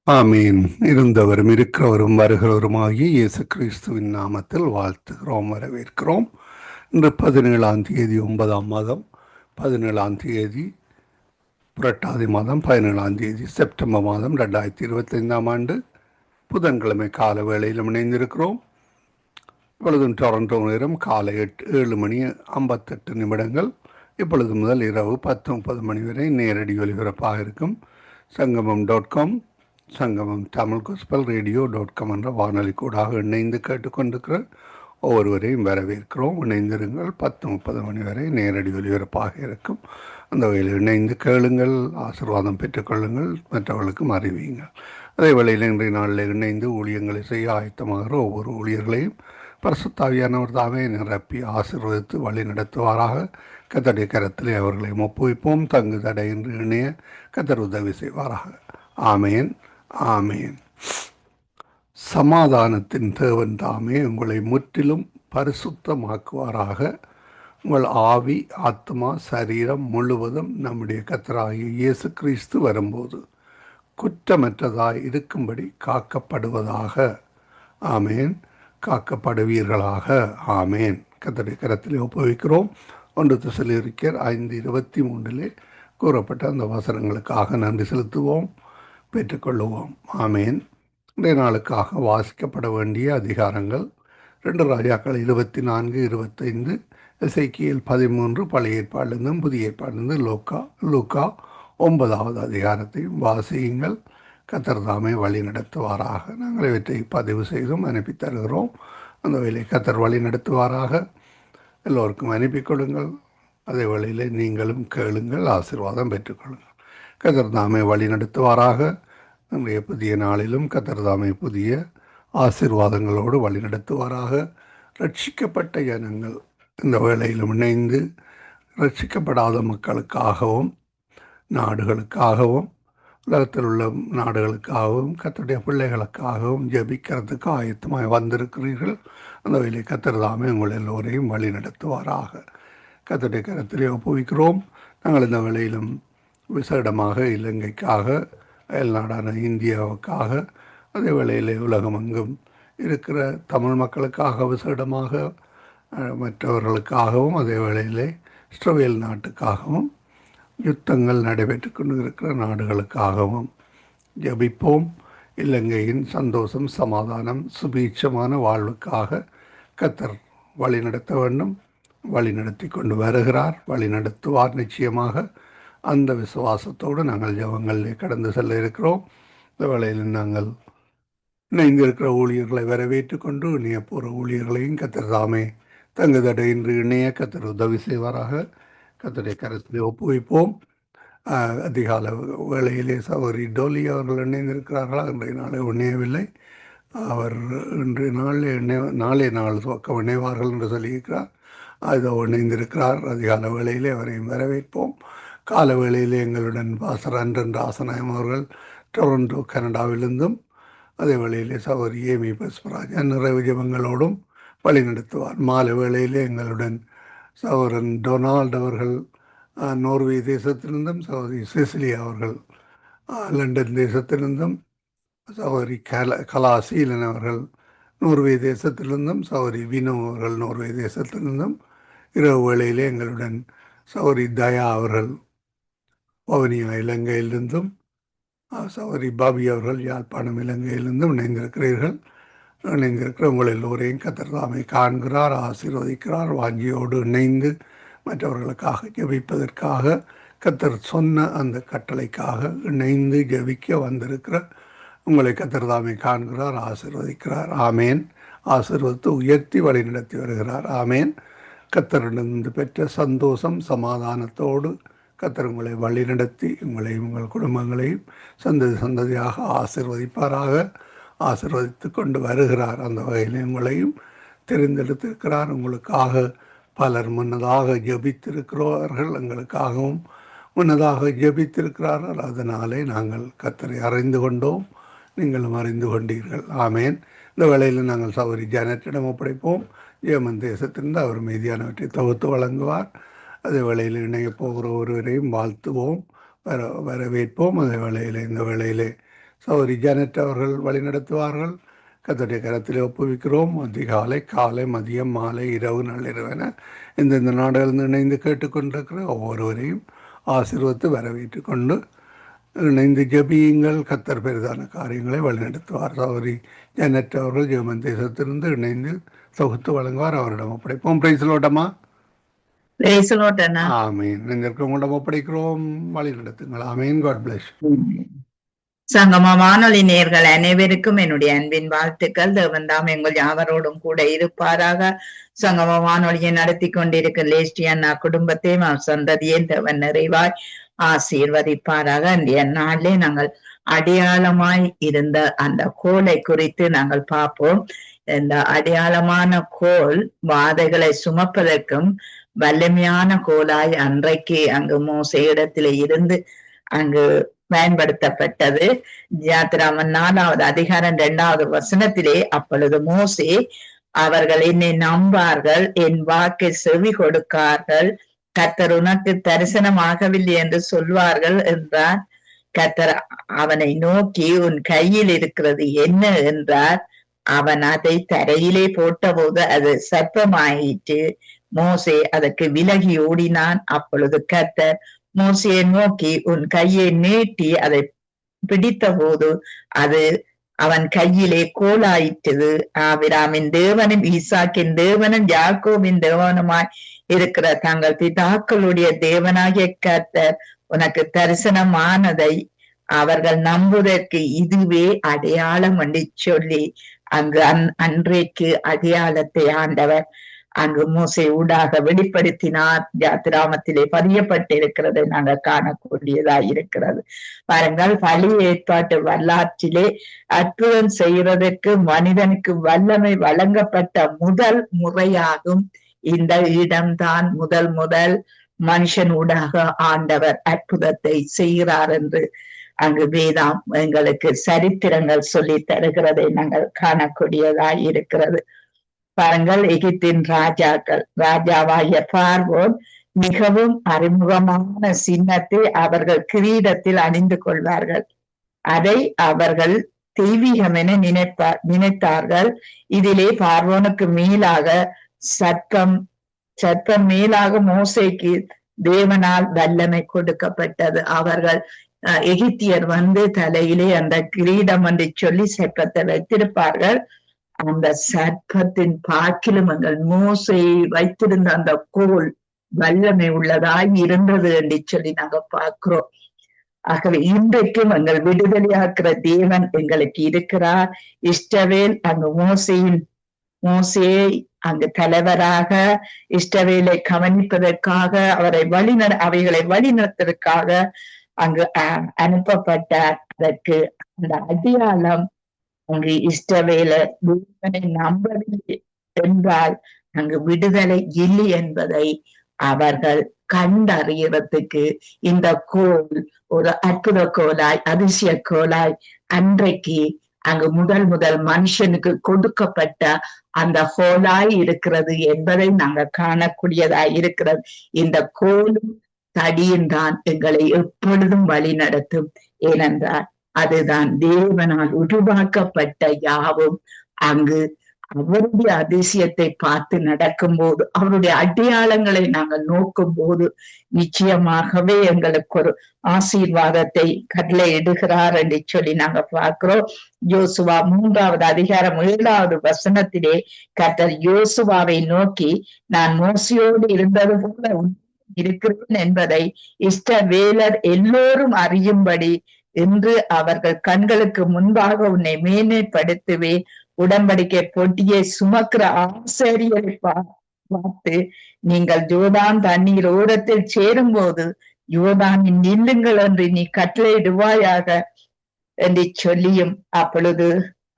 ஆமீன். இருந்தவரும் இருக்கிறவரும் வருகிறவருமாகிய இயேசு கிறிஸ்துவின் நாமத்தில் வாழ்த்துகிறோம், வரவேற்கிறோம். இன்று 17ஆம் தேதி 9ஆம் மாதம், 17ஆம் தேதி புரட்டாதி மாதம், 17ஆம் தேதி செப்டம்பர் மாதம் 2025ஆம் ஆண்டு புதன்கிழமை கால வேளையில் இணைந்திருக்கிறோம். இப்பொழுதும் டொரண்டோ நேரம் காலை 7 மணி 58 நிமிடங்கள். இப்பொழுது முதல் இரவு 10:30 மணி வரை நேரடி ஒலிபரப்பாக இருக்கும். சங்கமம்.com, சங்கமம் தமிழ் கோஸ்பல் ரேடியோ.com என்ற வானொலி கூடாக இணைந்து கேட்டுக்கொண்டிருக்கிற ஒவ்வொருவரையும் வரவேற்கிறோம். இணைந்திருங்கள். 10:30 மணி வரை நேரடி ஒலிபரப்பாக இருக்கும். அந்த வகையில் இணைந்து கேளுங்கள், ஆசீர்வாதம் பெற்றுக்கொள்ளுங்கள், மற்றவர்களுக்கும் அறிவியுங்கள். அதே வேளையில் இன்றைய நாளில் இணைந்து ஊழியங்களை செய்ய ஆயத்தமாகிற ஒவ்வொரு ஊழியர்களையும் பரிசுத்தாவியானவர் தாமே நிரப்பி ஆசீர்வதித்து வழி நடத்துவாராக. கர்த்தருடைய கரத்திலே அவர்களை ஒப்புவிப்போம். தங்கு தடையின்றி இணைய கர்த்தர் உதவி செய்வாராக. ஆமேன், ஆமேன். சமாதானத்தின் தேவன் தாமே உங்களை முற்றிலும் பரிசுத்தமாக்குவாராக. உங்கள் ஆவி, ஆத்மா, சரீரம் முழுவதும் நம்முடைய கர்த்தராகிய இயேசு கிறிஸ்து வரும்போது குற்றமற்றதாய் இருக்கும்படி காக்கப்படுவதாக. ஆமேன். காக்கப்படுவீர்களாக. ஆமேன். கர்த்தருடைய கரத்திலே ஒப்புவிக்கிறோம். 1 தெசலோனிக்கேயர் 5:23 கூறப்பட்ட அந்த வசனங்களுக்காக நன்றி செலுத்துவோம், பெற்றுக்கொள்ளுவோம். ஆமேன். இன்றைய நாளுக்காக வாசிக்கப்பட வேண்டிய அதிகாரங்கள் 2 ராஜாக்கள் 24-25, எசேக்கியேல் 13, பழைய ஏற்பாடிலிருந்தும் புதிய ஏற்பாடிலிருந்து லூக்கா 9வது அதிகாரத்தையும் வாசியுங்கள். கர்த்தர் தாமே வழி நடத்துவாராக. நாங்கள் இவற்றை பதிவு செய்தும் அனுப்பி தருகிறோம். அந்த வேலை கர்த்தர் வழி நடத்துவாராக. எல்லோருக்கும் அனுப்பி கொடுங்கள். அதே வேளையில் நீங்களும் கேளுங்கள், ஆசீர்வாதம் பெற்றுக்கொள்ளுங்கள். கர்த்தர் தாமே வழி நடத்துவாராக. நம்முடைய புதிய நாளிலும் கர்த்தர் தாமே புதிய ஆசீர்வாதங்களோடு வழி நடத்துவாராக. ரட்சிக்கப்பட்ட ஜனங்கள் இந்த வேளையிலும் இணைந்து ரட்சிக்கப்படாத மக்களுக்காகவும் நாடுகளுக்காகவும் உலகத்தில் உள்ள நாடுகளுக்காகவும் கர்த்தருடைய பிள்ளைகளுக்காகவும் ஜெபிக்கிறதுக்கு ஆயத்தமாய் வந்திருக்கிறீர்கள். அந்த வேலை கர்த்தர் தாமே உங்கள் எல்லோரையும் வழி நடத்துவாராக. கர்த்தருடைய கரத்திலே ஒப்புவிக்கிறோம். நாங்கள் இந்த வேளையிலும் விசேடமாக இலங்கைக்காக, அயல்நாடான இந்தியாவுக்காக, அதே வேளையிலே உலகமெங்கும் இருக்கிற தமிழ் மக்களுக்காக விசேடமாக, மற்றவர்களுக்காகவும், அதே வேளையிலே இஸ்ரவேல் நாட்டுக்காகவும், யுத்தங்கள் நடைபெற்று கொண்டு இருக்கிற நாடுகளுக்காகவும் ஜெபிப்போம். இலங்கையின் சந்தோஷம், சமாதானம், சுபீட்சமான வாழ்வுக்காக கர்த்தர் வழி நடத்த வேண்டும். வழி நடத்தி கொண்டு வருகிறார், வழி நடத்துவார் நிச்சயமாக. அந்த விசுவாசத்தோடு நாங்கள் ஜெபங்களிலே கடந்து செல்ல இருக்கிறோம். இந்த வேளையில் நாங்கள் இணைந்திருக்கிற ஊழியர்களை வரவேற்று கொண்டு இணையப்போகிற ஊழியர்களையும் கர்த்தர் தாமே தங்குதடையின்றி இணைய கர்த்தர் உதவி செய்வாராக. கர்த்தருடைய கரத்திலே ஒப்புவிப்போம். அதிகால வேளையிலே சகோதரி டோலி அவர்கள் இணைந்திருக்கிறார்களா? இன்றைய நாளில் இணையவில்லை. அவர் இன்றைய நாளே நாள் துவக்கம் இணைவார்கள் என்று சொல்லியிருக்கிறார். அதோ இணைந்திருக்கிறார். அதிகால வேளையிலே அவரையும் வரவேற்போம். கால வேளையிலே எங்களுடன் பாஸ்டர் அன்றன் ராசநாயம் அவர்கள் டொரண்டோ கனடாவிலிருந்தும், அதே வேளையிலே சகோதரி ஏமி பஸ்வராஜன் நிறைவு ஜெபங்களோடும் வழி நடத்துவார். மாலை வேளையிலே எங்களுடன் சகோதரன் டொனால்ட் அவர்கள் நோர்வே தேசத்திலிருந்தும், சகோதரி செசிலியா அவர்கள் லண்டன் தேசத்திலிருந்தும், சகோதரி கலாசீலன் அவர்கள் நோர்வே தேசத்திலிருந்தும், சகோதரி வினோ அவர்கள் நோர்வே தேசத்திலிருந்தும், இரவு வேளையிலே எங்களுடன் சகோதரி தயா அவர்கள் வவுனியா இலங்கையிலிருந்தும், சகோதரி பாபி அவர்கள் யாழ்ப்பாணம் இலங்கையிலிருந்தும் இணைந்திருக்கிறீர்கள். இணைந்திருக்கிற உங்கள் எல்லோரையும் கர்த்தர் தாமே காண்கிறார், ஆசீர்வதிக்கிறார். வாஞ்சியோடு இணைந்து மற்றவர்களுக்காக ஜெபிப்பதற்காக கர்த்தர் சொன்ன அந்த கட்டளைக்காக இணைந்து ஜெபிக்க வந்திருக்கிற உங்களை கர்த்தர் தாமே காண்கிறார், ஆசீர்வதிக்கிறார். ஆமேன். ஆசீர்வதித்து உயர்த்தி வழி நடத்தி வருகிறார். ஆமேன். கர்த்தரிடமிருந்து பெற்ற சந்தோஷம், சமாதானத்தோடு கர்த்தர் உங்களை வழி நடத்தி உங்களையும் உங்கள் குடும்பங்களையும் சந்ததி சந்ததியாக ஆசீர்வதிப்பாராக. ஆசீர்வதித்து கொண்டு வருகிறார். அந்த வகையில் உங்களையும் தெரிந்தெடுத்திருக்கிறார். உங்களுக்காக பலர் முன்னதாக ஜெபித்திருக்கிறார்கள், எங்களுக்காகவும் முன்னதாக ஜெபித்திருக்கிறார்கள். அதனாலே நாங்கள் கர்த்தரை அறிந்து கொண்டோம், நீங்களும் அறிந்து கொண்டீர்கள். ஆமேன். இந்த வேளையில் நாங்கள் சகோதரி ஜானட்டிடம் ஒப்படைப்போம். ஜெர்மன் தேசத்திலிருந்து அவர் மீதியானவற்றை தொகுத்து வழங்குவார். அதே வேளையில் இணைய போகிற ஒருவரையும் வாழ்த்துவோம், வரவேற்போம். அதே வேளையில் இந்த வேளையிலே சௌரி ஜானட் அவர்கள் வழிநடத்துவார்கள். கர்த்தருடைய கரத்தில் ஒப்புவிக்கிறோம். அதிகாலை, காலை, மதியம், மாலை, இரவு, நள்ளிரவென இந்தந்த நாடுகளில் இணைந்து கேட்டுக்கொண்டிருக்கிற ஒவ்வொருவரையும் ஆசீர்வதித்து வரவேற்று கொண்டு இணைந்து ஜெபியுங்கள். கர்த்தர் பெரிதான காரியங்களை வழிநடத்துவார். சௌரி ஜானட் அவர்கள் ஜெர்மன் தேசத்திலிருந்து இணைந்து தொகுத்து வழங்குவார். அவரிடம் ஒப்படைப்போம். பிரைஸ்லோட்டமா. ஆமீன். இதற்கு உங்களிடம் ஒப்படைக்கிறோம். வழி நடத்துங்கள். ஆமீன். God bless. சங்கம வானொலி நேயர்கள் அனைவருக்கும் என்னுடைய அன்பின் வாழ்த்துக்கள். தேவன் தாம் எங்கள் யாவரோடும் கூட இருப்பாராக. சங்கம வானொலியை நடத்தி கொண்டிருக்கிற லேஸ்டி அண்ணா குடும்பத்தையும் சந்ததியை தேவன் நிறைவாய் ஆசீர்வதிப்பாராக. இன்றைய நாளிலே நாங்கள் அடையாளமாய் இருந்த அந்த கோலை குறித்து நாங்கள் பார்ப்போம். இந்த அடையாளமான கோல் வாதைகளை சுமப்பதற்கும் வலிமையான கோலாய் அன்றைக்கு அங்கு மோசே இடத்திலே இருந்து அங்கு பயன்படுத்தப்பட்டது. யாத்திராமம் 4வது அதிகாரம் 2வது வசனத்திலே, அப்பொழுது மோசே, அவர்கள் என்னை நம்பார்கள், என் வாக்கை செவி கொடுக்கார்கள், கர்த்தர் உனக்கு தரிசனமாகவில்லை என்று சொல்வார்கள் என்றார். கர்த்தர் அவனை நோக்கி, உன் கையில் இருக்கிறது என்ன என்றார். அவன் அதை தரையிலே போட்டபோது அது சர்ப்பமாயிற்று. மோசே அதற்கு விலகி ஓடினான். அப்பொழுது கர்த்தர் மோசையை நோக்கி, உன் கையை நீட்டி அதை பிடித்த போது அது அவன் கையிலே கோலாயிற்று. ஆபிராமின் தேவனும் ஈசாக்கின் தேவனும் யாக்கோபின் தேவனுமாய் இருக்கிற தங்கள் பிதாக்களுடைய தேவனாகிய கர்த்தர் உனக்கு தரிசனமானதை அவர்கள் நம்புவதற்கு இதுவே அடையாளம் என்று சொல்லி அங்கு அன்றைக்கு அடையாளத்தை ஆண்டவர் அங்கு மோசே ஊடாக வெளிப்படுத்தினார். யாத்திராமத்திலே பதியப்பட்டிருக்கிறதை நாங்கள் காணக்கூடியதாய் இருக்கிறது. பாருங்கள், பழைய ஏற்பாட்டு வரலாற்றிலே அற்புதம் செய்வதற்கு மனிதனுக்கு வல்லமை வழங்கப்பட்ட முதல் முறையாகும் இந்த இடம்தான் முதல் மனுஷன் ஊடாக ஆண்டவர் அற்புதத்தை செய்கிறார் என்று அங்கு வேதாம் எங்களுக்கு சரித்திரங்கள் சொல்லி தருகிறதை நாங்கள் காணக்கூடியதாய் இருக்கிறது. பாருங்கள், எகிப்தின் ராஜாவாகிய பார்வோன் மிகவும் அறிமுகமான சின்னத்தை அவர்கள் கிரீடத்தில் அணிந்து கொள்வார்கள். அதை அவர்கள் தெய்வீகம் என நினைத்தார்கள். இதிலே பார்வோனுக்கு மேலாக சர்ப்பம் மேலாக மோசேக்கு தேவனால் வல்லமை கொடுக்கப்பட்டது. அவர்கள் எகிப்தியர் தலையிலே அந்த கிரீடம் என்று சொல்லி சர்ப்பத்தை வைத்திருப்பார்கள். அந்த சர்ப்பத்தின் பாக்கிலும் எங்கள் மோசை வைத்திருந்த அந்த கோல் வல்லமை உள்ளதாய் இருந்தது என்று சொல்லி நாங்க பார்க்கிறோம். ஆகவே இன்றைக்கும் எங்கள் விடுதலையாக்குற தேவன் எங்களுக்கு இருக்கிறார். இஸ்ரவேல் அங்கு மோசேயை அங்கு தலைவராக இஸ்ரவேலை கவனிப்பதற்காக அவைகளை வழிநடத்துவதற்காக அங்கு அனுப்பப்பட்டார். அதற்கு அந்த அடையாளம் அங்கு இஸ்ரவேல தேவனை நம்பவில்லை என்றால் அங்கு விடுதலை இல்லை என்பதை அவர்கள் கண்டறியறதுக்கு இந்த கோல் ஒரு அற்புத கோலாய் அதிசய கோலாய் அன்றைக்கு அங்கு முதல் மனுஷனுக்கு கொடுக்கப்பட்ட அந்த கோலாய் இருக்கிறது என்பதை நாங்க காணக்கூடியதாய் இருக்கிறது. இந்த கோலும் தடியும் தான் எங்களை எப்பொழுதும் வழி நடத்தும். ஏனென்றால் அதுதான் தேவனால் உருவாக்கப்பட்ட யாவும் அங்கு அவருடைய அதிசயத்தை பார்த்து நடக்கும் போது, அவருடைய அடையாளங்களை நாங்கள் நோக்கும் போது நிச்சயமாகவே எங்களுக்கு ஒரு ஆசீர்வாதத்தை கட்டளை இடுகிறார் என்று சொல்லி நாங்க பார்க்கிறோம். யோசுவா 3வது அதிகாரம் 7வது வசனத்திலே கர்த்தர் யோசுவாவை நோக்கி, நான் மோசையோடு இருந்தது போல இருக்கிறேன் என்பதை இஸ்ரவேலர் எல்லோரும் அறியும்படி என்று அவர்கள் கண்களுக்கு முன்பாக உன்னை மேன்மைப்படுத்துவேன். உடன்படிக்கை போட்டியை சுமக்கிற ஆசாரியரை பார்த்து, நீங்கள் யோர்தான் தண்ணீர் ஓரத்தில் சேரும் போது யோர்தானில் நில்லுங்கள் என்று நீ கட்டளையிடுவாயாக என்று சொல்லியும் அப்பொழுது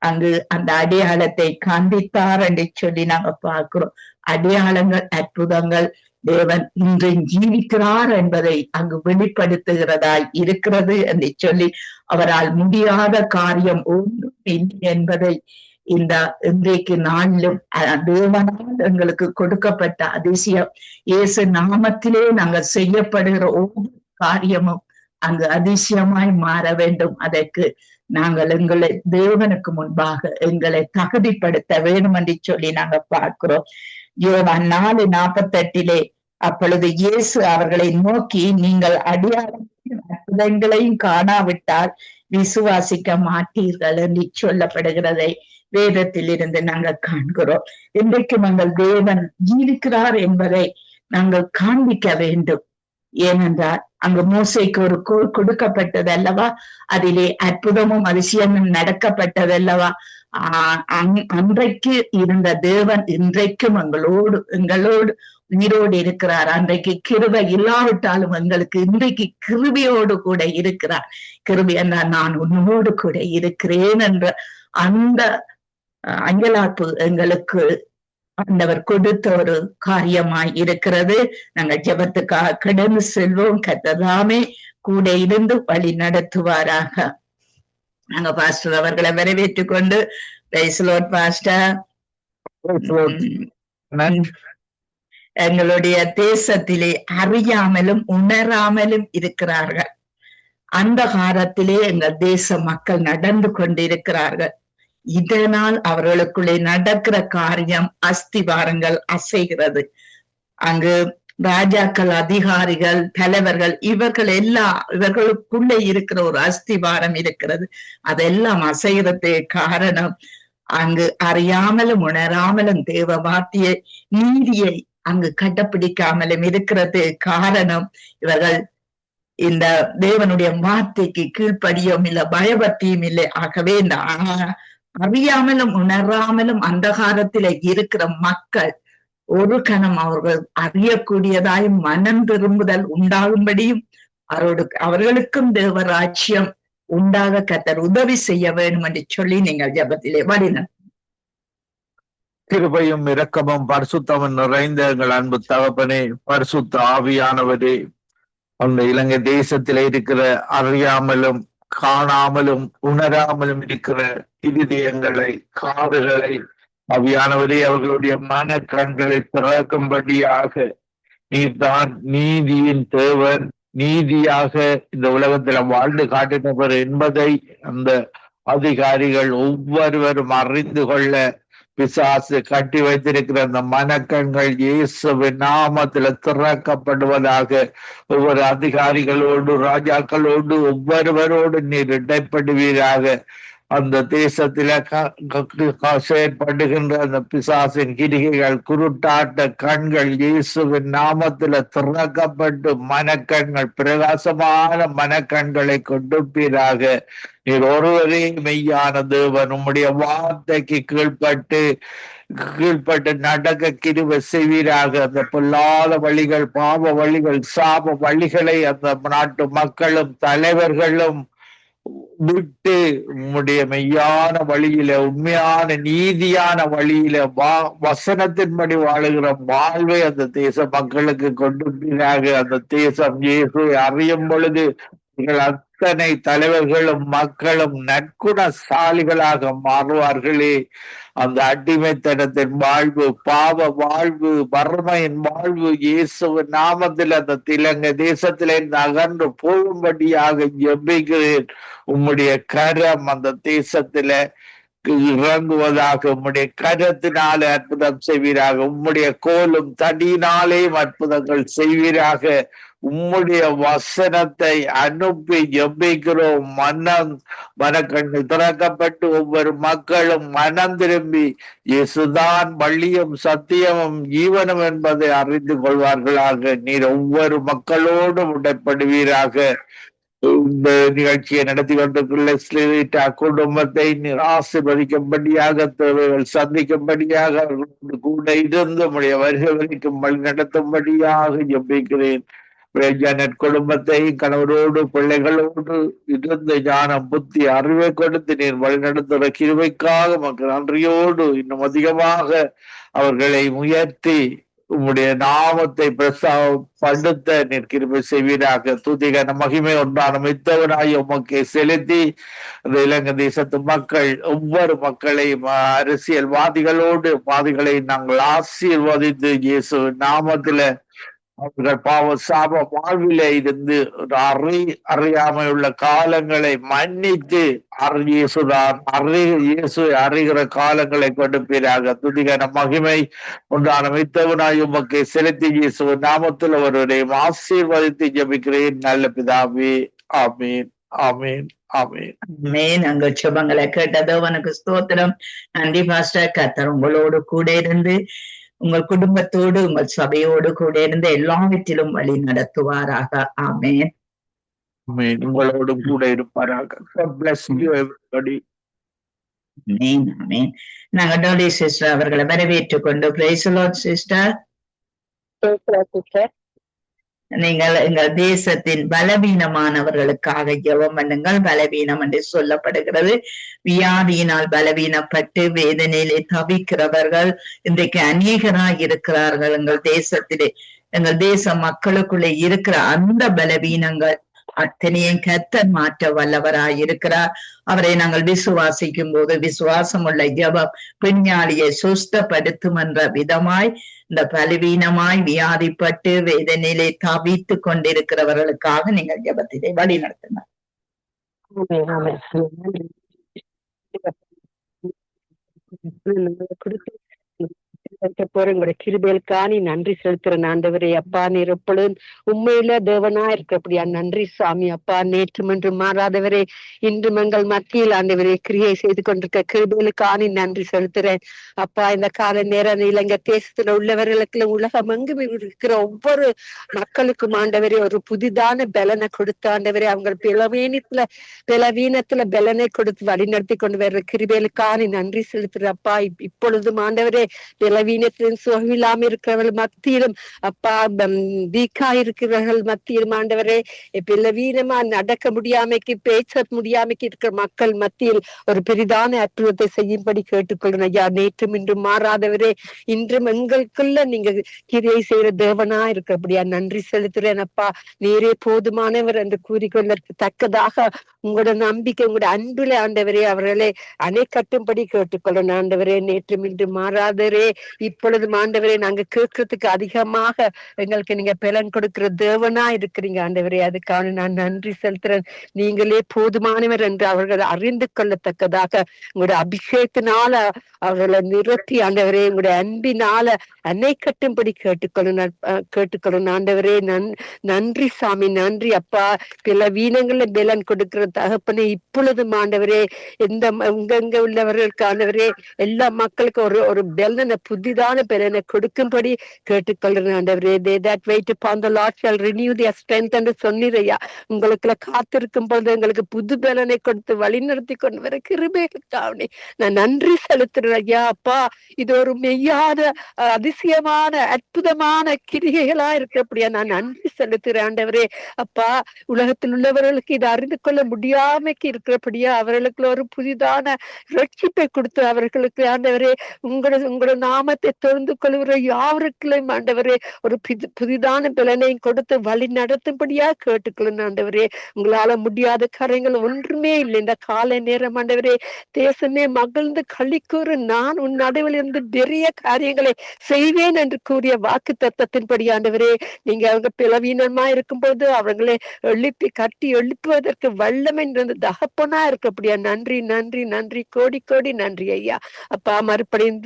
அங்கு அந்த அடையாளத்தை காண்பித்தார் என்று சொல்லி நாங்க பார்க்கிறோம். அடையாளங்கள் அற்புதங்கள் தேவன் இன்று ஜீவிக்கிறார் என்பதை அங்கு வெளிப்படுத்துகிறதாய் இருக்கிறது என்று சொல்லி, அவரால் முடியாத காரியம் ஒன்றும் இல்லை என்பதை இந்த இன்றைக்கு நாளிலும் தேவனால் எங்களுக்கு கொடுக்கப்பட்ட அதிசயம் இயேசு நாமத்திலே நாங்கள் செய்யப்படுகிற ஒவ்வொரு காரியமும் அங்கு அதிசயமாய் மாற வேண்டும். அதற்கு நாங்கள் எங்களை தேவனுக்கு முன்பாக எங்களை தகுதிப்படுத்த வேண்டும் என்று சொல்லி நாங்க பார்க்கிறோம். யோவான் 4:48 அப்பொழுது இயேசு அவர்களை நோக்கி, நீங்கள் அடையாளங்களையும் அற்புதங்களையும் காணாவிட்டால் விசுவாசிக்க மாட்டீர்கள் என்று சொல்லப்படுகிறதை வேதத்தில் இருந்து நாங்கள் காண்கிறோம். இன்றைக்கு நாங்கள் தேவன் ஜீவிக்கிறார் என்பதை நாங்கள் காண்பிக்க வேண்டும். ஏனென்றால் அங்கு மோசைக்கு ஒரு கோல் கொடுக்கப்பட்டது அல்லவா, அதிலே அற்புதமும் அதிசயமும் நடக்கப்பட்டதல்லவா. அன்றைக்கு இருந்த தேவன் இன்றைக்கும் எங்களோடு உயிரோடு இருக்கிறார். அன்றைக்கு கிருபை இல்லாவிட்டாலும் எங்களுக்கு இன்றைக்கு கிருபையோடு கூட இருக்கிறார். கிருபை என்றால் நான் உன்னோடு கூட இருக்கிறேன் என்ற அந்த அங்கலாப்பு எங்களுக்கு ஆண்டவர் கொடுத்த ஒரு காரியமாய் இருக்கிறது. நாங்கள் ஜெபத்துக்காக கடந்து செல்வோம். கர்த்தராமே கூட இருந்து வழி நடத்துவாராக. நாங்க பாஸ்டர் அவர்களை வரவேற்றுக் கொண்டு பாஸ்டர், எங்களுடைய தேசத்திலே அறியாமலும் உணராமலும் இருக்கிறார்கள். அந்த காலத்திலே எங்கள் தேச மக்கள் நடந்து கொண்டிருக்கிறார்கள். இதனால் அவர்களுக்குள்ளே நடக்கிற காரியம் அஸ்திவாரங்கள் அசைகிறது. அங்கு ராஜாக்கள், அதிகாரிகள், தலைவர்கள் இவர்களுக்குள்ளே இருக்கிற ஒரு அஸ்திவாரம் இருக்கிறது. அதெல்லாம் அசைகிறது காரணம் அங்கு அறியாமலும் உணராமலும் தேவ வார்த்தையை நீதியை அங்கு கடைப்பிடிக்காமலும் இருக்கிறது காரணம் இவர்கள் இந்த தேவனுடைய வார்த்தைக்கு கீழ்ப்படியும் இல்லை, பயபக்தியும் இல்லை. ஆகவே இந்த அறியாமலும் உணராமலும் அந்தகாரத்தில இருக்கிற மக்கள் ஒரு கணம் அவர்கள் அறியக்கூடியதாய் மனம் திரும்புதல் உண்டாகும்படியும் அவர்களுக்கும் தேவராட்சியம் உண்டாக கர்த்தர் உதவி செய்ய வேண்டும் என்று சொல்லி நீங்கள் ஜெபத்திலே வழிநடத்துங்கள். கிருபையும் இரக்கமும் பரிசுத்தமும் நிறைந்த எங்கள் அன்பு தகப்பனே, பரிசுத்த ஆவியானவரே, அந்த இலங்கை தேசத்திலே இருக்கிற அறியாமலும் காணாமலும் உணராமலும் இருக்கிற இருதயங்களை, காதுகளை ஆவியானவரே அவர்களுடைய மன கண்களை திறக்கும்படியாக நீர்தான் நீதியின் தேவன், நீதியாக இந்த உலகத்துல வாழ்ந்து காட்டினவர் என்பதை அந்த அதிகாரிகள் ஒவ்வொருவரும் அறிந்து கொள்ள பிசாசு கட்டி வைத்திருக்கிற அந்த மனக்கண்கள் இயேசுவின் நாமத்துல திறக்கப்படுவதாக. ஒவ்வொரு அதிகாரிகளோடு, ராஜாக்களோடு, ஒவ்வொருவரோடு நீர் இடைப்படுவீராக. அந்த தேசத்தில செயற்படுகின்ற அந்த பிசாசின் கிரிகைகள், குருட்டாட்ட கண்கள் இயேசுவின் நாமத்துல திறக்கப்பட்டு மனக்கண்கள், பிரகாசமான மனக்கண்களை கொடுப்பீராக. நீர் ஒருவரே மெய்யான தேவன். உம்முடைய வார்த்தைக்கு கீழ்பட்டு நடக்க கிருபை செய்வீராக. அந்த பொல்லாத வழிகள், பாவ வழிகள், சாப வழிகளை அந்த நாட்டு மக்களும் தலைவர்களும் விட்டு உம்முடைய மெய்யான வழியில, உண்மையான நீதியான வழியில வசனத்தின்படி வாழுகிற வாழ்வை அந்த தேச மக்களுக்கு கொண்டிருப்பீராக. அந்த தேசம் இயேசுவை அறியும் பொழுது அத்தனை தலைவர்களும் மக்களும் நற்குணசாலிகளாக மாறுவார்களே. அந்த அடிமைத்தனத்தின் வாழ்வு, பாவ வாழ்வு, வறுமையின் வாழ்வு இயேசுவின் நாமத்தில் அந்த இலங்கை தேசத்திலே அகன்று போகும்படியாக ஜெபிக்கிறேன். உம்முடைய கரம் அந்த தேசத்தில இறங்குவதாக. உம்முடைய கரத்தினாலே அற்புதம் செய்வீராக. உம்முடைய கோலும் தடியினாலேயும் அற்புதங்கள் செய்வீராக. உம்முடைய வசனத்தை அனுப்பி ஜெபிக்கிறோம். மனக்கண்கள் திறக்கப்பட்டு ஒவ்வொரு மக்களும் மனம் திரும்பி இயேசுதான் வழியும் சத்தியமும் ஜீவனும் என்பதை அறிந்து கொள்வார்களாக. நீர் ஒவ்வொரு மக்களோடும் உடன்படுவீராக. இந்த நிகழ்ச்சியை நடத்தி கொண்டிருக்கிற குடும்பத்தை நீர் ஆசீர்வதிக்கும்படியாக, தேவைகள் சந்திக்கும்படியாக, அவர்களோடு கூட இருந்து உடைய வருகை வரைக்கும் வழி நடத்தும்படியாக ஜெபிக்கிறேன். குடும்பத்தை கணவரோடு பிள்ளைகளோடு இருந்து ஞானம், புத்தி, அறிவை கொடுத்து நீர் வழிநடத்துகிற கிருபைக்காக மக்கள் நன்றியோடு இன்னும் அதிகமாக அவர்களை உயர்த்தி உம்முடைய நாமத்தை பிரஸ்தாபப்படுத்த நீர் கிருபை செய்வீராக. துதிகன மகிமை ஒன்றான மித்தவனாய் உமக்கு செலுத்தி அந்த இலங்கை தேசத்து மக்கள் ஒவ்வொரு மக்களையும் அரசியல்வாதிகளை நாங்கள் ஆசீர்வதித்து இயேசு நாமத்தில அவர்கள் பாவ சாப வாழ்வில இருந்து அறியாமை உள்ள காலங்களை மன்னித்து இயேசுதான் இயேசு அறிகிற காலங்களை கொடுப்பீராக. துதிகன மகிமை உண்டான மித்தவனாய் உமக்கு செலுத்தி இயேசு நாமத்தில் ஒருவரையும் ஆசீர்வதித்து ஜெபிக்கிறேன் நல்ல பிதாவே. ஆமீன் ஆமீன் ஆமீன். அங்க சுபங்களை கேட்டதோ உனக்கு ஸ்தோத்திரம். நன்றி பாஸ்டர். கர்த்தர் உங்களோடு கூட இருந்து உங்கள் குடும்பத்தோடு உங்கள் சபையோடு கூட இருந்து எல்லாவற்றிலும் வழி நடத்துவாராக. ஆமேன். உங்களோடும் கூட இருப்பாராக. God bless you everybody. ஆமேன் ஆமேன். நாங்க டோலி சிஸ்டர் அவர்களை வரவேற்றுக் கொண்டு பிரைஸ் தி லார்ட் சிஸ்டர். நீங்கள் எங்கள் தேசத்தின் பலவீனமானவர்களுக்காக ஜெபம் பண்ணுங்கள். பலவீனம் என்று சொல்லப்படுகிறது. வியாதியினால் பலவீனப்பட்டு வேதனையிலே தவிக்கிறவர்கள் இன்றைக்கு அநேகராய் இருக்கிறார்கள். எங்கள் தேசத்திலே எங்கள் தேச மக்களுக்குள்ளே இருக்கிற அந்த பலவீனங்கள் அத்தனையும் கர்த்தர் மாற்ற வல்லவராய் இருக்கிறார். அவரை நாங்கள் விசுவாசிக்கும் போது விசுவாசம் உள்ள ஜெபம் பிஞ்ஞாலியை சுஸ்தப்படுத்தும் என்ற விதமாய் இந்த பலவீனமாய் வியாதிப்பட்டு வேதனையிலே தவித்து கொண்டிருக்கிறவர்களுக்காக நீங்கள் ஜெபத்திலே வழி நடத்தினார். உங்களுடைய கிருபைகளுக்காக நன்றி செலுத்துறேன் ஆண்டவரே. அப்பா நீர் எப்பொழுதும் உண்மையில தேவனா இருக்கிறபடியா நன்றி சாமி. அப்பா நேற்றும் என்று மாறாதவரே இன்றும் எங்கள் மத்தியில் ஆண்டவரே கிரியை செய்து கொண்டிருக்க கிருபைகளுக்காக நன்றி செலுத்துறேன் அப்பா. இந்த கால நேரம் இலங்கை தேசத்துல உள்ளவர்களுக்கு உலகம் எங்கும் இருக்கிற ஒவ்வொரு மக்களுக்கும் ஆண்டவரே ஒரு புதிதான பலனை கொடுத்து ஆண்டவரே அவங்க பலவீனத்துல பலனை கொடுத்து வழிநடத்தி கொண்டு வர்ற கிருபைகளுக்காக நன்றி செலுத்துறேன் அப்பா. இப்பொழுதும் ஆண்டவரே பலவீனத்திலும் சுகமில்லாம இருக்கிறவர்கள் மத்தியிலும் அப்பா வீக்கா இருக்கிறவர்கள் மத்தியிலும் ஆண்டவரே பலவீனமா நடக்க முடியாமைக்கு பேச முடியாமைக்கு இருக்கிற மக்கள் மத்தியில் ஒரு பெரிதான அற்புதத்தை செய்யும்படி கேட்டுக்கொள்கிறேன் ஐயா. நேற்றும் இன்றும் மாறாதவரே இன்றும் எங்களுக்குள்ள நீங்க கிரியை செய்யற தேவனா இருக்கிறபடியா நன்றி செலுத்துறேன் அப்பா. நீரே போதுமானவர் என்று கூறிக்கொள்ளத்தக்கதாக உங்களோட நம்பிக்கை உங்களோட அன்புல ஆண்டவரே அவர்களே அணை கட்டும்படி கேட்டுக்கொள்ளணும் ஆண்டவரே. நேற்றும் இன்றும் மாறாதவரே இப்பொழுது ஆண்டவரே நாங்க கேட்கறதுக்கு அதிகமாக எங்களுக்கு நீங்க பலன் கொடுக்கிற தேவனா இருக்கிறீங்க ஆண்டவரே. அதுக்கான நான் நன்றி செலுத்துறேன். நீங்களே போதுமானவர் என்று அவர்கள் அறிந்து கொள்ளத்தக்கதாக உங்களுடைய அபிஷேகத்தினால அவர்களை நிறுத்தி ஆண்டவரே உங்களுடைய அன்பினால அன்னை கட்டும்படி கேட்டுக்கொள்ளணும் ஆண்டவரே. நன்றி சாமி நன்றி அப்பா. பல வீணங்கள்ல பலன் கொடுக்கிற தகப்பனே இப்பொழுதும் ஆண்டவரே எந்த எங்க உள்ளவர்களுக்கு ஆண்டவரே எல்லா மக்களுக்கும் ஒரு பலனை புதிதான பலனை கொடுக்கும்படி கேட்டுக்கொள்கிறேன் ஆண்டவரே. They that wait upon the Lord shall renew their strength என்று சொன்னீரையா. உங்களுக்குள்ள காத்திருக்கும் பொழுது எங்களுக்கு புது பலனை கொடுத்து வழி நடத்தி கொண்டு வர கிருபைகளுக்காக நான் நன்றி செலுத்துறேன் ஐயா அப்பா. இது ஒரு மெய்யான அதிசயமான அற்புதமான கிரிகைகளா இருக்கிறபடியா நான் நன்றி செலுத்துறேன் ஆண்டவரே அப்பா. உலகத்தில் உள்ளவர்களுக்கு இதை அறிந்து கொள்ள முடியாமைக்கு இருக்கிறபடியா அவர்களுக்கு ஒரு புதிதான ரட்சிப்பை கொடுத்து அவர்களுக்கு ஆண்டவரே உங்களோட நாமத்தை தெரிந்து கொள்கிற யாவருக்குள்ளையும் ஆண்டவரே ஒரு புதிதான பலனையும் கொடுத்து வழி நடத்தும்படியா கேட்டுக்கொள்ளணும் ஆண்டவரே. உங்களால முடியாத காரியங்கள் ஒன்றுமே இல்லை. இந்த காலை நேரம் ஆண்டவரே தேசமே மகிழ்ந்து களிக்கூறு நான் உன் நடுவில் இருந்து பெரிய காரியங்களை செய்வேன் என்று கூறிய வாக்கு தத்தத்தின்படி ஆண்டவரே நீங்க அவங்க பலவீனமா இருக்கும்போது அவங்களை கட்டி எழுப்புவதற்கு வல்லமை இருந்த தகப்பனா இருக்கப்படியா நன்றி நன்றி நன்றி கோடி கோடி நன்றி ஐயா அப்பா. மறுபடியும்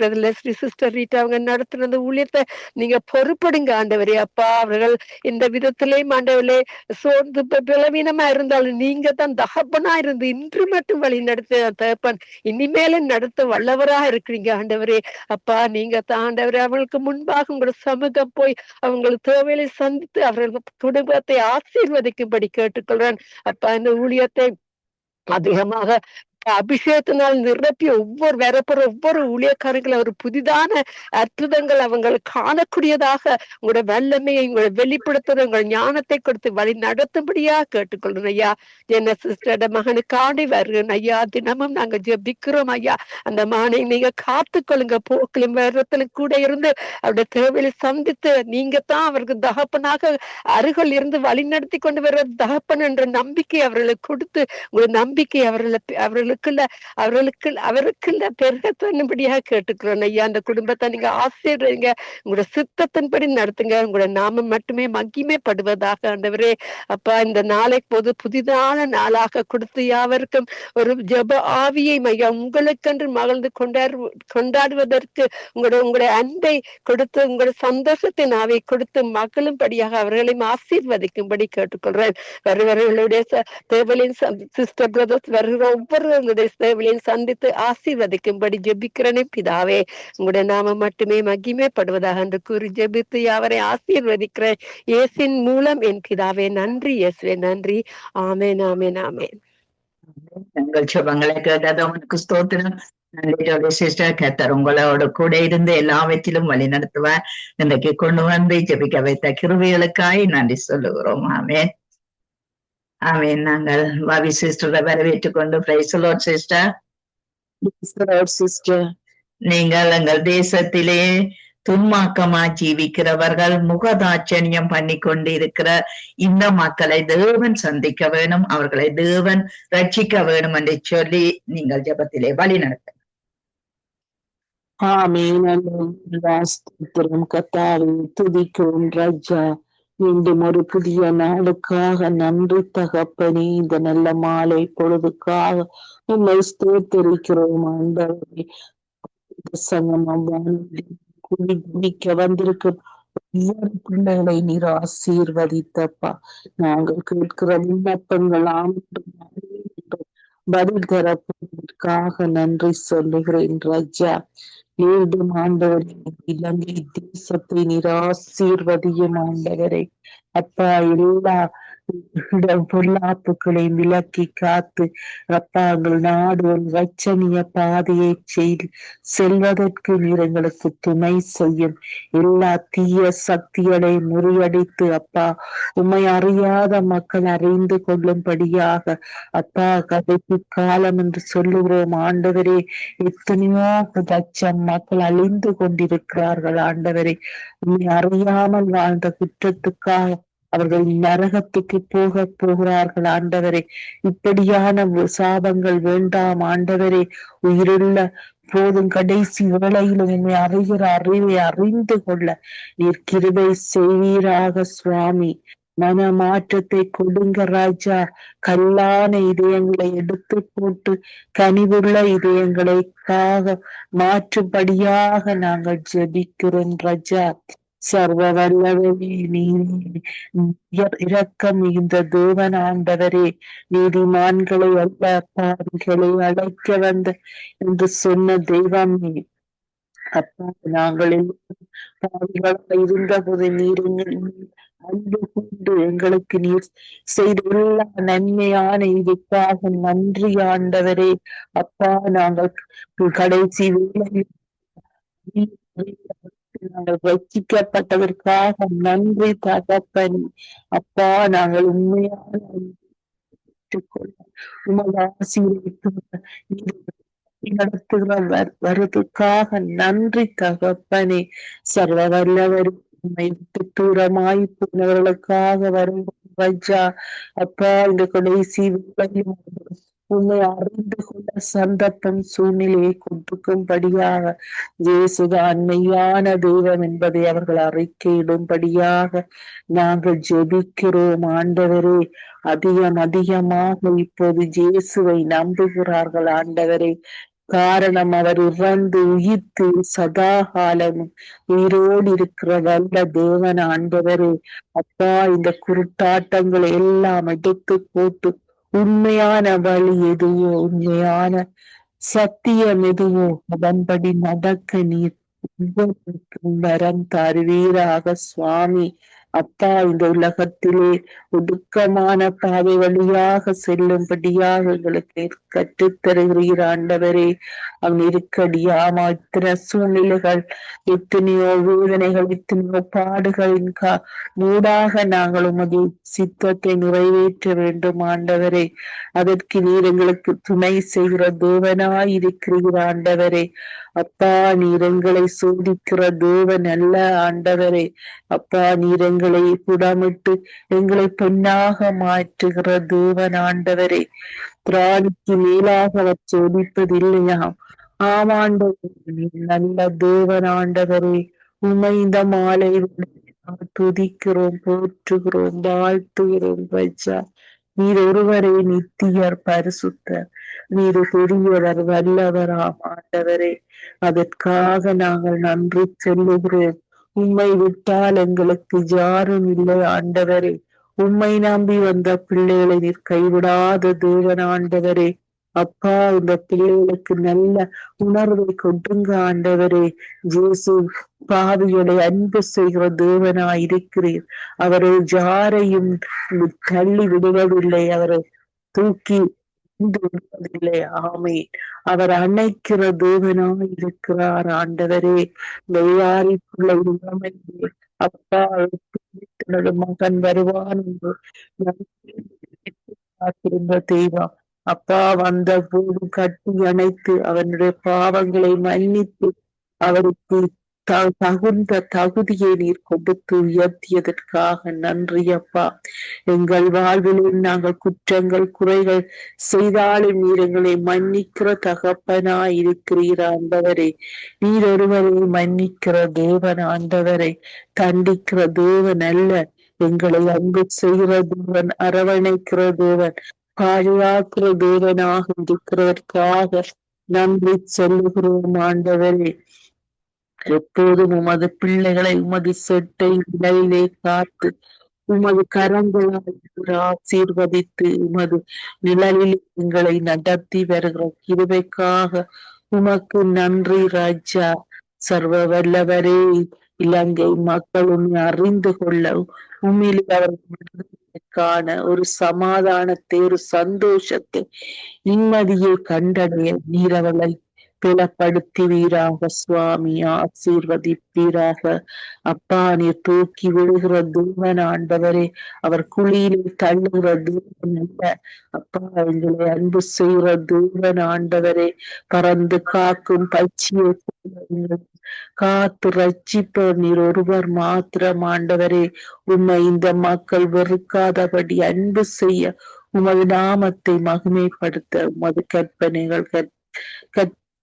சிஸ்டர் ரீட்டா அவங்க நடத்துன ஊழியத்தை நீங்க பொறுப்படுங்க ஆண்டவரே அப்பா. அவர்கள் இந்த விதத்திலேயும் ஆண்டவர்களே சோர்ந்து பலவீனமா இருந்தாலும் நீங்க தான் தகப்பனா இருந்து இன்று மட்டும் வழி நடத்த தகப்பன் இனிமேலும் நடத்த வல்லவரா இருக்கிறீங்க ஆண்டவரே அப்பா. நீங்க தான் ஆண்டவரே அவங்களுக்கு முன்பாக உங்களோட சமூகம் போய் அவங்களுக்கு தேவையை சந்தித்து அவர்கள் குடும்பத்தை ஆசீர்வதிக்கும்படி கேட்டுக்கொள்றேன் அப்பா. இந்த ஊழியத்தை அதிகமாக அபிஷேகத்தினால் நிரப்பி ஒவ்வொரு ஊழியக்காரங்களை ஒரு புதிதான அற்புதங்கள் அவங்களுக்கு காணக்கூடியதாக உங்களோட வல்லமையை உங்களை வெளிப்படுத்துற உங்கள் ஞானத்தை கொடுத்து வழி நடத்தும்படியா கேட்டுக்கொள்றோம் ஐயா. என்ன சிஸ்டரோட மகனுக்காண்டி வருகிறேன் ஐயா. தினமும் நாங்க ஜெபிக்கிறோம் ஐயா. அந்த மகனை நீங்க காத்துக்கொள்ளுங்க. போக்கிலும் வேறத்திலும் கூட இருந்து அவருடைய தேவையை சந்தித்து நீங்க தான் அவருக்கு தகப்பனாக அருகில் இருந்து வழி நடத்தி கொண்டு வர்ற தகப்பன் என்ற நம்பிக்கை அவர்களுக்கு கொடுத்து உங்களோட நம்பிக்கை அவர்களை அவருக்குள்ள பெருக தன்னும்படியாக கேட்டுக்கிறோம் ஐயா. அந்த குடும்பத்தை நீங்க ஆசீர்வதிங்க, உங்களோட சித்தத்தின்படி நடத்துங்க. உங்களோட நாமம் மட்டுமே மகிமைப்படுவதாக ஆண்டவரே. அப்பா, இந்த நாளை போது புதிதான நாளாக கொடுத்து யாவருக்கும் ஒரு ஜெப ஆவியை மையா உங்களுக்கென்று மகிழ்ந்து கொண்டாடுவதற்கு உங்களுடைய அன்பை கொடுத்து, உங்களோட சந்தோஷத்தின் ஆவை கொடுத்து மகளும்படியாக அவர்களையும் ஆசீர்வதிக்கும்படி கேட்டுக்கொள்றேன். வருவர்களுடைய தேவலையும் சிஸ்டர் பிரதர்ஸ் வருகிற ஒவ்வொருவருடைய தேவலையும் சந்தித்து ஆசீர்வதிக்கும்படி ஜெபிக்கிறனே பிதாவே. உங்களுடைய நாம மட்டுமே மகிமைப்படுவதாக என்று கூறி ஜெபித்து அவரை ஆசீர்வதிக்கிறேன் இயேசுவின் மூலம் என் பிதாவே. நன்றி இயேசுவே, நன்றி. ஆமேன், ஆமேன், ஆமேன். எங்கள் சுபங்களை கேட்டது உனக்கு ஸ்தோத்திரம். நன்றி சிஸ்டர். கர்த்தர் உங்களோட கூட இருந்து எல்லாவற்றிலும் வழி நடத்துவார். இன்றைக்கு கொண்டு வந்து ஜெபிக்க வைத்த கிருபைகளுக்காய் நன்றி சொல்லுகிறோம். ஆமேன், ஆமேன். நாங்கள் பாவி சிஸ்டரை வரவேற்றுக் கொண்டு price the lord sister. Sister, நீங்கள் எங்கள் தேசத்திலே துன்மாக்கமா ஜீவிக்கிறவர்கள் முகதாட்சணியம் பண்ணி கொண்டு இருக்கிற இந்த மக்களை தேவன் சந்திக்க வேணும், அவர்களை தேவன் ரட்சிக்க வேணும் என்று சொல்லி நீங்கள் ஜெபத்திலே வழி நடத்த. கத்தாவை துதிக்கிறோம் ராஜா. மீண்டும் ஒரு புதிய நாளுக்காக நன்றி தகப்பனே. இந்த நல்ல மாலை பொழுதுக்காக உண்மை ஸ்தோத்திரிக்கிறோம் ஆண்டவரே. குடிக்க வந்திருக்கும் ஒவ்வொரு பிள்ளைகளை நீர் ஆசீர்வதித்தப்பா. நாங்கள் கேட்கிற விண்ணப்பங்கள் பதில் தரப்பதற்காக நன்றி சொல்லுகிறேன் ராஜா. மீண்டும் ஆண்டவரே, இலங்கை தேசத்தை நீர் ஆசீர்வதியும் ஆண்டவரை. அப்பா, எல்லா பொல்லாப்புகளை விலக்கி காத்து அப்பா எங்கள் நாடு ஒரு ரட்சணிய பாதையை செய்து செல்வதற்கு நீர் எங்களுக்கு துணை செய்யும். எல்லா தீய சக்திகளை முறியடித்து அப்பா உம்மை அறியாத மக்கள் அறிந்து கொள்ளும்படியாக அப்பா கடைசி காலம் என்று சொல்லுகிறோம் ஆண்டவரே. எத்தனையோ லட்சம் மக்கள் அழிந்து கொண்டிருக்கிறார்கள் ஆண்டவரே. உம்மை அறியாமல் வாழ்ந்த குற்றத்துக்காக அவர்கள் நரகத்துக்கு போகிறார்கள் ஆண்டவரே. இப்படியான சாபங்கள் வேண்டாம் ஆண்டவரே. உயிருள்ள போதும் கடைசி வேளையிலும் உண்மை அறிகிற அறிவை அறிந்து கொள்ள நீர் கிருபை செய்வீராக சுவாமி. மன மாற்றத்தை கொடுங்க ராஜா. கல்லான இதயங்களை எடுத்து போட்டு கனிவுள்ள இதயங்களுக்காக மாற்றும்படியாக நாங்கள் ஜெபிக்கிறோம் ராஜா. சர்வ வல்லவரே, இரக்கம் மிகுந்த தேவன் ஆண்டவரே. நீதிமான்களை அல்ல பாவிகளை அழைக்க வந்த என்று சொன்ன தெய்வமே. அப்பா, நாங்கள் பாவிகளாக இருந்தபோது நீர் அன்பு கொண்டு எங்களுக்கு நீர் செய்த எல்லா நன்மையான இதுக்காக நன்றி ஆண்டவரே. அப்பா, நாங்கள் கடைசி வேளையில் நாங்கள் ரட்சிக்கப்பட்டதற்காக நன்றி தகப்பன். அப்பா, நாங்கள் உண்மையான உமது ஆசீர்வாதத்தை வருவதற்காக நன்றி தகப்பனே. சர்வ வல்லவர் உம்மை விட்டு தூரமாய் போனவர்களுக்காக வரும் ராஜா. அப்பா, இந்த கடைசி உண்மை அறிந்து கொண்ட சந்தர்ப்பம் சூழ்நிலையை கொடுக்கும்படியாக இயேசுதான் மெய்யான தெய்வம் என்பதை அவர்கள் அறிக்கையிடும்படியாக நாங்கள் ஜெபிக்கிறோம் ஆண்டவரே. அதிகமாக இப்போது இயேசுவை நம்புகிறார்கள் ஆண்டவரே. காரணம் அவர் இறந்து உயிர்த்து சதா காலமும் உயிரோடு இருக்கிற வல்ல தேவன் ஆண்டவரே. அப்பா, இந்த குருட்டாட்டங்களை எல்லாம் எடுத்து போட்டு உண்மையான வழி எதுவோ, உண்மையான சத்தியம் எதுவோ அதன்படி நடக்க நீர் ஒவ்வொருவருக்கும் வரம் தருவீராக சுவாமி. அப்பா, இந்த உலகத்திலே ஒடுக்கமான பாதை வழியாக செல்லும்படியாக எங்களுக்கு கற்றுத்தருகிறீர் ஆண்டவரே. நெருக்கடியாமா இத்தனை சூழ்நிலைகள், எத்தனையோ வேதனைகள், எத்தனையோ பாடுகளின் மூடாக நாங்கள் உமது சித்தத்தை நிறைவேற்ற வேண்டும் ஆண்டவரே. அதற்கு நீர் எங்களுக்கு துணை செய்கிற தேவனாய் இருக்கிறீர் ஆண்டவரே. அப்பா, நீர் எங்களை சோதிக்கிற தேவன் அல்ல ஆண்டவரே. அப்பா, நீர் எங்களை புடமிட்டு எங்களை பெண்ணாக மாற்றுகிற தேவன் ஆண்டவரே. திராணிக்கு மேலாக அவர் சோதிப்பதில்லையா? ஆமாண்டவரே, நல்ல தேவன் ஆண்டவரே, உம்மை இந்த மாலை துதிக்கிறோம், போற்றுகிறோம், வாழ்த்துகிறோம் ராஜா. நீர் ஒருவரே நித்தியர், பரிசுத்தர், நீர் பெரியவர், வல்லவராம் ஆண்டவரே. அதற்காக நாங்கள் நன்றி சொல்லுகிறோம். உம்மை விட்டால் எங்களுக்கு யாரும் இல்லை ஆண்டவரே. உம்மை நம்பி வந்த பிள்ளைகளை நீர் கைவிடாத தேவன் ஆண்டவரே. அப்பா, இந்த பிள்ளைகளுக்கு நல்ல உணர்வை கொடுங்க ஆண்டவரே. இயேசு பாவிகளை அன்பு செய்கிற தேவனாய் இருக்கிறீர். அவரை யாரையும் தள்ளி விடுவதில்லை, அவரை தூக்கி விடுவதில்லை. ஆமென். அவர் அணைக்கிற தேவனாய் இருக்கிறார் ஆண்டவரே. இந்த யாருக்குள்ள இளமையிலே அப்பா தனது மகன் வருவான் என்று காத்திருந்த தெய்வம் அப்பா வந்த போது கட்டி அணைத்து அவனுடைய பாவங்களை மன்னித்து அவருக்கு தகுந்த தகுதியை நீர் கொடுத்து உயர்த்தியதற்காக நன்றி அப்பா. எங்கள் வாழ்விலும் நாங்கள் குற்றங்கள் குறைகள் செய்தாலும் நீர் எங்களை மன்னிக்கிற தகப்பனாய் இருக்கிறீர் ஆண்டவரே. நீர் ஒருவரை மன்னிக்கிற தேவன் ஆண்டவரை, தண்டிக்கிற தேவன் அல்ல. எங்களை அன்பு செய்கிற தேவன், அரவணைக்கிற தேவன், பாதுகாக்கிற தேவனாக இருக்கிறதற்காக நன்றி சொல்லுகிறோம் ஆண்டவரே. எப்போதும் உமது பிள்ளைகளை உமது செட்டை நிழலிலே காத்து உமது கரங்களால் ஆசீர்வதித்து உமது நிழலில் எங்களை நடத்தி வருகிற கிருபைக்காக உமக்கு நன்றி ராஜா. சர்வ வல்லவரே, இலங்கை மக்கள் உண்மை அறிந்து கொள்ள உண்மையிலே அவர்களுக்கான ஒரு சமாதானத்தை, ஒரு சந்தோஷத்தை, நிம்மதியை கண்டடைய நீர் அவளை பலப்படுத்துவீராக சுவாமி, ஆசீர்வதிப்பீராக. அப்பா, நீர் தூக்கி விடுகிற தேவன் ஆண்டவரே, அவர் குழியிலே தள்ளுகிற தேவன் அல்ல. அப்பா, எங்களை அன்பு செய்கிற தேவன் ஆண்டவரே, பறந்து காக்கும் பட்சியை காத்து ரட்சிப்பவர் நீர் ஒருவர் மாத்திரம் ஆண்டவரே. உம்மை இந்த மக்கள் வெறுக்காதபடி அன்பு செய்ய, உமது நாமத்தை மகிமைப்படுத்த, உமது கற்பனைகள்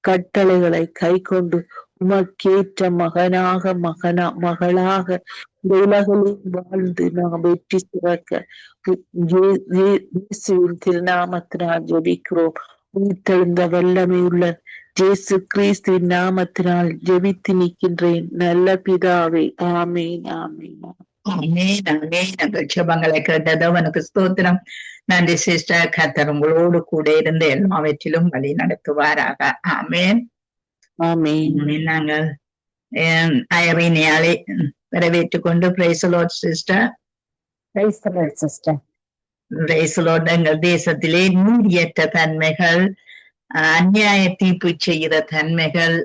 கட்டளைகளை கை கொண்டு உமக்கேற்ற மகனாக மகளாக இந்த உலகில் வாழ்ந்து நாம் வெற்றி சிறக்க இயேசுவின் திருநாமத்தினால் ஜெபிக்கிறோம். உயிர்த்தெழுந்த வல்லமை உள்ள இயேசு கிறிஸ்துவின் நாமத்தினால் ஜெபித்து நிற்கின்றேன் நல்ல பிதாவே. ஆமேன், ஆமேன். ஆமென், ஆமென். எங்கள் ஜெபங்களை கேட்டது அவனுக்கு ஸ்தோத்திரம். நன்றி சிஸ்டர். கர்த்தர் உங்களோடு கூட இருந்து எல்லாவற்றிலும் வழி நடத்துவாராக. ஆமென், ஆமேன். நாங்கள் ஐரினியாலை வரவேற்றுக் கொண்டு praise lord sister. Praise the lord sister. Praise lord. எங்கள் தேசத்திலே நீதியற்ற தன்மைகள், அநியாய தீர்ப்பு செய்கிற தன்மைகள்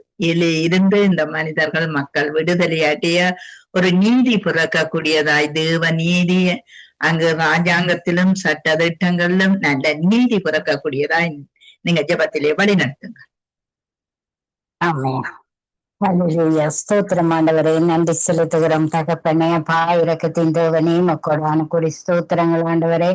இருந்து இந்த மனிதர்கள் மக்கள் விடுதலை அடைய ஒரு நீதி பிறக்கக்கூடியதாய் தேவ நீதி அங்கு ராஜாங்கத்திலும் சட்ட திட்டங்களிலும் நல்ல நீதி பிறக்கக்கூடியதாய் நீங்க ஜெபத்திலே வழி நடத்துங்க. ஆமென். ஹல்லேலூயா. ஸ்தோத்திரம் ஆண்டவரே, நன்றி செலுத்துகிறோம் தகப்பனே. அப்பா, இரக்கத்தின் தேவனே, மக்கோடான கூடி ஸ்தோத்திரங்கள் ஆண்டவரே.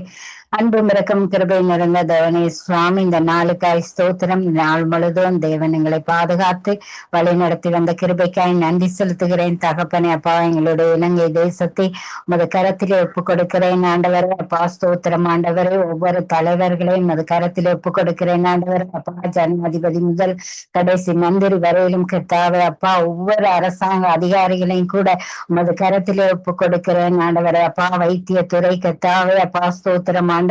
அன்பும் இரக்கம் கிருபை நிறைந்த தேவனே சுவாமி, இந்த நாளுக்காய் ஸ்தோத்திரம். நாள் முழுதும் தேவன் எங்களை பாதுகாத்து வழி நடத்தி வந்த கிருபைக்காய் நன்றி செலுத்துகிறேன் தகப்பனே. அப்பா, எங்களுடைய இலங்கை தேசத்தை உமது கரத்திலே ஒப்பு கொடுக்கிறேன் ஆண்டவரே. அப்பா, ஸ்தோத்திரம் ஆண்டவரே. ஒவ்வொரு தலைவர்களையும் உமது கரத்திலே ஒப்பு கொடுக்கிறேன் ஆண்டவரே. அப்பா, ஜனாதிபதி முதல் கடைசி மந்திரி வரையிலும் கர்த்தாவே அப்பா, ஒவ்வொரு அரசாங்க அதிகாரிகளையும் கூட உமது கரத்திலே ஒப்பு கொடுக்கிறேன் ஆண்டவரே. அப்பா, வைத்தியத்துறை கர்த்தாவே அப்பா, ஸ்தோத்திரம் ஆண்டவரே.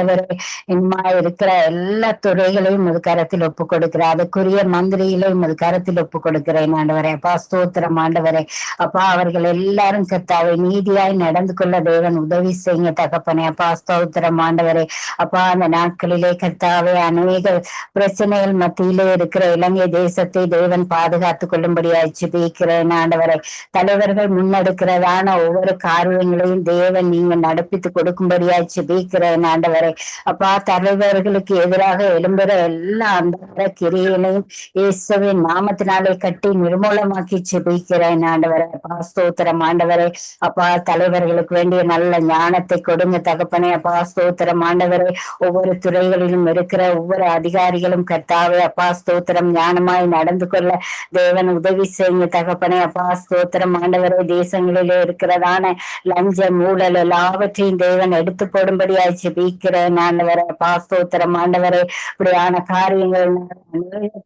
இன்மா இருக்கிற எல்லா துறைகளையும் உமது கரத்தில் ஒப்பு கொடுக்கிறேன். அதுக்குரிய மந்திரிகளையும் உமது கரத்தில் ஒப்பு கொடுக்கிறேன் ஆண்டவரே. அப்பா, ஸ்தோத்திரம் ஆண்டவரே. அப்பா, அவர்கள் எல்லாரும் கர்த்தாவே நீதியாய் நடந்து கொள்ள தேவன் உதவி செய்யுங்க தகப்பனே. அப்பா, ஸ்தோத்திரம் ஆண்டவரே. அப்பா, அந்த நாட்களிலே கர்த்தாவே அநேக பிரச்சனைகள் மத்தியிலே இருக்கிற இலங்கை தேசத்தை தேவன் பாதுகாத்துக் கொள்ளும்படியாய் ஜெபிக்கிறேன் ஆண்டவரே. தலைவர்கள் முன்னெடுக்கிறதான ஒவ்வொரு காரியங்களையும் தேவன் நீங்க நடப்பித்து கொடுக்கும்படியாய் ஜெபிக்கிறேன் ஆண்டவரே. ஆண்டவரே. அப்பா, தலைவர்களுக்கு எதிராக எழும்புற எல்லா அந்த கிரியைகளையும் இயேசுவின் நாமத்தினாலே கட்டி நிர்மூலமாக்கி ஜெபிக்கிறேன் ஆண்டவரே. அப்பா ஸ்தோத்திரம் ஆண்டவரே. அப்பா, தலைவர்களுக்கு வேண்டிய நல்ல ஞானத்தை கொடுங்க தகப்பனே. அப்பா ஸ்தோத்திரம் ஆண்டவரே. ஒவ்வொரு துறைகளிலும் இருக்கிற ஒவ்வொரு அதிகாரிகளும் கர்த்தாவே அப்பா ஸ்தோத்திரம் ஞானமாய் நடந்து கொள்ள தேவன் உதவி செய்யுங்க தகப்பனே. அப்பா ஸ்தோத்திரம் ஆண்டவரே. தேசங்களிலே இருக்கிறதான லஞ்சம் ஊழல் எல்லாவற்றையும் தேவன் எடுத்து போடும்படியாய் ஜெபிக்கிறேன் ஆண்டவரே. அப்பா ஸ்தோத்திரம் ஆண்டவரே. இப்படியான காரியங்கள்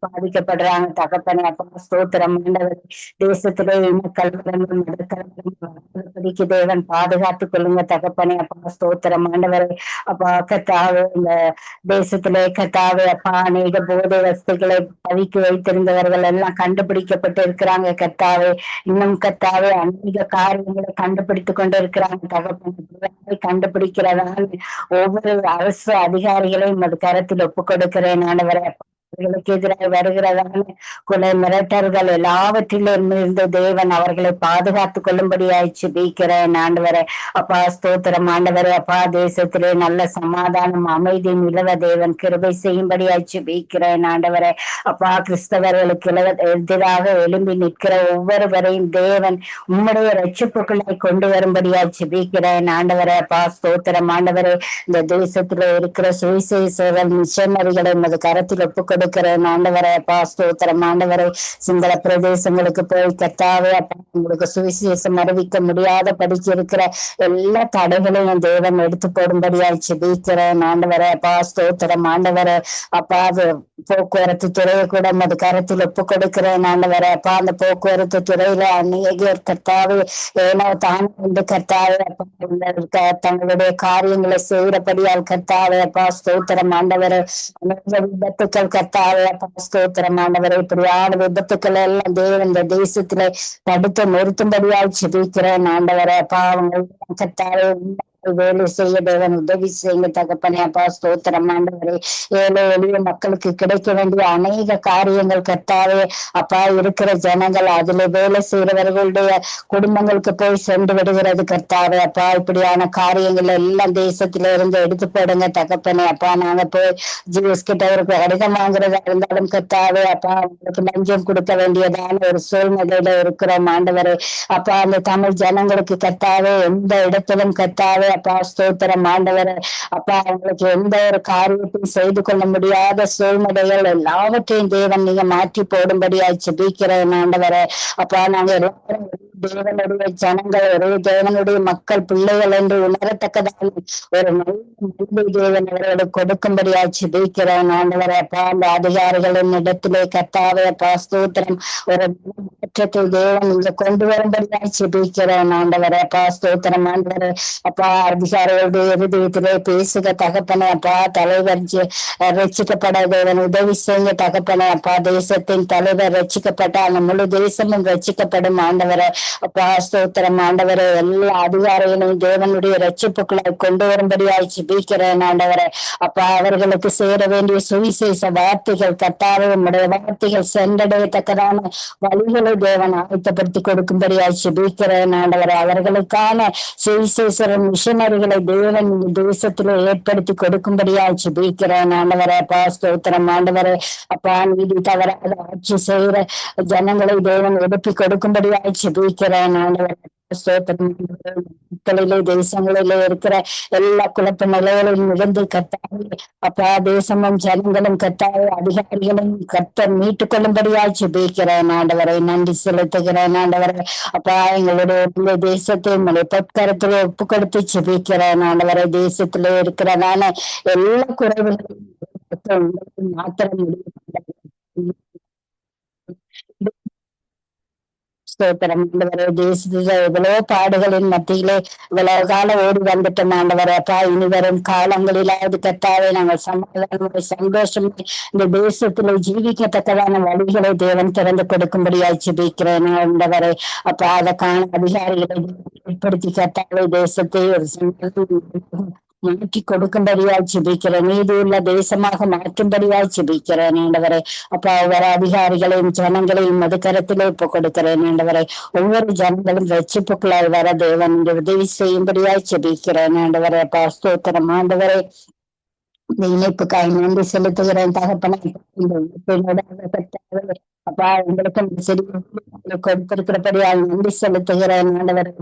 பாதிக்கப்படுறாங்க தகப்பனே. அப்பா ஸ்தோத்திரம் ஆண்டவரே. தேசத்திலே இனக்கல்வரங்கள் நடக்கிறபடிக்கு தேவன் பாதுகாத்துக் கொள்ளுங்க தகப்பனே. அப்பா ஸ்தோத்திரம் ஆண்டவரே. அப்பா கர்த்தாவே, இந்த தேசத்திலே கர்த்தாவே அப்பா அநேக போதை வஸ்துக்களை பதுக்கி வைத்திருந்தவர்கள் எல்லாம் கண்டுபிடிக்கப்பட்டு இருக்கிறாங்க கர்த்தாவே. இன்னும் கர்த்தாவே அநேக காரியங்களை கண்டுபிடித்துக் கொண்டு இருக்கிறாங்க தகப்பனை. கண்டுபிடிக்கிறதால் ஒவ்வொரு அரசு அதிகாரிகளையும் அது கரத்தில் ஒப்புக் கொடுக்கிறேன் ஆண்டவரே. அவர்களுக்கு எதிராக வருகிறதான கொலை மிரட்டல்கள் எல்லாவற்றிலும் இருந்து தேவன் அவர்களை பாதுகாத்துக் கொள்ளும்படியாய் ஜெபிக்கிறேன் ஆண்டவரே. அப்பா ஸ்தோத்திரம் ஆண்டவரே. அப்பா தேசத்திலே நல்ல சமாதானம் அமைதி நிலவ தேவன் கிருபை செய்யும்படியாய் ஜெபிக்கிறேன் ஆண்டவரே. அப்பா கிறிஸ்தவர்களுக்கு எதிராக எழும்பி நிற்கிற ஒவ்வொருவரையும் தேவன் உம்முடைய ரட்சிப்புகளை கொண்டு வரும்படியாய் ஜெபிக்கிறேன் ஆண்டவரே. அப்பா ஸ்தோத்திரம் ஆண்டவரே. இந்த தேசத்திலே இருக்கிற சுவிசேஷர்கள் மிஷனரிகளை உமது கரத்தில் ஒப்புக் கொடுக்கிறேன் ஆண்டவரே. அப்பா ஸ்தோத்திரம் ஆண்டவரை. சிங்கள பிரதேசங்களுக்கு போய் கர்த்தாவே அப்பா உங்களுக்கு சுவிசேஷம் அறிவிக்க முடியாத படிச்சு இருக்கிற எல்லா தடைகளையும் தேவன் எடுத்து போடும்படியாய் ஜெபிக்கிறேன் ஆண்டவரே. அப்பா ஸ்தோத்திரம் ஆண்டவரே. அப்பா அது போக்குவரத்து துறையை கூட அது கரத்தில் ஒப்புக் கொடுக்கிறேன் ஆண்டவரே. அப்பா அந்த போக்குவரத்து துறையில அநேக கர்த்தாவே ஏனோ தானே வந்து கர்த்தாவே அப்பா தங்களுடைய காரியங்களை செய்யறபடியால் கர்த்தாவே அப்பா ஸ்தோத்திரம் ஆண்டவரே. அநேக விபத்துக்கள் கர்த்தாவே அப்பா ஸ்தோத்திரம் ஆண்டவரே. இப்படியான விபத்துக்கள் எல்லாம் தேவன் இந்த தேசத்திலே தடுத்து நிறுத்தும்படியாய் ஜெபிக்கிறேன் ஆண்டவரே. அப்பா அவங்க கர்த்தாவே வேலை செய்ய தேவன் உதவி செய்யுங்க தகப்பனே. அப்பா ஸ்தோத்திரம் ஆண்டவரே. ஏழை எளிய மக்களுக்கு கிடைக்க வேண்டிய அநேக காரியங்கள் கர்த்தாவே அப்பா இருக்கிற ஜனங்கள் அதுல வேலை செய்யறவர்களுடைய குடும்பங்களுக்கு போய் சென்று விடுகிறது கர்த்தாவே. அப்பா இப்படியான காரியங்கள் எல்லாம் தேசத்தில இருந்து எடுத்து போடுங்க தகப்பனே. அப்பா நாங்க போய் ஜிஎஸ் கிட்ட ஒரு கடிதம் வாங்குறதா இருந்தாலும் கர்த்தாவே அப்பா அவங்களுக்கு லஞ்சம் கொடுக்க வேண்டியதான ஒரு சூழ்நிலையில இருக்கிறோம் ஆண்டவரே. அப்பா அந்த தமிழ் ஜனங்களுக்கு கர்த்தாவே எந்த இடத்திலும் கர்த்தாவே அப்பா ஸ்தோத்திரம் ஆண்டவரே. அப்பா அவங்களுக்கு எந்த ஒரு காரியத்தையும் செய்து கொள்ள முடியாத சூழ்நிலைகள் எல்லாவற்றையும் தேவன் நீங்க மாற்றி போடும்படியாய் ஜெபிக்கிறேன் ஆண்டவரே. அப்பா நாங்க எல்லாரும் தேவனுடைய ஜனங்கள் ஒரே தேவனுடைய மக்கள் பிள்ளைகள் என்று உணரத்தக்கதான ஒரு நல்ல தேவன் அவர்களுக்கு கொடுக்கும்படியாய் ஜெபிக்கிறேன் ஆண்டவரே. அப்பா அந்த அதிகாரிகளின் இடத்திலே கர்த்தாவே அப்பா ஸ்தோத்திரம் ஒரு மாற்றத்தை தேவன் இங்க கொண்டு வரும்படியாய் ஜெபிக்கிறேன் ஆண்டவரே. அப்பா ஸ்தோத்திரம் ஆண்டவரே. அப்பா அதிகாரிகளுடைய இருதயத்திலே பேசுக தகப்பனே. அப்பா தலைவர் ரட்சிக்கப்பட தேவன் உதவி செய்ய தகப்பனே. அப்பா தேசத்தின் தலைவர் ரட்சிக்கப்பட்ட அந்த முழு தேசமும் ரட்சிக்கப்படும் ஆண்டவரே. அப்பா ஸ்தோத்திரம் ஆண்டவரே. எல்லா அதிகாரிகளையும் தேவனுடைய ரட்சிப்புகளை கொண்டு வரும்படியாய் ஜெபிக்கிறேன் ஆண்டவரே. அப்பா அவர்களுக்கு சேர வேண்டிய சுவிசேஷ வார்த்தைகள் கர்த்தாவே உம்முடைய வார்த்தைகள் சென்றடையத்தக்கதான வழிகளை தேவன் ஆயத்தப்படுத்தி கொடுக்கும்படியாய் ஜெபிக்கிறேன் ஆண்டவரே. அவர்களுக்கான சுவிசேஷ மிஷனரிகளை தேவன் தேசத்திலே ஏற்படுத்தி கொடுக்கும்படியாய் ஜெபிக்கிறேன் ஆண்டவரே. அப்பா ஸ்தோத்திரம் ஆண்டவரே. அப்பா நீதி தவறாத ஆட்சி செய்கிற ஜனங்களை தேவன் எழுப்பி கொடுக்கும்படியாய் ஜெபிக்கிறேன் ஆண்டவரே. மக்களிலே தேசங்களிலே இருக்கிற எல்லா குழப்ப நிலைகளிலும் மிகுந்து கர்த்தாவே அப்பா தேசமும் ஜனங்களும் கர்த்தாவே அதிகாரிகளும் கர்த்தர் மீட்டுக் கொள்ளும்படியாய் ஜெபிக்கிறேன் ஆண்டவரை. நன்றி செலுத்துகிறேன் ஆண்டவரை. அப்பா எங்களுடைய தேசத்தை உங்களுடைய பொற்கரத்திலே ஒப்பு கொடுத்து ஜெபிக்கிறேன் ஆண்டவரை. தேசத்திலே இருக்கிறதான எல்லா குறைவுகளையும் மாத்திரம் முடியும். ஸ்தோத்திரம் ஆண்டவரே. தேசத்துல எவ்வளவோ பாடுகளின் மத்தியிலே இவ்வளவு காலம் ஓடி வந்துட்டோம் ஆண்டவரே. அப்பா இனி வரும் காலங்களிலாவது கர்த்தாவே நாங்கள் சமாதானமாக சந்தோஷம் இந்த தேசத்துல ஜீவிக்கத்தக்கதான வழிகளை தேவன் திறந்து கொடுக்கும்படியாய் ஜெபிக்கிறேன் ஆண்டவரே. அப்பா அதற்கான அதிகாரிகளை ஏற்படுத்தி கர்த்தாவே தேசத்தை ஒரு மாற்றி கொடுக்கும்படியாய் ஜெபிக்கிறேன். நீதியுள்ள தேசமாக மாற்றும்படியாய் ஜெபிக்கிறேன் ஆண்டவரை. அப்பா ஒவ்வொரு அதிகாரிகளையும் ஜனங்களையும் மதுக்கரத்திலே இப்ப கொடுக்கிறேன் ஆண்டவரை. ஒவ்வொரு ஜனங்களும் ரட்சிப்புக்குள்ளாய் வர தேவன் உதவி செய்யும்படியாய் ஜெபிக்கிறேன் ஆண்டவரை. அப்பா ஸ்தோத்திரம் ஆண்டவரை. இந்த இணைப்புக்காய் நன்றி செலுத்துகிறேன் தகப்பனை. அப்பா உங்களுக்கு சரி கொடுத்திருக்கிறபடியால் நன்றி செலுத்துகிறேன். ஆண்டவரை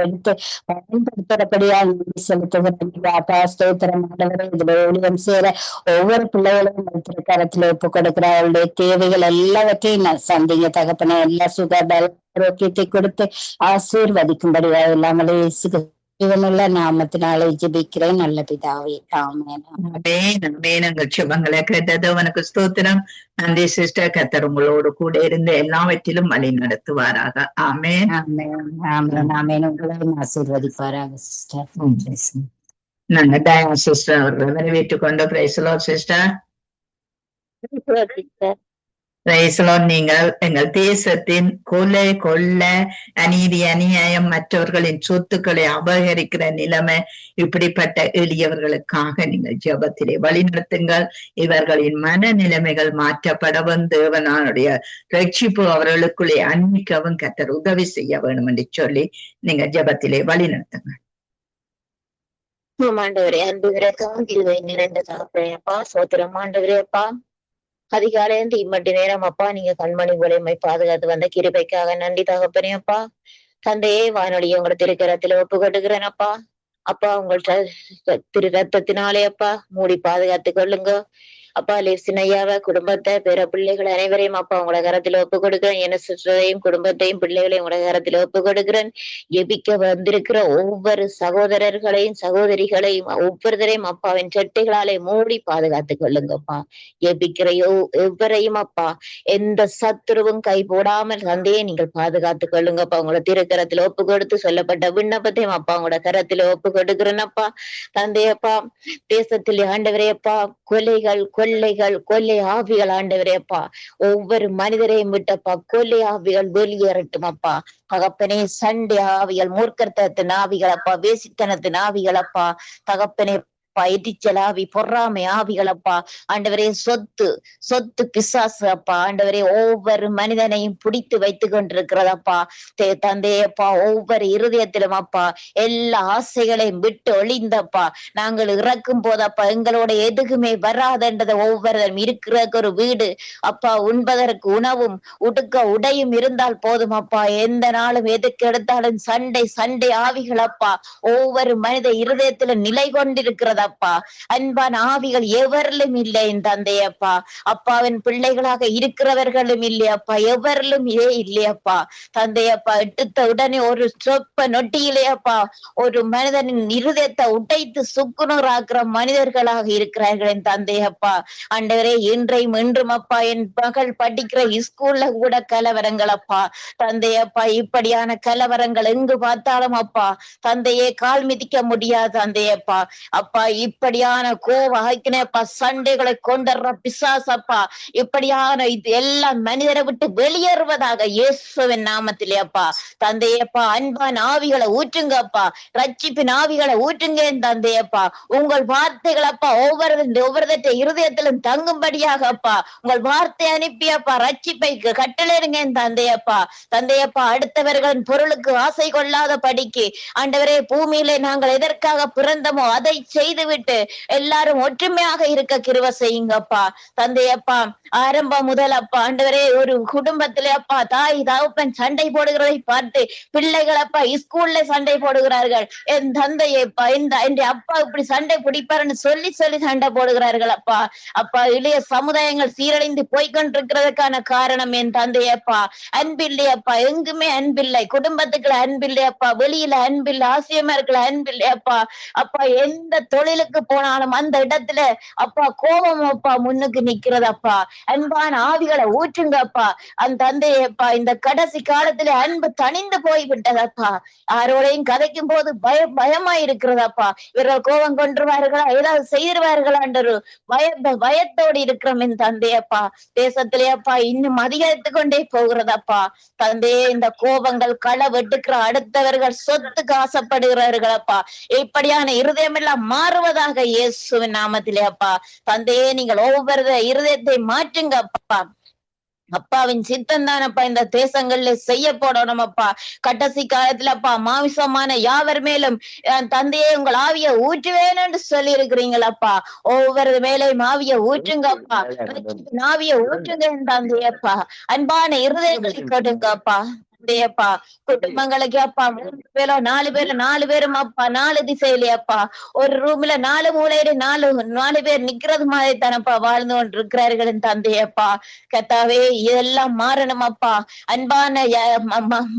எடுத்து பயன்படுத்துறபடியால் நன்றி செலுத்துகிறேன். அப்பா ஸ்தோத்திரம் ஆண்டவரை. இதுல ஊழியம் செய்யற ஒவ்வொரு பிள்ளைகளையும் வைத்திருக்கிறத்துல ஒப்பு கொடுக்கிற அவருடைய தேவைகள் எல்லாவற்றையும் நான் சந்திங்க தகப்பனை. எல்லா சுக ஆரோக்கியத்தை கொடுத்து ஆசீர்வதிக்கும்படியாக இல்லாமலே இவனுள்ள நாமத்தினாலே ஜெபிக்கிறேன் நல்ல பிதாவே. ஆமென். எங்கள் சுபங்களை கேட்டது உனக்கு ஸ்தோத்திரம். நன்றி சிஸ்டர். கர்த்தர் உங்களோடு கூட இருந்து எல்லாவற்றிலும் வழி நடத்துவாராக. ஆமென். ஆமென். ஆமென். ஆமென். உங்களையும் ஆசீர்வதிப்பாராக சிஸ்டர். நாங்க டயா சிஸ்டர் அவர்களை வரவேற்றுக் கொண்டு பிரைஸ் லார்ட் சிஸ்டர். நீங்கள் எங்கள் தேசத்தின் கொலை கொள்ள அநீதி அநியாயம் மற்றவர்களின் சொத்துக்களை அபகரிக்கிற நிலைமை இப்படிப்பட்ட எளியவர்களுக்காக நீங்கள் ஜெபத்திலே வழிநடத்துங்கள். இவர்களின் மனநிலைமைகள் மாற்றப்படவும் தேவனுடைய ரட்சிப்பு அவர்களுக்குள்ளே அன்பிக்கவும் கர்த்தர் உதவி செய்ய வேண்டும் என்று சொல்லி நீங்க ஜெபத்திலே வழிநடத்துங்க. ஆண்டவரே, அன்பு இறக்கம் கிருபை நிறைந்த தகப்பனேப்பா, சோத்திரம் ஆண்டவரேப்பா. அதிகாலையிலிருந்து இம்மட்டு நேரம் அப்பா நீங்க கண்மணி போலமை பாதுகாத்து வந்த கிருபைக்காக நன்றி தகப்பனேப்பா. தந்தையே, வானொலியை உங்களோட திருக்கரத்துல ஒப்பு கட்டுகிறேன் அப்பா. அப்பா உங்கள்ட்ட திரு ரத்தத்தினாலே அப்பா மூடி பாதுகாத்து கொள்ளுங்க அப்பா. லேசினையாவ குடும்பத்தை பிற பிள்ளைகள் அனைவரையும் அப்பா உங்களோட கரத்துல ஒப்பு கொடுக்கிறேன். என்ன சுற்றத்தையும் குடும்பத்தையும் பிள்ளைகளையும் உங்களோட கரத்துல ஒப்பு கொடுக்கிறேன். எபிக்க வந்திருக்கிற ஒவ்வொரு சகோதரர்களையும் சகோதரிகளையும் ஒவ்வொருத்தரையும் அப்பாவின் செட்டைகளாலே மூடி பாதுகாத்து கொள்ளுங்கப்பா. எபிக்கிற எவ்வரையும் அப்பா எந்த சத்துருவும் கை போடாமல் தந்தையே நீங்கள் பாதுகாத்து கொள்ளுங்கப்பா. உங்களோட திருக்கரத்துல ஒப்பு கொடுத்து சொல்லப்பட்ட விண்ணப்பத்தையும் அப்பா உங்களோட கரத்துல ஒப்பு கொடுக்கிறேன்னப்பா. தந்தையப்பா, தேசத்தில் ஆண்டவரையப்பா கொலைகள் கொள்ளைகள் கொள்ளை ஆவிகள் ஆண்டவரேப்பா ஒவ்வொரு மனிதரையும் விட்டப்பா கொள்ளை ஆவிகள் வெளியேறட்டும் அப்பா. தகப்பனே, சண்டை ஆவிகள், மூர்க்கத்தனத்தின் ஆவிகள் அப்பா, வேசித்தனத்தின் ஆவிகள் அப்பா, தகப்பனே எரிச்சல் ஆவி, பொறாமை ஆவிகள் அப்பா ஆண்டவரே, சொத்து பிசாசு அப்பா ஆண்டவரே ஒவ்வொரு மனிதனையும் பிடித்து வைத்துக் கொண்டிருக்கிறதப்பா. தந்தையப்பா, ஒவ்வொரு இருதயத்திலும் அப்பா எல்லா ஆசைகளையும் விட்டு ஒளிந்தப்பா நாங்கள் இறக்கும் போதப்பா எங்களோட எதுக்குமே வராதுன்றதை ஒவ்வொருவரும் இருக்கிற ஒரு வீடு அப்பா, உண்பதற்கு உணவும் உடுக்க உடையும் இருந்தால் போதும் அப்பா. எந்த நாளும் எதுக்கு எடுத்தாலும் சண்டை ஆவிகள் அப்பா ஒவ்வொரு மனித இருதயத்திலும் நிலை கொண்டிருக்கிறதப்பா. அன்பான ஆவிகள் எவரிலும் இல்லை என் தந்தையப்பா. அப்பாவின் பிள்ளைகளாக இருக்கிறவர்களும் இல்லையப்பா, எவரிலும் இல்லையப்பா. தந்தையப்பா, எடுத்த உடனே ஒரு சொப்ப நொட்டியிலேயப்பா ஒரு மனிதனின் இருதயத்தை உடைத்து சுக்குநூறாக்குற மனிதர்களாக இருக்கிறார்கள் என் தந்தையப்பா. ஆண்டவரே, இன்றையும் இன்றும் அப்பா என் மகள் படிக்கிற ஸ்கூல்ல கூட கலவரங்கள் அப்பா. தந்தையப்பா, இப்படியான கலவரங்கள் எங்கு பார்த்தாலும் அப்பா தந்தையே கால் மிதிக்க முடியாது தந்தையப்பா. அப்பா, இப்படியான கோவப்பா சண்டைகளை கொண்டுற பிசாசப்பா இப்படியான இது எல்லாம் மனிதரை விட்டு வெளியேறுவதாக இயேசுவின் நாமத்திலே அப்பா. தந்தையப்பா, அன்பான ஆவிகளை ஊற்றுங்கப்பா, ரட்சிப்பின் ஆவிகளை ஊற்றுங்க தந்தையப்பா. உங்கள் வார்த்தைகள் அப்பா ஒவ்வொருத்த இருதயத்திலும் தங்கும்படியாக அப்பா உங்கள் வார்த்தை அனுப்பியப்பா ரட்சிப்பை கட்டளையிடுங்க தந்தையப்பா. தந்தையப்பா, அடுத்தவர்களின் பொருளுக்கு ஆசை கொள்ளாத படிக்கு ஆண்டவரே, பூமியிலே நாங்கள் எதற்காக பிறந்தமோ அதை செய்துவிட்டு எல்லாரும் ஒற்றுமையாக இருக்க கிருபை செய்யுங்கப்பா. தந்தையப்பா, ஆரம்பம் முதல் அப்பா ஆண்டவரே ஒரு குடும்பத்திலே அப்பா தாய் தகப்பன் சண்டை போடுகிறதை பார்த்து பிள்ளைகள் அப்பா ஸ்கூல்ல சண்டை போடுகிறார்கள். என் தந்தையப்பா என் அப்பா இப்படி சண்டை பிடிப்பாருன்னு சொல்லி சண்டை போடுகிறார்கள் அப்பா. அப்பா, இளைய சமுதாயங்கள் சீரழிந்து போய்கொண்டிருக்கிறதுக்கான காரணம் என் தந்தையப்பா அன்பில்லையப்பா. எங்குமே அன்பில்லை, குடும்பத்துக்குள்ள அன்பில்லையப்பா, வெளியில அன்பில்லை, ஆசிரியமாருக்குள்ள அன்பில்லையப்பா. அப்பா, எந்த தொழிலுக்கு போனாலும் அந்த இடத்துல அப்பா கோபம் அப்பா முன்னுக்கு நிக்கிறதப்பா. அன்பான ஆவிகளை ஊற்றுங்கப்பா அந்த தந்தையப்பா. இந்த கடைசி காலத்துல அன்பு தணிந்து போய்விட்டதப்பா. யாரோடையும் கதைக்கும் போது பயமா இருக்கிறதப்பா. இவர்கள் கோபம் கொண்டுருவார்களா, ஏதாவது செய்திருவார்களான்ற பயத்தோடு இருக்கிறோம் என் தந்தையப்பா. தேசத்திலேயப்பா இன்னும் அதிகரித்து கொண்டே போகிறதப்பா. தந்தையே, இந்த கோபங்கள் களை வெட்டுக்கிற அடுத்தவர்கள் சொத்துக்கு ஆசைப்படுகிறார்கள் அப்பா. இப்படியான இருதயம் எல்லாம் மாறுவதாக இயேசுவின் நாமத்திலே அப்பா. தந்தையே, நீங்கள் ஒவ்வொரு இருதயத்தை மாற்றுங்க அப்பா. அப்பாவின் சித்தம் தானப்பா இந்த தேசங்கள்ல செய்ய போடணும் அப்பா. கடைசி காலத்துல அப்பா மாமிசமான யாவர் மேலும் தந்தையே உங்கள் ஆவிய ஊற்றுவேன் என்று சொல்லி இருக்கிறீங்களப்பா. ஒவ்வொரு மேலையும் ஆவிய ஊற்றுங்கப்பா. ஆவிய ஊற்றுங்க தந்தையப்பா. அன்பான இருதயங்களை கொடுங்கப்பா. அப்பா குடும்பங்களுக்கு அப்பா 3 பேரோ 4 பேரும் அப்பா 4 திசையிலேயப்பா ஒரு ரூம்ல 4 மூலையில 4 பேர் நிக்கிறது மாதிரி தானப்பா வாழ்ந்து கொண்டு இருக்கிறார்கள் தந்தையப்பா. கத்தாவே இதெல்லாம் மாறணும் அப்பா. அன்பான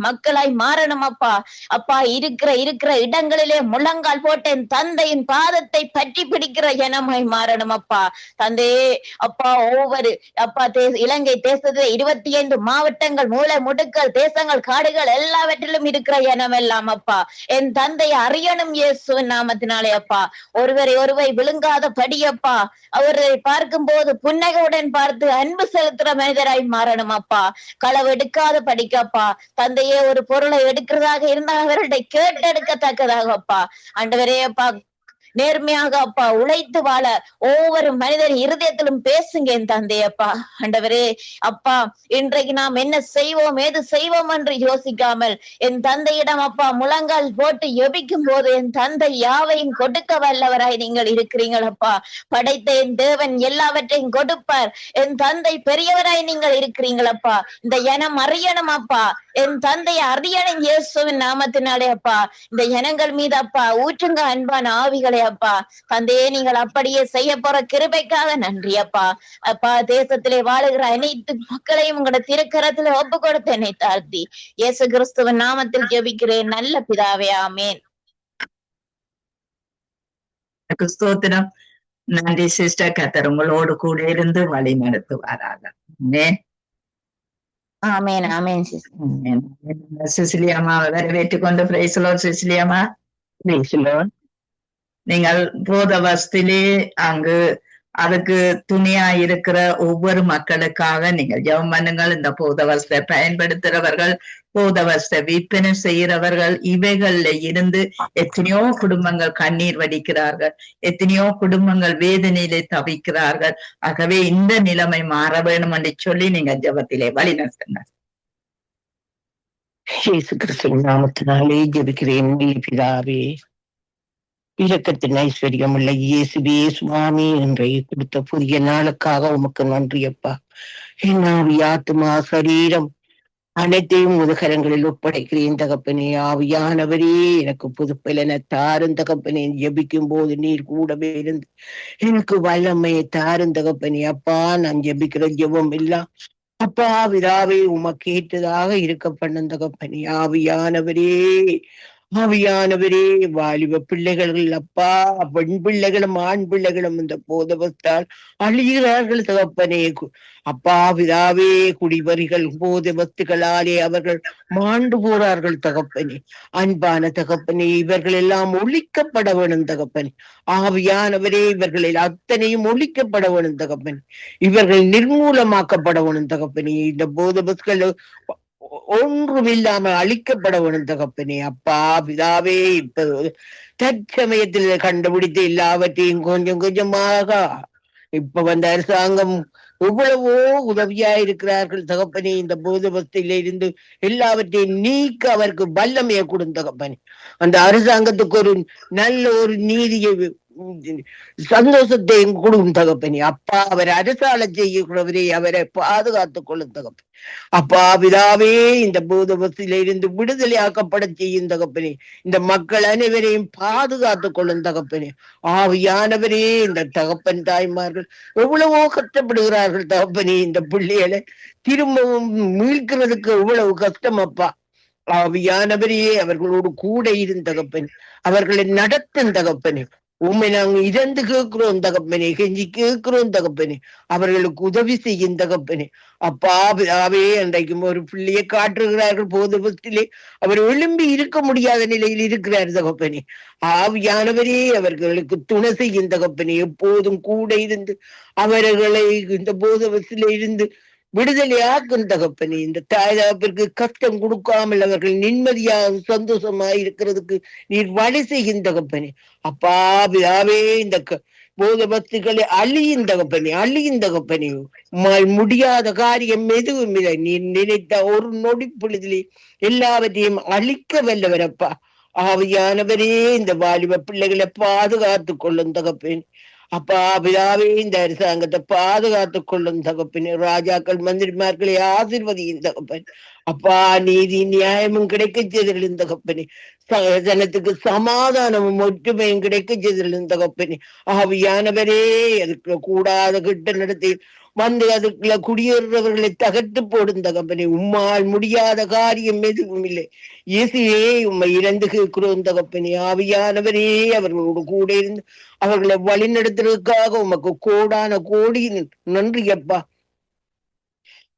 மக்களாய் மாறணும் அப்பா. அப்பா இருக்கிற இடங்களிலே முழங்கால் போட்டு என் தந்தையின் பாதத்தை பற்றி பிடிக்கிற ஜனமாய் மாறணும் அப்பா. தந்தையே அப்பா ஒவ்வொரு அப்பா இலங்கை தேசத்துல 25 மாவட்டங்கள் மூலை முடுக்கல் தேசங்கள் காடுகள் எல்லாவற்றிலும் இருக்கிற இனம் எல்லாம் அப்பா என் தந்தையை அறியணும் இயேசுவின் நாமத்தினாலே அப்பா. ஒருவரை விழுங்காத படியப்பா அவரை பார்க்கும் போது புன்னகையுடன் பார்த்து அன்பு செலுத்துற மனிதராய் மாறணும் அப்பா. களவு எடுக்காத படிக்கப்பா. தந்தையே ஒரு பொருளை எடுக்கிறதாக இருந்தால் அவர்களை கேட்டெடுக்கத்தக்கதாக அப்பா. ஆண்டவரே அப்பா நேர்மையாக அப்பா உழைத்து வாழ ஒவ்வொரு மனிதர் இருதயத்திலும் பேசுங்க என் தந்தையப்பா. ஆண்டவரே அப்பா இன்றைக்கு நாம் என்ன செய்வோம் ஏது செய்வோம் என்று யோசிக்காமல் என் தந்தையிடம் அப்பா முழங்கால் போட்டு எபிக்கும் போது என் தந்தை யாவையும் கொடுக்க வல்லவராய் நீங்கள் இருக்கிறீங்களப்பா. படைத்த என் தேவன் எல்லாவற்றையும் கொடுப்பார். என் தந்தை பெரியவராய் நீங்கள் இருக்கிறீங்களப்பா. இந்த இனம் அறியணும் அப்பா. என் தந்தையை அறியணும் இயேசுவின் நாமத்தினாலே அப்பா. இந்த இனங்கள் மீது அப்பா ஊற்றுங்க அன்பான ஆவிகளை அப்பா. தந்தையே நீங்கள் அப்படியே செய்ய போற கிருபைக்காக நன்றி அப்பா. அப்பா தேசத்திலே வாழுகிற அனைத்து மக்களையும் உங்களோட திருக்கரத்துல ஒப்பு கொடுத்து என்னை தாழ்த்தி இயேசு கிறிஸ்துவின் நாமத்தில் ஜெபிக்கிறேன் நல்ல பிதாவே ஆமேன். ஸ்தோத்திரம். நன்றி சிஸ்டர். கர்த்தர் உங்களோடு கூட இருந்து வழி நடத்துவாராக. ஆமேன் ஆமேன் சிசிலியாமா வரவேற்றுக் கொண்டு பிரைஸ் லார்ட் சிசிலியாமா. நீங்கள் போதவஸ்திலே அங்கு அதுக்கு துணியா இருக்கிற ஒவ்வொரு மக்களுக்காக நீங்கள் ஜெபம் பண்ணுங்கள். இந்த போதவஸ்தை பயன்படுத்துறவர்கள் போதவஸ்தை விற்பனை செய்யறவர்கள் இவைகள்ல இருந்து எத்தனையோ குடும்பங்கள் கண்ணீர் வடிக்கிறார்கள். எத்தனையோ குடும்பங்கள் வேதனையிலே தவிக்கிறார்கள். ஆகவே இந்த நிலைமை மாற வேணும் என்று சொல்லி நீங்க ஜெபத்திலே வழி நடத்துங்க. இயேசு கிறிஸ்துவின் நாமத்தினாலே ஜெபிக்கிறேன் பிதாவே. இரக்கத்தின் ஐஸ்வர்யம் உள்ள இயேசுவே சுவாமி இன்றைய கொடுத்த புதிய நாளுக்காக உமக்கு நன்றி அப்பா. என் ஆவி ஆத்துமா சரீரம் அனைத்தையும் முதுகரங்களில் ஒப்படைக்கிறேன் தகப்பனே. ஆவியானவரே எனக்கு புதுப்பலனை தாரும் தகப்பனே. ஜெபிக்கும் போது நீர் கூடவே இருந்து எனக்கு வல்லமையை தாரும் தகப்பனே. அப்பா நான் ஜெபிக்கிற ஜெபம் எல்லாம் அப்பா விதாவே உமக்கு ஏற்றதாக இருக்க பண்ணும் தகப்பனே. ஆவியானவரே வாலிப பிள்ளைகள் அப்பா பெண் பிள்ளைகளும் ஆண் பிள்ளைகளும் இந்த போதவத்தால் அழிகிறார்கள் தகப்பனே. அப்பா பிதாவே குடிவரிகள் போதவத்துகளாலே அவர்கள் மாண்டு போறார்கள் தகப்பனே. அன்பான தகப்பனே இவர்கள் எல்லாம் ஒழிக்கப்பட வேணும் தகப்பனே. ஆவியானவரே இவர்களில் அத்தனையும் ஒழிக்கப்பட வேணும் தகப்பனே. இவர்கள் நிர்மூலமாக்கப்பட வேணும் தகப்பனே. இந்த போதவத்துகள் ஒன்றும் இல்லாம அழிக்கப்பட வேணும் தகப்பனே. அப்பா பிதாவே இப்ப தற்சமயத்தில் கண்டுபிடித்து எல்லாவற்றையும் கொஞ்சம் கொஞ்சமாக இப்ப வந்த அரசாங்கம் எவ்வளவோ உதவியா இருக்கிறார்கள் தகப்பனே. இந்த போதவஸ்தையில இருந்து எல்லாவற்றையும் நீக்க அவருக்கு வல்லமையை கொடுங்க தகப்பனே. அந்த அரசாங்கத்துக்கு ஒரு நல்ல ஒரு நீதியை சந்தோஷத்தையும் கொடுக்கும் தகப்பனே. அப்பா அவர் அரசாள செய்யக்கூடவரே அவரை பாதுகாத்துக் கொள்ளும் தகப்பனே. அப்பா பிதாவே இந்த பூதபத்தில இருந்து விடுதலை ஆக்கப்பட செய்யும் தகப்பனே. இந்த மக்கள் அனைவரையும் பாதுகாத்துக் கொள்ளும் தகப்பனே. ஆவியானவரே இந்த தகப்பன் தாய்மார்கள் எவ்வளவோ கஷ்டப்படுகிறார்கள் தகப்பனே. இந்த பிள்ளைகளை திரும்பவும் மீட்கிறதுக்கு எவ்வளவு கஷ்டம் அப்பா. ஆவியானவரே அவர்களோடு கூட இருந்த தகப்பனே. அவர்களை நடத்தும் தகப்பனே. உண்மை நாங்க இறந்து கேட்கிறோம் தகப்பனே. கெஞ்சி கேட்கிறோம் தகப்பனே. அவர்களுக்கு உதவி செய்யும் தகப்பனே. அப்பா பிதாவே அன்றைக்கும் ஒரு பிள்ளையை காட்டுகிறார்கள் போதபத்திலே. அவர் எழும்பி இருக்க முடியாத நிலையில் இருக்கிறார் தகப்பனே. ஆவியானவரே அவர்களுக்கு துணை செய்யும் தகப்பனே. எப்போதும் கூட இருந்து அவர்களை இந்த போதபத்தில இருந்து விடுதலையாக்கும் தகப்பனே. இந்த தாய் தகப்பிற்கு கஷ்டம் கொடுக்காமல் அவர்கள் நிம்மதியாக சந்தோஷமா இருக்கிறதுக்கு நீர் வழி செய்யும் தகப்பனே. அப்பா பிதாவே இந்த போத வஸ்துக்களை அழியும் தகப்பனே, அழியும் தகப்பனே. உம்மால் முடியாத காரியம் எதுவும் இல்லை. நீ நினைத்த ஒரு நொடி பொழுதிலே எல்லாவற்றையும் அழிக்க வல்லவரப்பா. ஆவியானவரே இந்த வாலிப பிள்ளைகளை பாதுகாத்து கொள்ளும் தகப்பேன். அப்பா பிதாவே இந்த அரசாங்கத்தை பாதுகாத்து கொள்ளும் தகப்பன். ராஜாக்கள் மந்திரிமார்களை ஆசீர்வதியும் தகப்பன். அப்பா நீதி நியாயமும் கிடைக்க செய்திருந்த தகப்பனே. ஜனத்துக்கு சமாதானமும் ஒற்றுமையும் கிடைக்க செய்திருந்த தகப்பனே. ஆவியானவரே அதுக்கு கூடாத கிட்ட நடத்தி வந்து அதுக்குள்ள குடியேறவர்களை தகர்த்து போடும் தகப்பனே. உம்மால் முடியாத காரியம் எதுவும் இல்லை. இயேசுவே உம்மை இறந்து கேட்கிறோம் தகப்பனே. ஆவியானவரே அவர்களோடு கூட இருந்து அவர்களை வழிநடத்துறதுக்காக உமக்கு கோடான கோடி நன்றி அப்பா.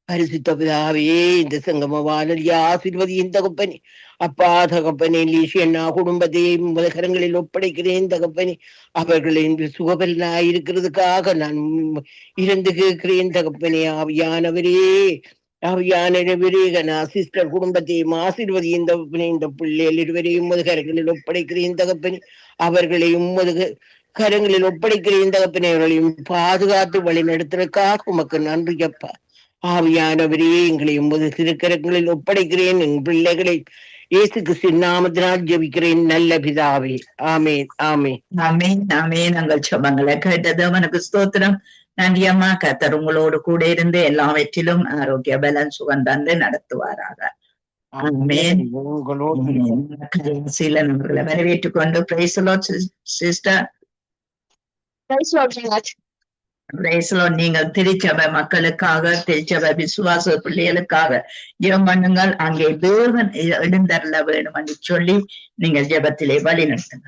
பரிசுத்த பிதாவே இந்த சங்கம வானொலி ஆசீர்வதியின் தகப்பனே. அப்பா தகப்பனே லீஷியண்ணா குடும்பத்தையும் முதகரங்களில் ஒப்படைக்கிறேன் தகப்பனே. அவர்களின் சுகபலனாய் இருக்கிறதுக்காக நான் இறந்து கேட்கிறேன் தகப்பனே. ஆவியானவரே ஆவியானவரே சிஸ்டர் குடும்பத்தையும் ஆசீர்வதியின் தகப்பனே. இந்த பிள்ளைகள் இருவரையும் முதகரங்களில் ஒப்படைக்கிறேன் தகப்பனே. அவர்களையும் கரங்களில் ஒப்படைக்கிறேன் தகப்பனே. அவர்களையும் பாதுகாத்து வழி நடத்துறதுக்காக உமக்கு நன்றி அப்பா. ஆவியானவரே எங்களை உமது திருக்கரங்களில் ஒப்படைக்கிறேன். என் பிள்ளைகளை இயேசு கிறிஸ்துவின் நாமத்தினால் ஜெபிக்கிறேன் நல்ல பிதாவே. ஆமேன் ஆமேன் ஆமேன் ஆமேன். நாங்கள் ஜெபங்களை கேட்டது அவனுக்கு ஸ்தோத்திரம். நன்றி அம்மா. கர்த்தர் உங்களோடு கூட இருந்து எல்லாவற்றிலும் ஆரோக்கிய பலன் சுகம் தந்து நடத்துவாராக. ஆமேன். கடைசியில நம்மளை வரவேற்றுக் கொண்டு பிரைஸ் தி லார்ட் சிஸ்டர். நீங்கள் திருச்சபை மக்களுக்காக, திருச்சபை விசுவாச பிள்ளைகளுக்காக ஜெபம் பண்ணுங்கள். அங்கே தேவன் எழுந்தருள வேண்டும் என்று சொல்லி நீங்கள் ஜெபத்திலே வழி நடத்துங்க.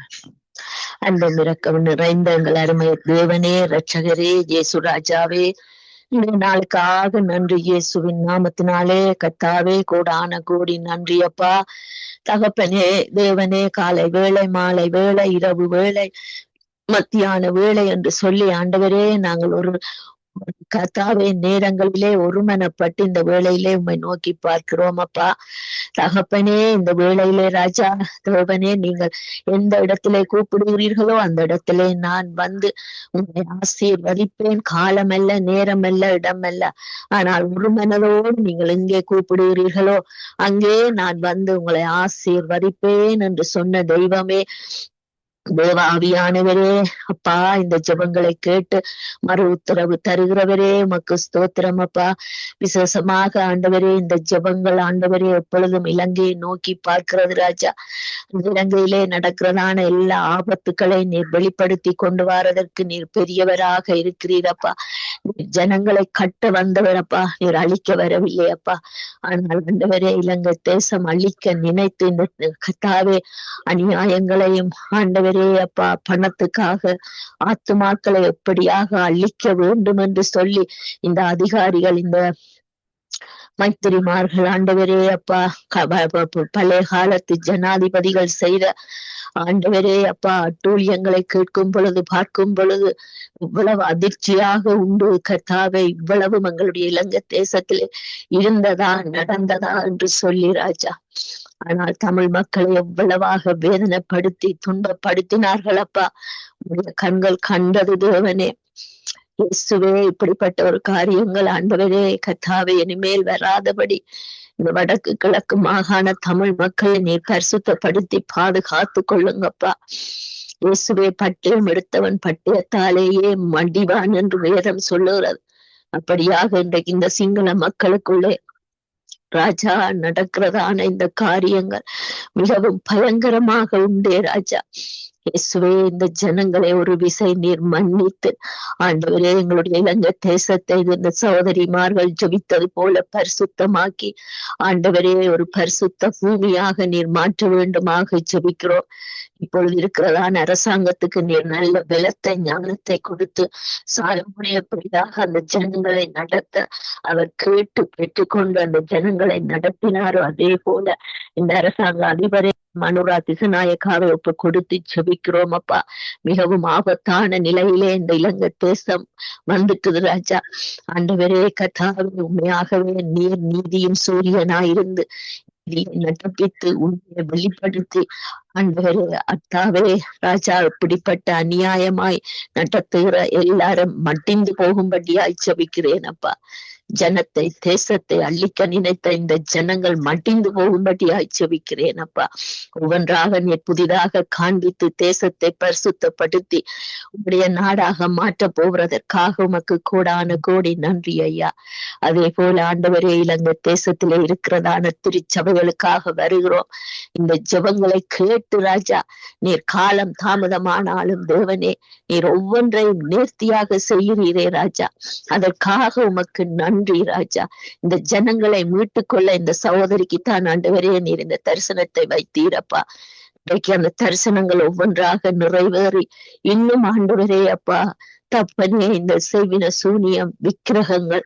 அன்பும் இரக்கம் நிறைந்த எங்கள் அருமை தேவனே, இரட்சகரே, இயேசு ராஜாவே, இந்த நாளுக்காக நன்றி. இயேசுவின் நாமத்தினாலே கர்த்தாவே கோடான கோடி நன்றி அப்பா. தகப்பனே தேவனே, காலை வேளை, மாலை வேளை, இரவு வேளை, மத்தியான வேளை என்று சொல்லி ஆண்டவரே நாங்கள் ஒரு கர்த்தாவே நேரங்களிலே ஒருமனப்பட்டு இந்த வேளையிலே உம்மை நோக்கி பார்க்கிறோம் அப்பா. தகப்பனே இந்த வேளையிலே ராஜா தேவனே, நீங்கள் எந்த இடத்திலே கூப்பிடுகிறீர்களோ அந்த இடத்திலே நான் வந்து உங்களை ஆசீர்வதிப்பேன். காலமல்ல, நேரமல்ல, இடமல்ல, ஆனால் ஒரு மனதோடு நீங்கள் எங்கே கூப்பிடுகிறீர்களோ அங்கே நான் வந்து உங்களை ஆசீர்வதிப்பேன் என்று சொன்ன தெய்வமே, தேவாவியானவரே அப்பா, இந்த ஜெபங்களை கேட்டு மறு உத்தரவு தருகிறவரே உமக்கு ஸ்தோத்திரம் அப்பா. விசேஷமாக ஆண்டவரே இந்த ஜெபங்கள் ஆண்டவரே எப்பொழுதும் இலங்கையை நோக்கி பார்க்கிறது ராஜா. இலங்கையிலே நடக்கிறதான எல்லா ஆபத்துக்களை நீர் வெளிப்படுத்தி கொண்டு வரதற்கு நீர் பெரியவராக இருக்கிறீரப்பா. நீர் ஜனங்களை கட்ட வந்தவரப்பா, நீர் அழிக்க வரவில்லை அப்பா. ஆனால் ஆண்டவரே இலங்கை தேசம் அழிக்க நினைத்து இந்த கர்த்தாவே அநியாயங்களையும் ஆண்டவரே அப்பா பணத்துக்காக ஆத்துமாக்களை எப்படியாக அழிக்க வேண்டும் என்று சொல்லி இந்த அதிகாரிகள், இந்த மைத்திரிமார்கள் ஆண்டவரே அப்பா பழைய காலத்து ஜனாதிபதிகள் செய்த ஆண்டவரே அப்பா அட்டூழியங்களை கேட்கும் பொழுது பார்க்கும் பொழுது இவ்வளவு அதிர்ச்சியாக உண்டு கர்த்தாவே. இவ்வளவு எங்களுடைய இலங்கை தேசத்திலே இருந்ததா நடந்ததா என்று சொல்லி ராஜா. ஆனால் தமிழ் மக்களை எவ்வளவாக வேதனைப்படுத்தி துன்பப்படுத்தினார்கள் அப்பா. உடைய கண்கள் கண்டது தேவனே. இயேசுவே இப்படிப்பட்ட ஒரு காரியங்கள் ஆண்டவரே கர்த்தாவே இனிமேல் வராதபடி இந்த வடக்கு கிழக்கு மாகாண தமிழ் மக்களை நீர் பரிசுத்தப்படுத்தி பாதுகாத்து கொள்ளுங்கப்பா. இயேசுவே பட்டயம் எடுத்தவன் பட்டயத்தாலேயே மடிவான் என்று வேதம் சொல்லுகிறது. அப்படியாக இன்றைக்கு இந்த சிங்கள மக்களுக்குள்ளே ராஜா நடக்கிறதான இந்த காரியங்கள் மிகவும் பயங்கரமாக உண்டே ராஜா. இயேசுவே இந்த ஜனங்களை ஒரு விசை நீர் மன்னித்து ஆண்டவரே எங்களுடைய இலங்கை தேசத்தை இந்த சகோதரிமார்கள் ஜெபித்தது போல பரிசுத்தமாக்கி ஆண்டவரே ஒரு பரிசுத்த பூமியாக நீர் மாற்ற வேண்டுமாக ஜெபிக்கிறோம். இப்பொழுது இருக்கிறதான அரசாங்கத்துக்கு நீர் நல்ல பலத்தை ஞானத்தை கொடுத்து சாலமுனையப்படியாக அந்த ஜனங்களை நடத்த அவர் கேட்டு பெற்றுக்கொண்டு அந்த ஜனங்களை நடத்தினாரோ அதே போல இந்த அரசாங்க அதிபரை மனுரா திசநாயக்காவை ஒப்பு கொடுத்து ஜெபிக்கிறோம் அப்பா. மிகவும் ஆபத்தான நிலையிலே இந்த இலங்கை தேசம் வந்துட்டுது ராஜா. ஆண்டவரே கர்த்தாவே உண்மையாகவே நீர் நீதியும் சூரியனாயிருந்து நடப்பித்து உண்மையை வெளிப்படுத்தி ஆண்டவரே அத்தாவே ராஜா இப்படிப்பட்ட அநியாயமாய் நடத்துகிற எல்லாரும் மட்டிந்து போகும்படியாய் ஜெபிக்கிறேன் அப்பா. ஜனத்தை தேசத்தை அழிக்க நினைத்த இந்த ஜனங்கள் மட்டிந்து போகும்படியாய் ஜெபிக்கிறேன் அப்பா. ஒவ்வொன்றாக நீ புதிதாக காண்பித்து தேசத்தை பரிசுத்தப்படுத்தி உங்களுடைய நாடாக மாற்ற போவதற்காக உமக்கு கோடான கோடி நன்றி ஐயா. அதே போல ஆண்டவரே இலங்கை தேசத்திலே இருக்கிறதான திருச்சபைகளுக்காக வருகிறோம். இந்த ஜெபங்களை கேட்டு ராஜா நீர் காலம் தாமதமானாலும் தேவனே நீர் ஒவ்வொன்றையும் நேர்த்தியாக செய்கிறீரே ராஜா. அதற்காக உமக்கு நன்றி ராஜா. இந்த ஜனங்களை மீட்டுக்கொள்ள இந்த சகோதரிக்கு தான் ஆண்டவரே நீர் இந்த தரிசனத்தை வைத்தீரப்பா. இன்றைக்கு அந்த தரிசனங்கள் ஒவ்வொன்றாக நிறைவேறி இன்னும் ஆண்டவரே அப்பா தப்பனே இந்த செய்வின சூனியம் விக்கிரகங்கள்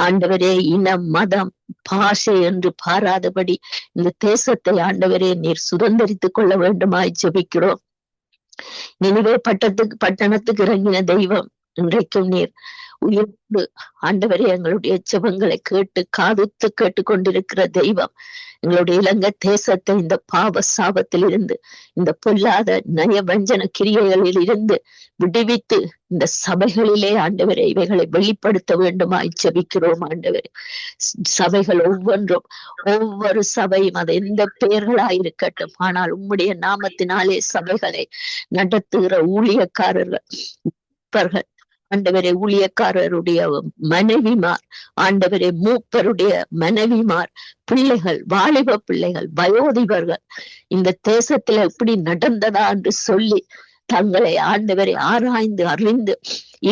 ஆண்டவரே இனம் மதம் பாஷை என்று பாராதபடி இந்த தேசத்தை ஆண்டவரே நீர் சுதந்திரித்துக் கொள்ள வேண்டுமாய் ஜெபிக்கிறோம். நினைவே பட்டணத்துக்கு இறங்கின தெய்வம் இன்றைக்கும் நீர் உயிர்ப்பு ஆண்டவரே எங்களுடைய ஜெபங்களை கேட்டு காதுத்து கேட்டுக்கொண்டிருக்கிற தெய்வம். எங்களுடைய இலங்கை தேசத்தை இந்த பாவ சாபத்தில் இருந்து இந்த பொல்லாத நயவஞ்சன கிரியைகளில் இருந்து விடுவித்து இந்த சபைகளிலே ஆண்டவரே இவைகளை வெளிப்படுத்த வேண்டுமாய் ஜெபிக்கிறோம் ஆண்டவரே. சபைகள் ஒவ்வொன்றும் ஒவ்வொரு சபையும் அது எந்த பெயர்களாயிருக்கட்டும், ஆனால் உம்முடைய நாமத்தினாலே சபைகளை நடத்துகிற ஊழியக்காரர்கள் ஆண்டவரே ஊழியக்காரருடைய மனைவிமார் ஆண்டவரே மூப்பருடைய மனைவிமார் பிள்ளைகள் வாலிப பிள்ளைகள் வயோதிபர்கள் இந்த தேசத்துல எப்படி நடந்ததா என்று சொல்லி தங்களை ஆண்டவரை ஆராய்ந்து அறிந்து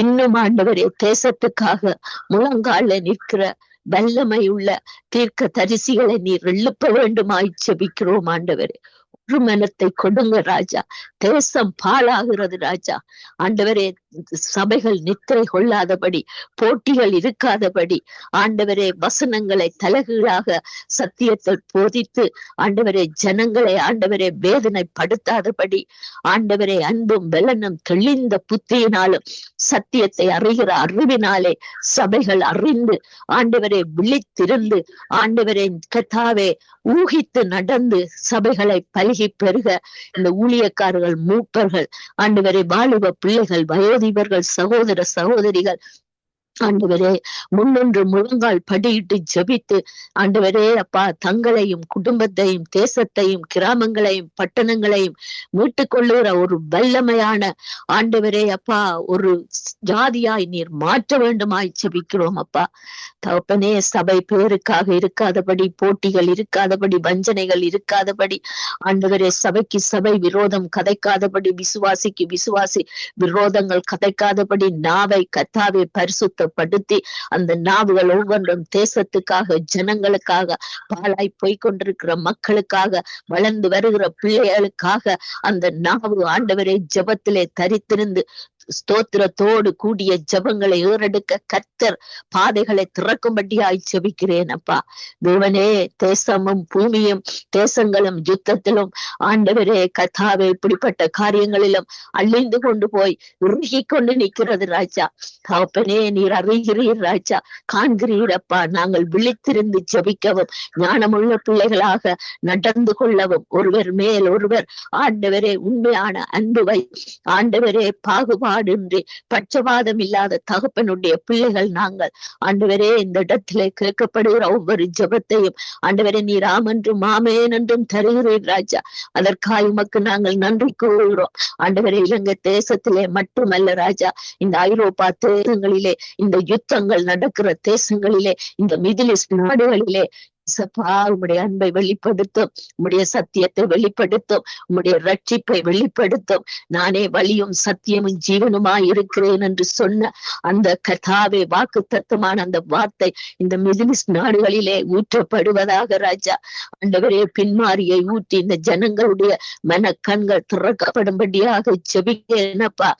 இன்னும் ஆண்டவரே தேசத்துக்காக முழங்கால நிற்கிற வல்லமை உள்ள தீர்க்க தரிசிகளை நீர் எழுப்ப வேண்டுமாய் ஜெபிக்கிறோம் ஆண்டவரே. ஒரு மனத்தை கொடுங்க ராஜா. தேசம் பாழாகிறது ராஜா. ஆண்டவரே சபைகள் நித்திரை கொள்ளாதபடி போட்டிகள் இருக்காதபடி ஆண்டவரே வசனங்களை தலகீழாக சத்தியத்தை போதித்து ஆண்டவரே ஜனங்களை ஆண்டவரே வேதனைப்படுத்தாதபடி ஆண்டவரே அன்பும் பலனும் தெளிந்த புத்தியினாலும் சத்தியத்தை அறிகிற அறிவினாலே சபைகள் அறிந்து ஆண்டவரே விழித்திருந்து ஆண்டவரே கர்த்தாவே ஊகித்து நடந்து சபைகளை பல்கி பெருக இந்த ஊழியக்காரர்கள் மூப்பர்கள் ஆண்டவரே வாலிப பிள்ளைகள் வயோதிபர்கள் சகோதர சகோதரிகள் ஆண்டவரே முன்னின்று முழங்கால் படியிட்டு ஜெபித்து ஆண்டவரே அப்பா தங்களையும் குடும்பத்தையும் தேசத்தையும் கிராமங்களையும் பட்டணங்களையும் மீட்டுக் கொள்ளுகிற ஒரு வல்லமையான ஆண்டவரே அப்பா ஒரு ஜாதியாய் நீர் மாற்ற வேண்டுமாய் ஜெபிக்கிறோம் அப்பா. தகப்பனே சபை பேருக்காக இருக்காதபடி போட்டிகள் இருக்காதபடி வஞ்சனைகள் இருக்காதபடி ஆண்டவரே சபைக்கு சபை விரோதம் கதைக்காதபடி விசுவாசிக்கு விசுவாசி விரோதங்கள் கதைக்காதபடி நாவை கத்தாவை பரிசுத்தப்படுத்தி அந்த நாவுகள் ஒவ்வொன்றும் தேசத்துக்காக ஜனங்களுக்காக பாழாய் போய்கொண்டிருக்கிற மக்களுக்காக வளர்ந்து வருகிற பிள்ளைகளுக்காக அந்த நாவு ஆண்டவரே ஜெபத்திலே தரித்திருந்து ஸ்தோத்திரத்தோடு கூடிய ஜெபங்களை ஏறெடுக்க கர்த்தர் பாதைகளை திறக்கும்படியாய் ஜெபிக்கிறேன் அப்பா. தேவனே தேசமும் பூமியும் தேசங்களும் யுத்தத்திலும் ஆண்டவரே கர்த்தாவே இப்படிப்பட்ட காரியங்களிலும் அழிந்து கொண்டு போய் உருகி கொண்டு நிற்கிறது ராஜா. தகப்பனே நீர் அறிகிறீர் ராஜா, காண்கிறீரப்பா. நாங்கள் விழித்திருந்து ஜெபிக்கவும் ஞானமுள்ள பிள்ளைகளாக நடந்து கொள்ளவும் ஒருவர் மேல் ஒருவர் ஆண்டவரே உண்மையான அன்புவை ஆண்டவரே பாகுபாடு பட்சபாதம் இல்லாத தகப்பனுடைய பிள்ளைகள் நாங்கள் ஆண்டவரே. இந்த இடத்திலே கேட்கப்படுகிற ஒவ்வொரு ஜெபத்தையும் ஆண்டவரே நீர் ஆமென்றும் ஆமென் என்றும் தருகிறீர் ராஜா. அதற்காக உமக்கு நாங்கள் நன்றி கூறுகிறோம் ஆண்டவரே. இலங்கை தேசத்திலே மட்டுமல்ல ராஜா, இந்த ஐரோப்பா தேசங்களிலே இந்த யுத்தங்கள் நடக்கிற தேசங்களிலே இந்த மிடில் ஈஸ்ட் நாடுகளிலே உம்முடைய அன்பை வெளிப்படுத்தும், உம்முடைய சத்தியத்தை வெளிப்படுத்தும், உம்முடைய ரட்சிப்பை வெளிப்படுத்தும். நானே வழியும் சத்தியமும் ஜீவனுமாய் இருக்கிறேன் என்று சொன்ன அந்த கர்த்தாவே வாக்கு தத்துவமான அந்த வார்த்தை இந்த மிடில் ஈஸ்ட் நாடுகளிலே ஊற்றப்படுவதாக ராஜா. ஆண்டவரே பின்மாரியை ஊற்றி இந்த ஜனங்களுடைய மன கண்கள் திறக்கப்படும்படியாக ஜெபிக்கிறேனப்பா.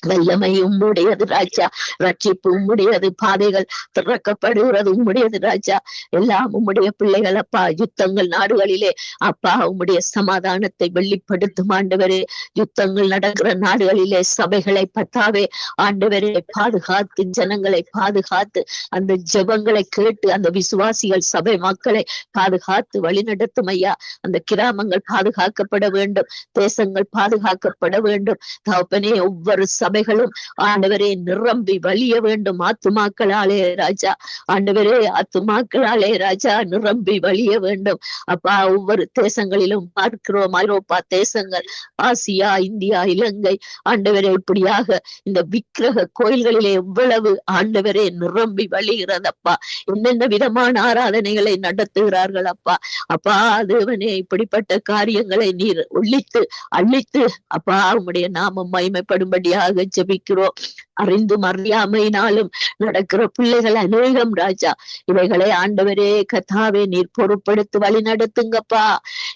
வல்லமை உம்முடையது ராஜா, ரட்சிப்பு உம்முடையது, பாதைகள் திறக்கப்படுகிறது உம்முடையது ராஜா. எல்லாம் உம்முடைய பிள்ளைகள் அப்பா. யுத்தங்கள் நாடுகளிலே அப்பா உம்முடைய சமாதானத்தை வெளிப்படுத்தும் ஆண்டவரே. யுத்தங்கள் நடக்கிற நாடுகளிலே சபைகளை பத்தாவே ஆண்டவரே பாதுகாத்து, ஜனங்களை பாதுகாத்து, அந்த ஜெபங்களை கேட்டு அந்த விசுவாசிகள் சபை மக்களை பாதுகாத்து வழிநடத்தும் ஐயா. அந்த கிராமங்கள் பாதுகாக்கப்பட வேண்டும், தேசங்கள் பாதுகாக்கப்பட வேண்டும் தகப்பனே. ஒவ்வொரு சபைகளும் ஆண்டவரே நிரம்பி வழிய வேண்டும் ஆத்துமாக்களாலே ராஜா. ஆண்டவரே ஆத்துமாக்களாலே ராஜா நிரம்பி வழிய வேண்டும் அப்பா. ஒவ்வொரு தேசங்களிலும் பார்க்கிறோம், ஐரோப்பா தேசங்கள், ஆசியா, இந்தியா, இலங்கை ஆண்டவரே இப்படியாக இந்த விக்கிரக கோயில்களிலே எவ்வளவு ஆண்டவரே நிரம்பி வழிகிறதப்பா. என்னென்ன விதமான ஆராதனைகளை நடத்துகிறார்கள் அப்பா. அப்பா தேவனே இப்படிப்பட்ட காரியங்களை நீர் ஒழித்து அழித்து அப்பா உம்முடைய நாமம் மகிமைப்படும்படியாக ஜெபிக்கிறோம். அறிந்தும் அறியாமையினாலும் நடக்கிற பிள்ளைகள் அநேகம் ராஜா. இவைகளை ஆண்டவரே கர்த்தாவே நீர் பொறுப்படுத்தி வழி நடத்துங்கப்பா.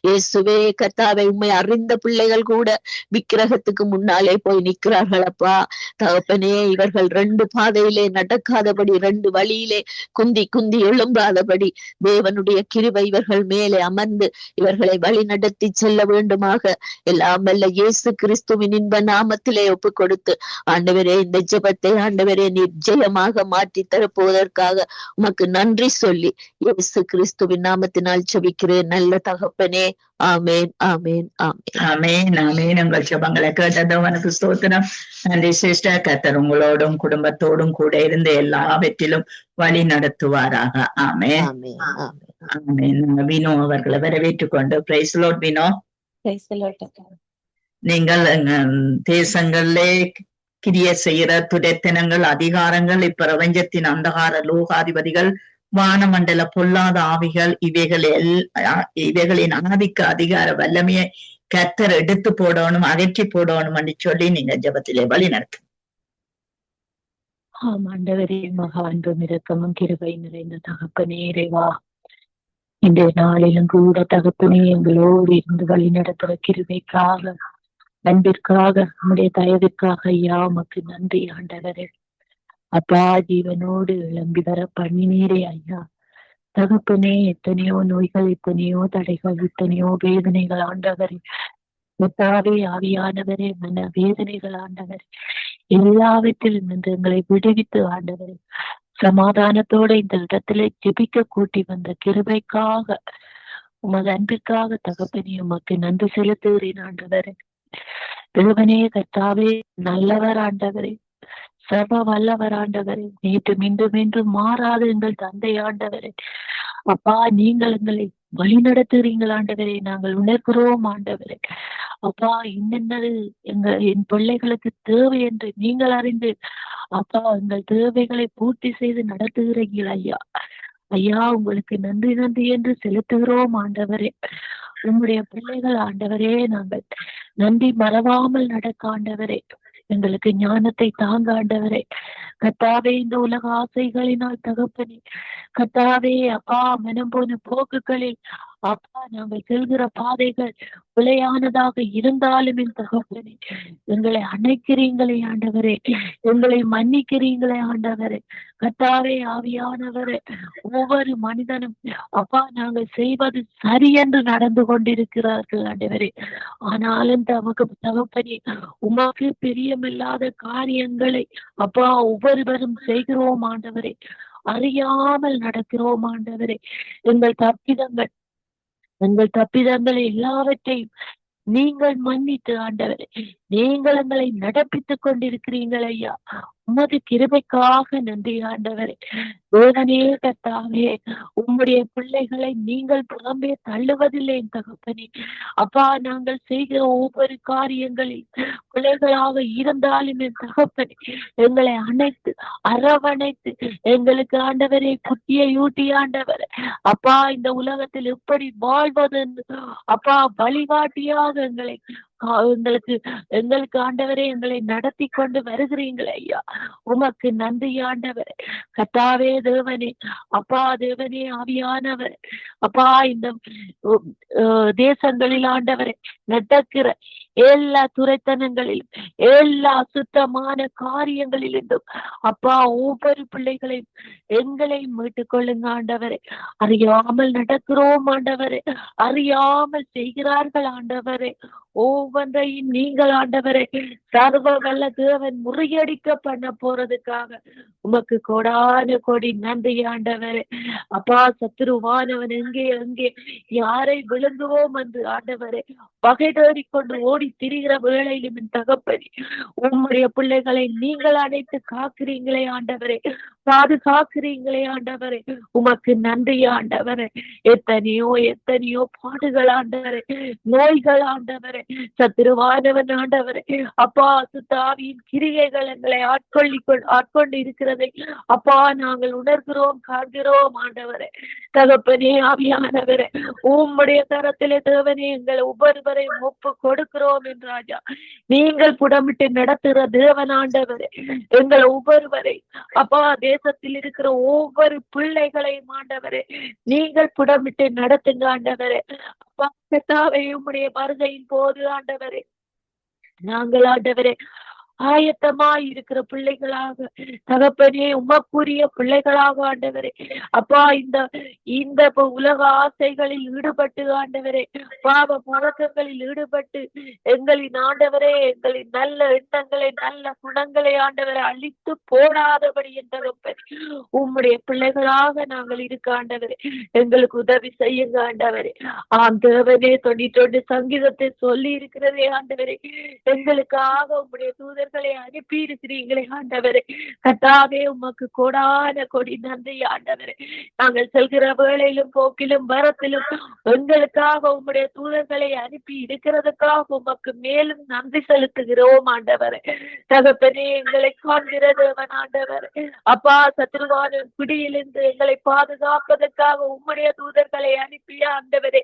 இயேசுவே கர்த்தாவே உம்மை அறிந்த பிள்ளைகள் கூட விக்கிரகத்துக்கு முன்னாலே போய் நிற்கிறார்கள் அப்பா. தகப்பனே இவர்கள் 2 பாதையிலே நடக்காதபடி, 2 வழியிலே குந்தி குந்தி எழும்பாதபடி தேவனுடைய கிருபை இவர்கள் மேலே அமர்ந்து இவர்களை வழி நடத்தி செல்ல வேண்டுமாக எல்லாம் வல்ல இயேசு கிறிஸ்துவின் இன்ப நாமத்திலே ஒப்பு கொடுத்து ஆண்டவரே இந்த ஜெபத்தை ஆண்டவரே நிச்சயமாக மாற்றி தரப்போவதற்காக உமக்கு நன்றி சொல்லி இயேசு கிறிஸ்துவின் நாமத்தினால் ஜெபிக்கிறேன் நல்ல தகப்பனே. ஆமேன், ஆமேன், ஆமேன், ஆமேன், ஆமேன். உங்கள் ஜெபங்களை கேட்டதவனுக்கு ஸ்தோத்திரம். நன்றி சிஸ்டர். கர்த்தர் உங்களோடும் குடும்பத்தோடும் கூட இருந்து எல்லாவற்றிலும் வழி நடத்துவாராக. ஆமேன், ஆமேன். வினோ அவர்களை வரவேற்றுக் கொண்டு பிரைஸ் லார்ட். வினோ, நீங்கள் தேசங்களிலே கிரிய செய்கிற துரைத்தனங்கள், அதிகாரங்கள், இப்பிரபஞ்சத்தின் அந்தகார லோகாதிபதிகள், வானமண்டல பொல்லாத ஆவிகள், இவைகளின் ஆதிக்க அதிகார வல்லமையை கர்த்தர் எடுத்து போடணும், அகற்றி போடணும் என்று சொல்லி நீங்க ஜெபத்திலே வழி நடத்து. ஆண்டவரே, மகா அன்பும் இரக்கமும் கிருபை நிறைந்த தகப்பனே இறைவா, இந்த நாளிலும் கூட தகப்பனே எங்களோடு இருந்து வழி நடத்துகிற கிருபைக்காக, அன்பிற்காக, நம்முடைய தயவிற்காக ஐயா உமக்கு நன்றி ஆண்டவரே. அப்பா ஜீவனோடு இளம்பி வர பண்ணினீரே ஐயா. தகப்பனே எத்தனையோ நோய்கள், எத்தனையோ தடைகள், எத்தனையோ வேதனைகள் ஆண்டவரே. முத்தாவே ஆவியானவரே, மன வேதனைகள் ஆண்டவரே, எல்லாவற்றிலும் இருந்து எங்களை விடுவித்து ஆண்டவரே சமாதானத்தோட இந்த இடத்திலே ஜெபிக்க கூட்டி வந்த கிருபைக்காக, உமது அன்பிற்காக தகப்பனே உமக்கு நன்றி செலுத்துகிறேன் ஆண்டவரே. தேவனே கர்த்தாவே, நல்லவர் ஆண்டவரே, சர்வ வல்லவர் ஆண்டவரே, நேற்று மீண்டும் மீண்டும் மாறாத எங்கள் தந்தை ஆண்டவரே. அப்பா நீங்கள் எங்களை வழி நடத்துகிறீங்கள் ஆண்டவரே, நாங்கள் உணர்கிறோம் ஆண்டவரே. அப்பா என்னென்னது என் பிள்ளைகளுக்கு தேவை என்று நீங்கள் அறிந்து அப்பா எங்கள் தேவைகளை பூர்த்தி செய்து நடத்துகிறீர்கள் ஐயா. ஐயா உங்களுக்கு நன்றி நன்றி என்று செலுத்துகிறோம் ஆண்டவரே. உங்களுடைய பிள்ளைகள் ஆண்டவரே, நாங்கள் நன்றி மறவாமல் நடக்க ஆண்டவரே எங்களுக்கு ஞானத்தை தாங்க ஆண்டவரே. கர்த்தாவே இந்த உலக ஆசைகளினால் தகப்பனே, கர்த்தாவே அப்பா மனம் போன போக்குகளில் அப்பா நாங்கள் செல்கிற பாதைகள் பிழையானதாக இருந்தாலும் என் தகப்பனே எங்களை அணைக்கிறீங்களே ஆண்டவரே, எங்களை மன்னிக்கிறீங்களே ஆண்டவரே. கர்த்தாவே ஆவியானவரே, ஒவ்வொரு மனிதனும் அப்பா நாங்கள் செய்வது சரி என்று நடந்து கொண்டிருக்கிறார்கள் ஆண்டவரே. ஆனாலும் தகப்பனே உமக்கு பிரியமில்லாத காரியங்களை அப்பா ஒவ்வொருவரும் செய்கிறோம் ஆண்டவரே, அறியாமல் நடக்கிறோம் ஆண்டவரே. எங்கள் தப்பிதங்களை எல்லாவற்றையும் நீங்கள் மன்னித்து ஆண்டவரே நீங்கள் எங்களை நடப்பித்துக் கொண்டிருக்கிறீர்கள் ஐயா. உமது கிருபைக்காக நன்றி ஆண்டவரே. தேவனே கர்த்தாவே, உம்முடைய பிள்ளைகளை நீங்கள் புறம்பே தள்ளுவதில்லை தகப்பனே. அப்பா நாங்கள் செய்கிற ஒவ்வொரு காரியங்களில் பிள்ளைகளாக இருந்தாலும் என் தகப்பனே எங்களை அணைத்து அரவணைத்து எங்களுக்கு ஆண்டவரே புத்தியை ஊட்டி ஆண்டவரே அப்பா இந்த உலகத்தில் எப்படி வாழ்வது அப்பா வழிகாட்டியாக எங்களுக்கு ஆண்டவரே எங்களை நடத்தி கொண்டு வருகிறீங்களே ஐயா. உமக்கு நன்றி ஆண்டவரே. கர்த்தாவே தேவனே, அப்பா தேவனே ஆவியானவர் அப்பா இந்த தேசங்களில் ஆண்டவரே நடக்கிற எல்லா துரைத்தனங்களிலும் எல்லா சுத்தமான காரியங்களிலிருந்தும் அப்பா ஒவ்வொரு பிள்ளைகளையும் எங்களை மீட்டுக் கொள்ளுங்க ஆண்டவரே. அறியாமல் நடக்கிறோம் ஆண்டவரே, அறியாமல் செய்கிறார்கள் ஆண்டவரே. ஒவ்வொன்றையும் நீங்கள் ஆண்டவரே சர்வ வல்ல தேவன் முறியடிக்க பண்ண போறதுக்காக உமக்கு கோடான கோடி நன்றி ஆண்டவரே. அப்பா சத்துருவானவன் எங்கே எங்கே யாரை விழுங்குவோம் என்று ஆண்டவரே பகை தேடிக்கொண்டு ஓடி திரிகிற வேளையிலும் என் தகப்பனே உம்முடைய பிள்ளைகளை நீங்கள் அழைத்து காக்கிறீங்களே ஆண்டவரே, பாதுகாக்கிறீங்களே ஆண்டவரே. உமக்கு நன்றி ஆண்டவரே. எத்தனையோ எத்தனையோ பாடுகள் ஆண்டவரே, நோய்கள் ஆண்டவரே, சத்துருவானவன் ஆண்டவரே அப்பா சுத்தாவியின் கிரியைகள் எங்களை ஆட்கொண்டு இருக்கிறதை அப்பா நாங்கள் உணர்கிறோம், காண்கிறோம் ஆண்டவரே. தகப்பனே ஆவியானவரே உம்முடைய கரத்திலே தேவனே எங்களை ஒவ்வொருவரை ஒப்பு கொடுக்கிறோம் என்றாஜா. நீங்கள் புடமிட்டு நடத்துகிற தேவன் ஆண்டவரே எங்கள் ஒவ்வொருவரை அப்பா தேசத்தில் இருக்கிற ஒவ்வொரு பிள்ளைகளையும் ஆண்டவரே நீங்கள் புடமிட்டு நடத்துங்க ஆண்டவரே. அப்பா கர்த்தாவே உம்முடைய வருகையின் போது ஆண்டவரே நாங்கள் ஆண்டவரே ஆயத்தமாய் இருக்கிற பிள்ளைகளாக தகப்பனே உமக்குரிய பிள்ளைகளாக ஆண்டவரே அப்பா இந்த உலக ஆசைகளில் ஈடுபட்டு ஆண்டவரே பாவ பழக்கங்களில் ஈடுபட்டு எங்களின் ஆண்டவரே எங்களின் நல்ல எண்ணங்களை நல்ல குணங்களை ஆண்டவரை அழித்து போடாதபடி என் தகப்பனே உம்முடைய பிள்ளைகளாக நாங்கள் இருக்க ஆண்டவரே எங்களுக்கு உதவி செய்யுங்க ஆண்டவரே. ஆம் தேவனே 91 சங்கீதத்தை சொல்லி இருக்கிறதே ஆண்டவரே எங்களுக்காக உம்முடைய தூதர் அனுப்பி இருக்கிறீங்களே ஆண்டவரே. கர்த்தாவே உமக்கு கோடான கொடி நன்றி ஆண்டவரே. நாங்கள் செல்கிற வேளையிலும் போக்கிலும் வரத்திலும் எங்களுக்காக உம்முடைய தூதர்களை அனுப்பி இருக்கிறதுக்காக உமக்கு மேலும் நன்றி செலுத்துகிறோம் ஆண்டவரே. தகப்பனே எங்களை காண்கிற தேவன் ஆண்டவரே அப்பா சத்துருவான பிடியிலிருந்து எங்களை பாதுகாப்பதற்காக உம்முடைய தூதர்களை அனுப்பி ஆண்டவரே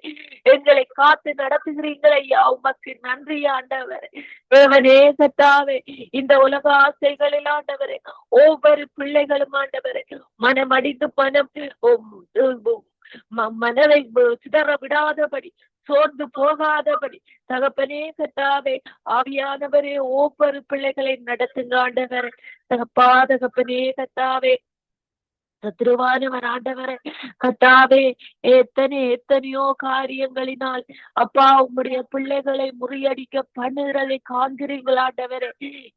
எங்களை காத்து நடத்துகிறீங்களே உமக்கு நன்றி ஆண்டவரே. தேவனே கர்த்தாவே இந்த உலக ஆசைகளில் ஆண்டவரே ஒவ்வொரு பிள்ளைகளும் ஆண்டவரே மனமடிந்து மனதை சிதற விடாதபடி சோர்ந்து போகாதபடி தகப்பனே கர்த்தாவே ஆவியானவரே ஒவ்வொரு பிள்ளைகளை நடத்துங்க ஆண்டவரே. தகப்பனே கர்த்தாவே சத்ருவானவன் ஆண்டவரே கர்த்தாவே எத்தனையோ காரியங்களினால் அப்பா உம்முடைய பிள்ளைகளை முறியடிக்க பண்ணுகிறதை காண்கிறீர்கள் ஆண்டவரே.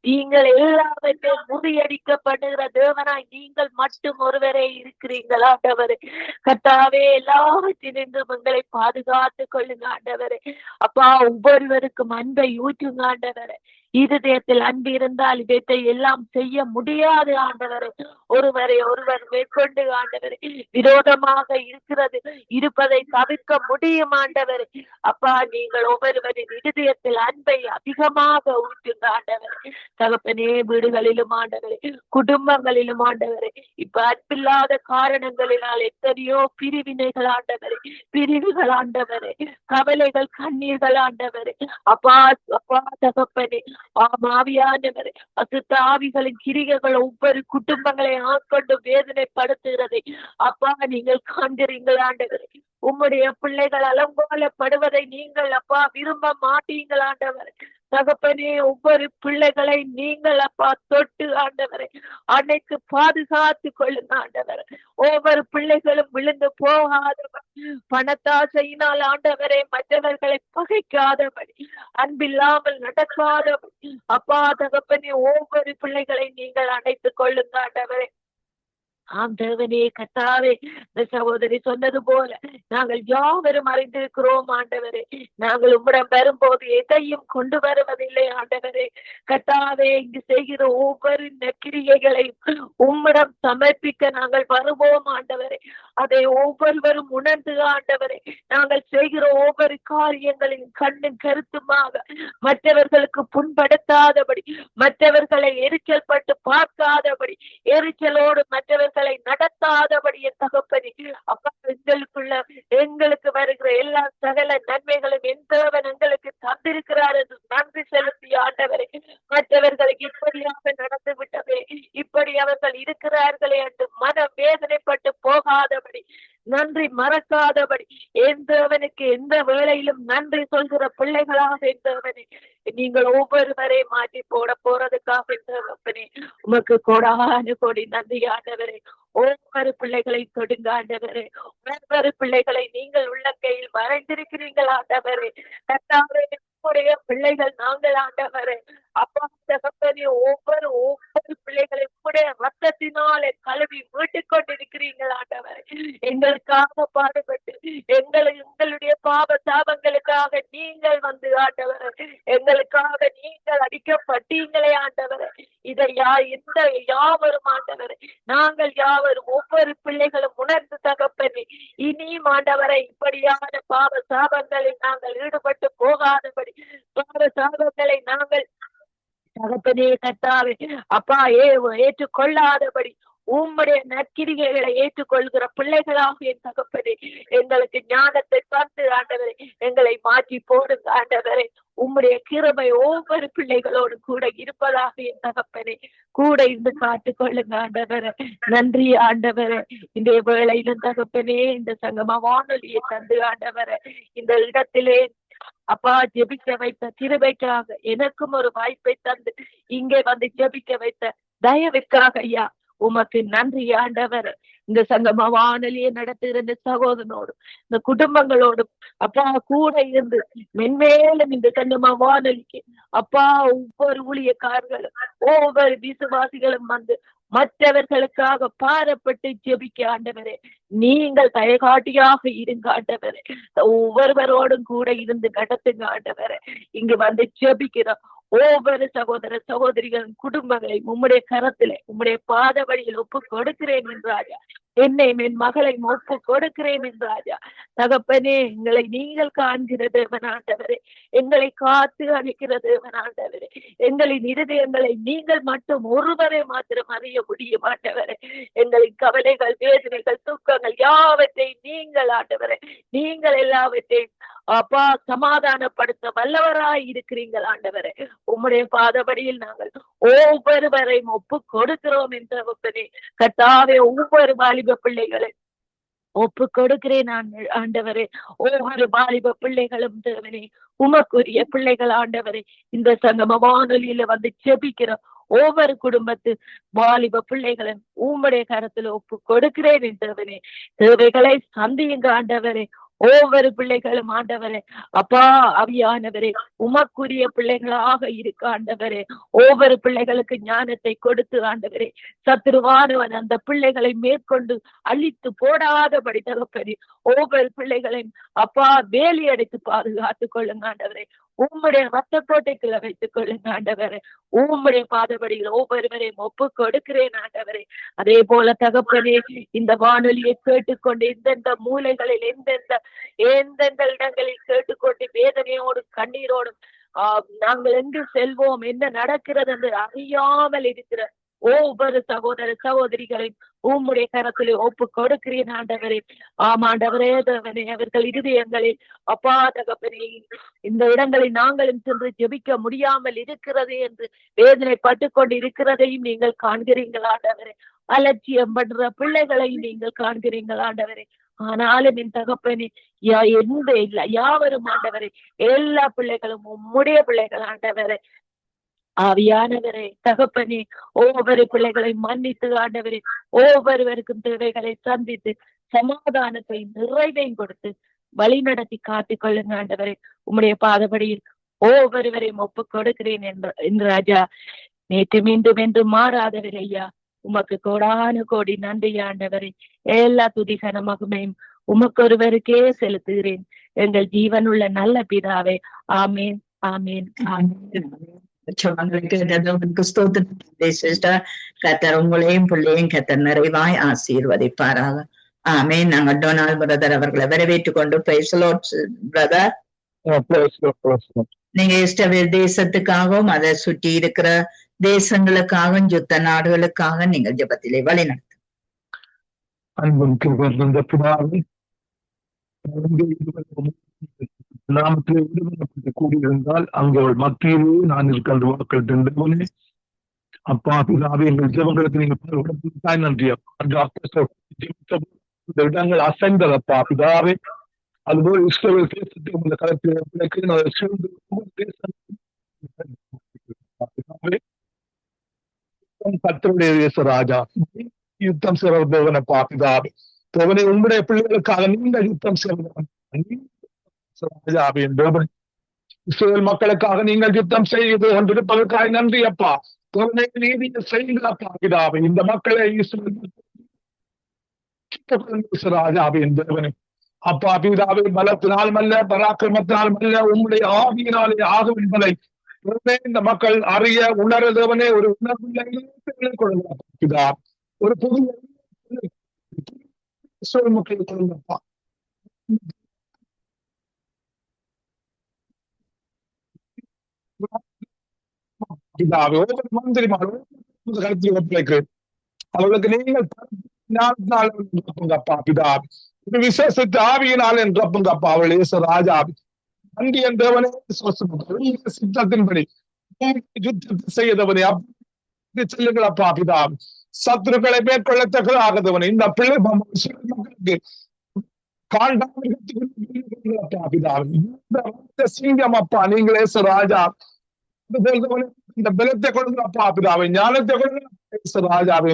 நீங்கள் எல்லாவற்றையும் முறியடிக்க பண்ணுகிற தேவனாய் நீங்கள் மட்டும் ஒருவரே இருக்கிறீர்கள் ஆண்டவரே. கர்த்தாவே எல்லாவற்றினின்றும் எங்களை பாதுகாத்து கொள்ளுங்க ஆண்டவரே. அப்பா ஒவ்வொருவருக்கும் அன்பை ஊற்றுங்க ஆண்டவரே. இருதயத்தில் அன்பு இருந்தால் இதை எல்லாம் செய்ய முடியாது ஆண்டவரே. ஒருவரை ஒருவர் மேற்கொண்டு ஆண்டவரே விரோதமாக இருப்பதை தவிர்க்க முடியும் ஆண்டவரே. அப்பா நீங்கள் ஒவ்வொருவரின் இருதயத்தில் அன்பை அதிகமாக ஊற்றுங்க ஆண்டவரே. தகப்பனே வீடுகளிலும் ஆண்டவரே குடும்பங்களிலும் ஆண்டவரே இப்ப அன்பில்லாத காரணங்களினால் எத்தனையோ பிரிவினைகள் ஆண்டவரே கவலைகள் கண்ணீர்கள் ஆண்டவரே. அப்பா தகப்பனே ஆவியானவரே அசுத்த ஆவிகளின் கிரிகைகள் ஒவ்வொரு குடும்பங்களை ஆட்கொண்டு வேதனைப்படுத்துகிறதை அப்பா நீங்கள் காண்கிறீர்கள் ஆண்டவரே. உம்முடைய பிள்ளைகள் அலங்கோலப்படுவதை நீங்கள் அப்பா விரும்ப மாட்டீங்கள் ஆண்டவரே. தகப்பனே ஒவ்வொரு பிள்ளைகளை நீங்கள் அப்பா தொட்டு ஆண்டவரை அன்னைக்கு பாதுகாத்து கொள்ளுங்க ஆண்டவரை. ஒவ்வொரு பிள்ளைகளும் விழுந்து போகாதபடி பணத்தாசையினால் ஆண்டவரை மற்றவர்களை பகைக்காதபடி அன்பில்லாமல் நடக்காதபடி அப்பா தகப்பனே ஒவ்வொரு பிள்ளைகளை நீங்கள் அணைத்துக் கொள்ளுங்க ஆண்டவரை. ஆம் தேவனே கர்த்தாவே இந்த சகோதரி சொன்னது போல நாங்கள் யாவரும் அறிந்திருக்கிறோம் ஆண்டவரே. நாங்கள் உம்மிடம் வரும்போது எதையும் கொண்டு வருவதில்லை ஆண்டவரே. கர்த்தாவே இங்கு செய்கிற ஒவ்வொரு கிரியைகளையும் உம்மிடம் சமர்ப்பிக்க நாங்கள் வருவோம் ஆண்டவரே. அதை ஒவ்வொருவரும் உணர்ந்து ஆண்டவரே நாங்கள் செய்கிற ஒவ்வொரு காரியங்களின் கண்ணும் கருத்துமாக மற்றவர்களுக்கு புண்படுத்தாதபடி மற்றவர்களை எரிச்சல் பட்டு பார்க்காதபடி எரிச்சலோடு மற்றவர்கள் நடத்தாதபடி என் தகப்பனே அப்பா எங்களுக்கு வருகிற எல்லா சகல நன்மைகளும் என் தேவன் எங்களுக்கு தந்திருக்கிறார் என்று நன்றி செலுத்தி ஆண்டவரே மற்றவர்களுக்கு இப்படியாக நடந்து விட்டதே இப்படி அவர் அவர்கள் இருக்கிறார்களே என்று மனம் வேதனைப்பட்டு போகாதபடி, நன்றி மறக்காதபடி, எந்தவனுக்கு எந்த வேளையிலும் நன்றி சொல்கிற பிள்ளைகளாக எந்தவனே நீங்கள் ஒவ்வொருவரை மாற்றி போட போறதுக்காக எந்தவனே உமக்கு கோடான கோடி நன்றி ஆண்டவரே. ஒவ்வொரு பிள்ளைகளை தொடுங்க ஆண்டவரே. ஒவ்வொரு பிள்ளைகளை நீங்கள் உள்ளங்கையில் மறைந்திருக்கிறீர்கள் ஆண்டவரே. கர்த்தாவே, உடைய பிள்ளைகள் நாங்கள் ஆண்டவரே. அப்பா தகப்பனே, ஒவ்வொரு பிள்ளைகளை உடைய ரத்தத்தினாலே கழுவி மீட்டுக் கொண்டிருக்கிறீர்கள் ஆண்டவரே. எங்களுக்காக பாடுபட்டு எங்களுடைய பாவ சாபங்களுக்காக நீங்கள் வந்து ஆண்டவரே, எங்களுக்காக நீங்கள் அடிக்கப்பட்டீங்களே ஆண்டவரே. இதை யாவரும் ஆண்டவரே, நாங்கள் யாவரும் ஒவ்வொரு பிள்ளைகளும் உணர்ந்து தகப்பனே, இனியும் ஆண்டவரை இப்படியான பாவ சாபங்களில் நாங்கள் ஈடுபட்டு போகாதபடி, பாவ சாபங்களை நாங்கள் தகப்பனே கர்த்தாவே அப்பா ஏற்றுக்கொள்ளாதபடி உம்முடைய நற்கிரிகைகளை ஏற்றுக்கொள்கிற பிள்ளைகளாக என் தகப்பனே எங்களுக்கு ஞானத்தை தந்து ஆண்டவரே, எங்களை மாற்றி போடுங்க ஆண்டவரே. உம்முடைய கிருபை ஒவ்வொரு பிள்ளைகளோடு கூட இருப்பதாக என் தகப்பனே கூட இருந்து காத்துக் கொள்ளுங்க ஆண்டவரே. நன்றி ஆண்டவரே. இந்த வேளையிலும் தகப்பனே இந்த சங்கம வானொலியை தந்து ஆண்டவரே இந்த இடத்திலே அப்பா ஜெபிக்க வைத்த கிருபைக்காக எனக்கும் ஒரு வாய்ப்பை தந்து இங்கே வந்து ஜெபிக்க வைத்த தயவுக்காக ஐயா உமக்கு நன்றி ஆண்டவர். இந்த சங்கம வானொலியை நடத்துகிற இந்த சகோதரனோடும் இந்த குடும்பங்களோடும் அப்பா கூட இருந்து மென்மேலும் இந்த சங்கம வானொலிக்கு அப்பா ஒவ்வொரு ஊழியக்காரர்களும் ஒவ்வொரு விசுவாசிகளும் வந்து மற்றவர்களுக்காக பாரப்பட்டு ஜெபிக்க ஆண்டவரே நீங்கள் தயகாட்டியாக இருங்க ஆண்டவரே. ஒவ்வொருவரோடும் கூட இருந்து நடத்துங்க ஆண்டவரே. இங்கு வந்து ஜெபிக்கிறோம் ஒவ்வொரு சகோதர சகோதரிகளின் குடும்பங்களை உம்முடைய கரத்திலே உம்முடைய பாதவழியில் ஒப்பு கொடுக்கிறேன் என்றாயா. என்னை என் மகளை ஒப்பு கொடுக்கிறேன் என்றாயா. தகப்பனே, எங்களை நீங்கள் காண்கிற தேவன் ஆண்டவரே, எங்களை காத்து அளிக்கிற தேவன் ஆண்டவரே, எங்களின் இருதயங்களை நீங்கள் மட்டும் ஒருவரை மாத்திரம் அறிய முடியும் ஆண்டவரே. எங்களின் கவலைகள், வேதனைகள், துக்கங்கள் யாவற்றையும் நீங்கள் ஆண்டவரே, நீங்கள் எல்லாவற்றையும் அப்பா சமாதானப்படுத்த வல்லவராய் இருக்கிறீங்கள் ஆண்டவரே. உம்முடைய பாதபடியில் நாங்கள் ஒவ்வொருவரையும் ஒப்பு கொடுக்கிறோம் என்ற கர்த்தாவே ஒவ்வொரு வாலிப பிள்ளைகளை ஒப்பு கொடுக்கிறேன் ஆண்டவரே. ஒவ்வொரு வாலிப பிள்ளைகளும் தேவனே உமக்குரிய பிள்ளைகள் ஆண்டவரே. இந்த சங்கம வானொலியில வந்து ஜெபிக்கிறோம் ஒவ்வொரு குடும்பத்து வாலிப பிள்ளைகளும் உம்முடைய கரத்துல ஒப்பு கொடுக்கிறேன் என்றவனே. தேவைகளை சந்தியுங்க ஆண்டவரே. ஒவ்வொரு பிள்ளைகளும் ஆண்டவரே அப்பா அவியானவரே உமக்குரிய பிள்ளைகளாக இருக்க ஆண்டவரே. ஒவ்வொரு பிள்ளைகளுக்கு ஞானத்தை கொடுத்து ஆண்டவரே சத்துருவானவன் அந்த பிள்ளைகளை மேற்கொண்டு அழித்து போடாதபடி தகப்பனே ஒவ்வொரு பிள்ளைகளையும் அப்பா வேலி அடைத்து பாதுகாத்துக் கொள்ளுங்க ஆண்டவரே. உம்முடைய ரத்த கோட்டைக்குள்ள வைத்துக் கொள்ளுங்க ஆண்டவரே. உம்முடைய பாதபடியில் ஒவ்வொருவரையும் ஒப்பு கொடுக்கிறேன் ஆண்டவரே. அதே போல தகப்பனே இந்த வானொலியை கேட்டுக்கொண்டு எந்தெந்த மூலைகளில் எந்தெந்த இடங்களில் கேட்டுக்கொண்டு வேதனையோடும் கண்ணீரோடும் நாங்கள் எங்கு செல்வோம் என்ன நடக்கிறது என்று அறியாமல் இருக்கிற ஒவ்வொரு சகோதர சகோதரிகளையும் உம்முடைய கரத்திலே ஒப்பு கொடுக்கிறேன் ஆண்டவரே. ஆமாண்டவரே தேவனே, அவர்கள் இருதயங்களில் அப்பா தகப்பனே இந்த இடங்களில் நாங்களும் சென்று ஜெபிக்க முடியாமல் இருக்கிறது என்று வேதனைப்பட்டு கொண்டு இருக்கிறதையும் நீங்கள் காண்கிறீர்கள் ஆண்டவரே. அலட்சியம் பண்ற பிள்ளைகளையும் நீங்கள் காண்கிறீர்கள் ஆண்டவரே. ஆனாலும் என் தகப்பனே எந்த இல்லை யாவரும் ஆண்டவரே எல்லா பிள்ளைகளும் உம்முடைய பிள்ளைகள் ஆண்டவரே. ஆவியானவரே தகப்பனே ஒவ்வொரு பிள்ளைகளை மன்னித்து ஆண்டவரே ஒவ்வொருவருக்கும் தேவைகளை சந்தித்து சமாதானத்தை நிறைவையும் கொடுத்து வழி நடத்தி காத்துக் கொள்ளுங்க ஆண்டவரே. உம்முடைய பாதபடியில் ஒவ்வொருவரையும் ஒப்பு கொடுக்கிறேன் என்று ராஜா. நேற்று மீண்டும் என்று மாறாதவர் ஐயா உமக்கு கோடான கோடி நன்றி ஆண்டவரே. எல்லா துதிகன மகிமையும் உமக்கு ஒருவருக்கே செலுத்துகிறேன் எங்கள் ஜீவனுள்ள நல்ல பிதாவே. ஆமேன் ஆமேன் ஆமேன். கர்த்தர் உங்களையும் பிள்ளையும் கர்த்தர் நிறைவாய் ஆசீர்வதிப்பாராக. ஆமேன். நாங்கள் டொனால்ட் பிரதர் அவர்களை வரவேற்றுக் கொண்டு பிரதர் நீங்க இஸ்ரவேல் தேசத்துக்காகவும் அதை சுற்றி இருக்கிற தேசங்களுக்காகவும் யுத்த நாடுகளுக்காக நீங்கள் ஜெபத்திலே வழி நடத்தும். நாமத்திலே விடுதலைப்பட்டு கூடியிருந்தால் அங்கே மத்தியிலே நான் இருக்கின்ற வாக்கள் தந்தவனே அப்பா பிதாவே எங்கள் ஜெபங்களுக்கு நீங்க நன்றி அப்பா. இந்த இடங்கள் அசைந்ததப்பா பிதாவே. அதுபோல் இஸ்ரவேல் தேசத்தை உள்ள கர்த்தருடைய ராஜா யுத்தம் செய்வனப்பா பிதாவே. தேவனை உங்களுடைய பிள்ளைகளுக்காக நீங்கள் யுத்தம் செய்வதன் இஸ்ரவேல் மக்களுக்காக நீங்கள் யுத்தம் செய்து கொண்டிருப்பதற்காக நன்றி அப்பா. தேவனை நீதியை செய்யுங்களப்பா பிதாவே. இந்த மக்களை ராஜாவின் தேவனை அப்பா பிதாவே பலத்தினாலும் அல்ல பராக்கிரமத்தினாலும் அல்ல உங்களுடைய ஆவியினாலே ஆகும் என்பதை இந்த மக்கள் அறிய உணர தேவனே ஒரு உணர்வுள்ள பிதா. ஒரு புதிய மக்கள் கொள்ளுங்கப்பா. பிதாவே ஒவ்வொரு மந்திரிமாரும் கருத்தில் ஒப்படைக்கிறேன். அவர்களுக்கு நீங்கள் அப்பா பிதா ஒரு விசேஷத்தை ஆவியினால் என்றப்பா அவள் ராஜா நன்றி என் தேவனே சித்தத்தின்படி யுத்தத்தை செய்தவனே அப்படி செல்லுங்களப்பா பிதா. சத்துருக்களை மேற்கொள்ளத்தக்கதாகதவனே இந்த பிள்ளை மக்களுக்கு சிங்கம் அப்பா நீங்களே ராஜா. இந்த பலத்தை கொடுங்கப்பா பிதாவை. ஞானத்தை கொடுங்க ராஜாவே.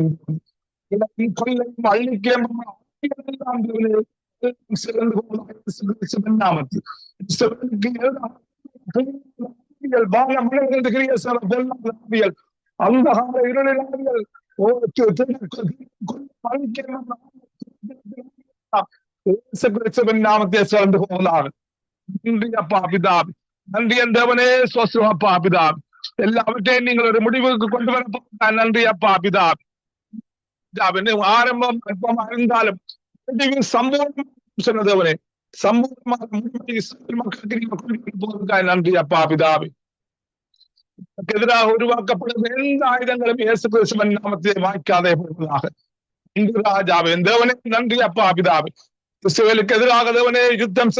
நாமத்தை சிறந்து போவதாக. நன்றி அப்பா பிதாவே. நன்றி என் தேவனே சுவாசம் அப்பா பிதாவே. எல்லாவற்றையும் நீங்கள் ஒரு முடிவுக்கு கொண்டு வர நன்றி அப்பா பிதாவே. ஆரம்பம் அற்பமா இருந்தாலும் சம்பூர்ணமானவனே சம்பூர்ணமாக நன்றி அப்பா பிதாவே. எதிராக உருவாக்கப்படும் எந்த ஆயுதங்களும் இயேசு கிறிஸ்துவின் நாமத்தை வாய்க்காதே போவதாக. இன்று ராஜாவே தேவனே நன்றி அப்பா பிதாவே. இஸ்ரவேலுக்கு எதிராக தேவனே யுத்தம்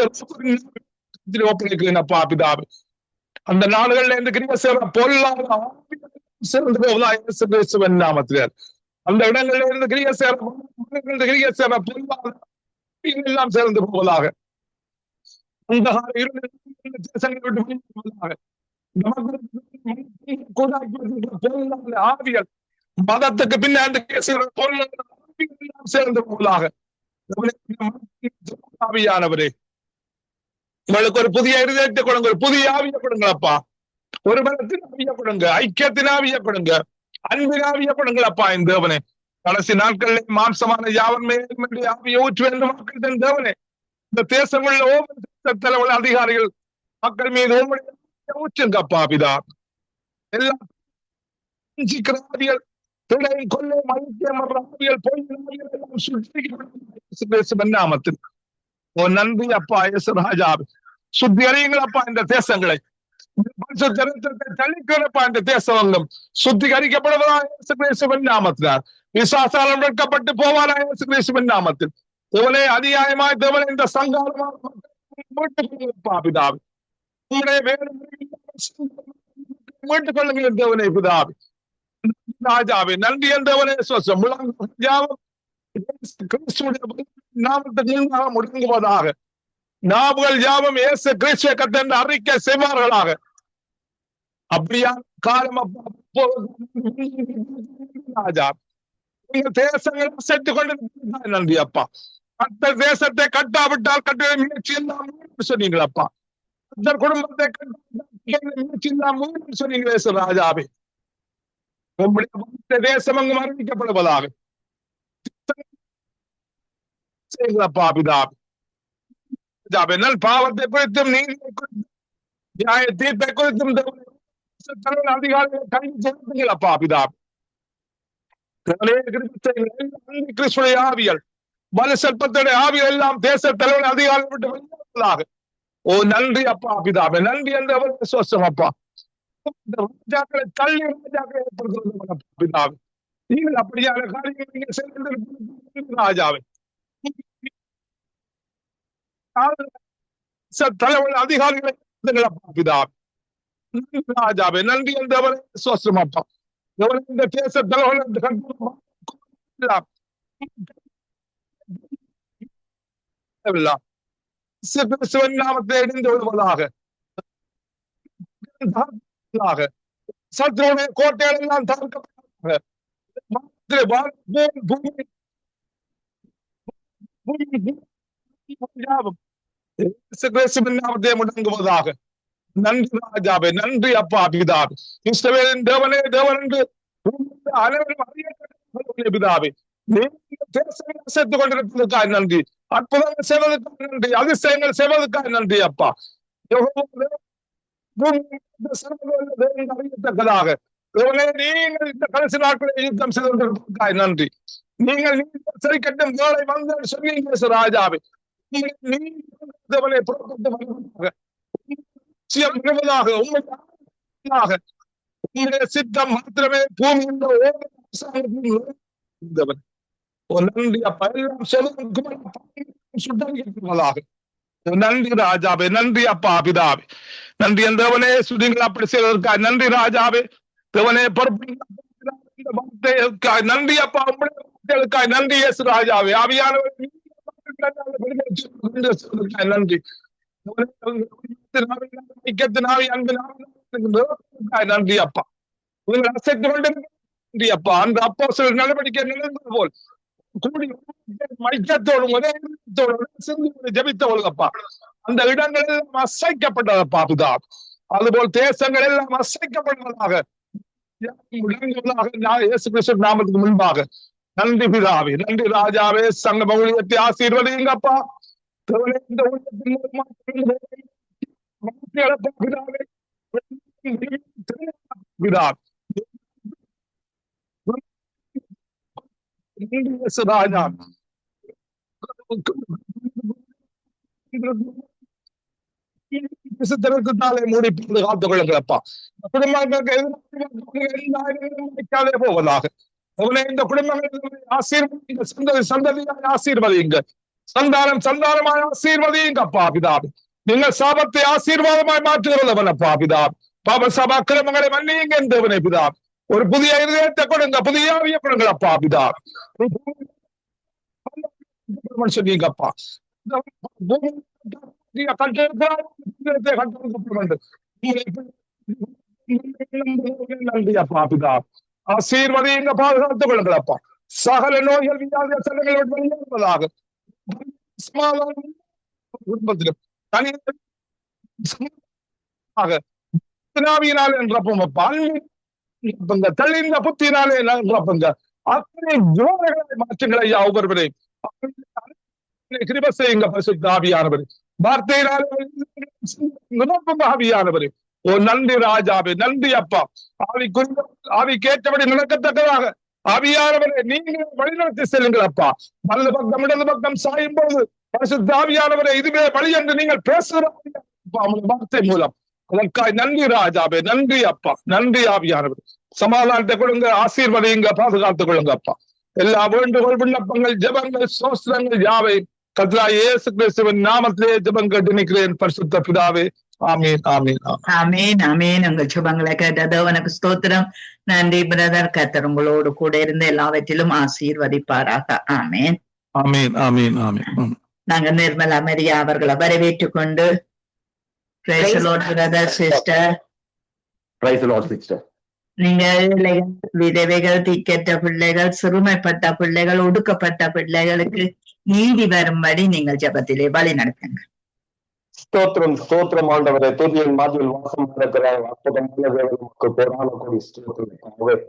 ஒப்படைக்கிறேன் அப்பா பிதாவே. அந்த நாடுகள்ல இந்த கிரியை செய்ற பொருளாதார சிறந்து போவதா இயேசு கிறிஸ்துவின் நாமத்திலே. அந்த இடங்களில் இருந்து கிரியை சேர எல்லாம் சேர்ந்து போவதாக. அந்த ஆவியல் மதத்துக்கு பின்னாடி சேர்ந்து போவதாக. ஆவியானவரே உங்களுக்கு ஒரு புதிய இருதயத்தை கொடுங்க, ஒரு புதிய ஆவியை கொடுங்களப்பா. ஒரு பலத்தின் ஆவியை கொடுங்க, ஐக்கியத்தின் ஆவியை கொடுங்க, அன்பின் ஆவியை கொடுங்களப்பா. இந்த தேவனே கடைசி நாட்களில் மாம்சமான யாவன் மேல் ஆவியை ஊற்று வேண்டும் மக்கள் தேவனே. இந்த தேசமுள்ள ஒவ்வொரு தலைவர் அதிகாரிகள் மக்கள் மீது ஊற்றுங்கப்பா பிதா. எல்லாம் கொள்ளை நாமத்தில் ஓ நன்றி அப்பா இயேசு ராஜா. சுத்தி அறியுங்களப்பா இந்த தேசங்களை. தள்ளிக்கிறப்பா இந்த தேசம் சுத்திகரிக்கப்படுவதா இயேசு கிறிஸ்துவின் நாமத்தினார். விசுவாசாலம் வெட்கப்பட்டு போவாரா இயேசு கிறிஸ்துவின் நாமத்தில். தேவனே அதிகாயமாய் தேவனே இந்த சங்காரமாக பிதாவே. உங்களுடைய வேறு மீட்டுக் கொள்ளுங்கள் தேவனே பிதாவே. ராஜாவே நன்றி தேவனே நாமத்தின் முடங்குவதாக. நாவுகள் யாவும் இயேசு கிறிஸ்துவை கர்த்தர் அறிக்கை செய்வார்களாக. அப்படியா காலம் ராஜா நீங்கள் தேசங்களை செட்டுக் கொண்டு நன்றி அப்பா. மற்ற தேசத்தை கட்டாவிட்டால் கட்ட முயற்சி எல்லாம் சொன்னீங்களப்பா. குடும்பத்தை முயற்சி எல்லாம் சொன்னீங்களே ராஜாவே. உங்களுடைய தேசம் அங்கு அறிவிக்கப்படுவதாக செய்கிறப்பா பிதாவே. நல் பாவத்தை குறித்தும் நியாய தீர்ப்பை குறித்தும் அதிகாரிகளை கல்வி செலுத்துங்களப்பா பிதாவே. கிறிஸ்துடைய ஆவியல் பல செல்பத்துடைய ஆவியல் எல்லாம் தேச தலைவர் அதிகாரம் விட்டு வெளியாக. ஓ நன்றி அப்பா பிதாவே. நன்றி என்று விசுவாசம் அப்பா. ராஜாக்களை தள்ளி ராஜாக்களை ஏற்படுத்துவது பிதாவே. நீங்கள் அப்படியான காரியங்கள் நீங்கள் செய்து ராஜாவை தலைவர் அதிகாரிகளை பிதாவே. ராஜாவே நன்றி என்றவரை விசுவாசம் அப்பா. இந்த தேச தலைவர்கள் நாமத்தை இடிந்து விடுவதாக, சத்ருடைய கோட்டைகள் எல்லாம் தகர்க்கப்பட்டதாக, நாமத்தை முடங்குவதாக. நன்றி ராஜாவே, நன்றி அப்பா பிதாவே. இஸ்ரவேலின் தேவனே தேவன் என்று அனைவரும் அறியப்பட்ட பிதாவே, தேசங்கள் சேர்த்துக் கொண்டிருப்பதற்காக நன்றி, அற்புதங்கள் செய்வதற்காக நன்றி, அதிசயங்கள் செய்வதற்காக நன்றி அப்பா. அறியத்தக்கதாக நீங்கள் இந்த கடைசி நாட்களில் யுத்தம் செய்து கொண்டிருப்பதற்காக நன்றி. நீங்கள் சரி கட்டும் வேலை வந்து சொன்னீங்க ராஜாவே, நீங்களை புறப்பட்டு வருவதாக, உங்களுடைய சித்தம் மாத்திரமே பூமியில் நன்றி அப்பா. எல்லாம் நன்றி ராஜாவே, நன்றி அப்பா பிதாவே, நன்றி என் தேவனே. சுதிகள் அப்படி செய்வதற்காக நன்றி ராஜாவே. தேவனே பொறுப்பு நன்றி அப்பா. உங்களுக்காக நன்றி இயேசு ராஜாவே. ஆவியானவர் நன்றி. நன்றி அப்பா. உங்களை அசைத்து கொண்டு நன்றி அப்பா. அந்த அப்போ சில நடவடிக்கை நடந்தது போல் கூடி மைக்கத்தோடும் ஜபித்தவர்களப்பா, அந்த இடங்கள் எல்லாம் அசைக்கப்பட்டதப்பா பிதா. அதுபோல் தேசங்கள் எல்லாம் அசைக்கப்பட்டதாக இயேசு கிறிஸ்து நாமத்துக்கு முன்பாக நன்றி பிதாவே, நன்றி ராஜாவே. சங்க ஊழியத்தை ஆசீர்வதிங்கப்பா. இந்த ஊழியத்தின் ராஜா மூடி பாதுகாத்துக் கொள்ளுங்களப்பா. குடும்பங்களுக்கு போவதாக இந்த குடும்பங்கள் ஆசீர்வதிங்க, சந்ததியாக ஆசீர்வதிங்க, சந்தானமாய் ஆசீர்வதிங்கப்பா பிதாவே. நீங்கள் சாபத்தை ஆசீர்வாதமாய் மாற்றுகிறவனப்பா பிதாவே. பாப சபா கிரமங்களை மன்னியுங்க தேவனே பிதாவே. ஒரு புதிய இதயத்தை கொடுங்க, புதிய ஆவியை கொடுங்களப்பா பிதாவே. சொன்னீங்கப்பா நன்றி அப்பா பிதாவே. ஆசீர்வதிங்க, பாதுகாத்துக் கொள்ளுங்களப்பா. சகல நோய்கள் வியாதிகள் சடங்குகள் வெளியேறுவதாக. குடும்பத்திலும் தனியாவினாலே நிரப்புங்கப்பா. தெளிந்த புத்தினாலே நிரப்புங்க. அத்தனை ஜோதிகளை மாற்றுங்கள் ஐயா. ஒவ்வொருவரையும் கிருபை செய்யுங்க பரிசுத்த ஆவியானவரே. வார்த்தையினாலே நிரப்புங்க ஆவியானவரே. ஓ நன்றி ராஜாவே, நன்றி அப்பா. ஆவி கேட்டபடி நடக்கத்தக்கதாக ஆவியானவரே நீங்கள் வழிநடத்தி செல்லுங்கள் அப்பா. வலது பக்கம் இடது பக்கம் சாயும் போது பரிசுத்த ஆவியானவரே இதுவே வழி என்று நீங்கள் பேசுகிற வார்த்தை மூலம் அதற்காக நன்றி ராஜாவே, நன்றி அப்பா, நன்றி ஆவியானவரே. சமாதானத்தை கொடுங்க, ஆசீர்வதிங்க, பாதுகாத்துக் கொள்ளுங்க அப்பா. எல்லா வேண்டுகோள் விண்ணப்பங்கள் ஜெபங்கள் சோஸ்திரங்கள் யாவை கர்த்தராகிய இயேசு கிறிஸ்துவின் நாமத்திலே ஜெபம் கேட்டு நிற்கிறேன் பரிசுத்த பிதாவே. ஆமீன், ஆமீன், ஆமீன், ஆமீன். உங்கள் ஜெபங்களை கேட்டதோ உனக்கு ஸ்தோத்திரம். நன்றி பிரதர். கர்த்தர் உங்களோடு கூட இருந்து எல்லாவற்றிலும் ஆசீர்வதிப்பாராக. ஆமீன், ஆமீன், ஆமீன், ஆமீன். நாங்க நிர்மலா மரியா அவர்களை வரவேற்றுக் கொண்டு நீங்கள் விதவைகள், திக்கற்ற பிள்ளைகள், சிறுமைப்பட்ட பிள்ளைகள், ஒடுக்கப்பட்ட பிள்ளைகளுக்கு நீதி வரும்படி நீங்கள் ஜெபத்திலே வழி நடத்துங்க. ஸ்தோத்திரம், ஸ்தோத்திரம் ஆண்டவரே. துதியின் மாதிரியில் வாசம் இருக்கிற அற்புதமான வேலைக்கு கோடான கோடி ஸ்தோத்திரம்.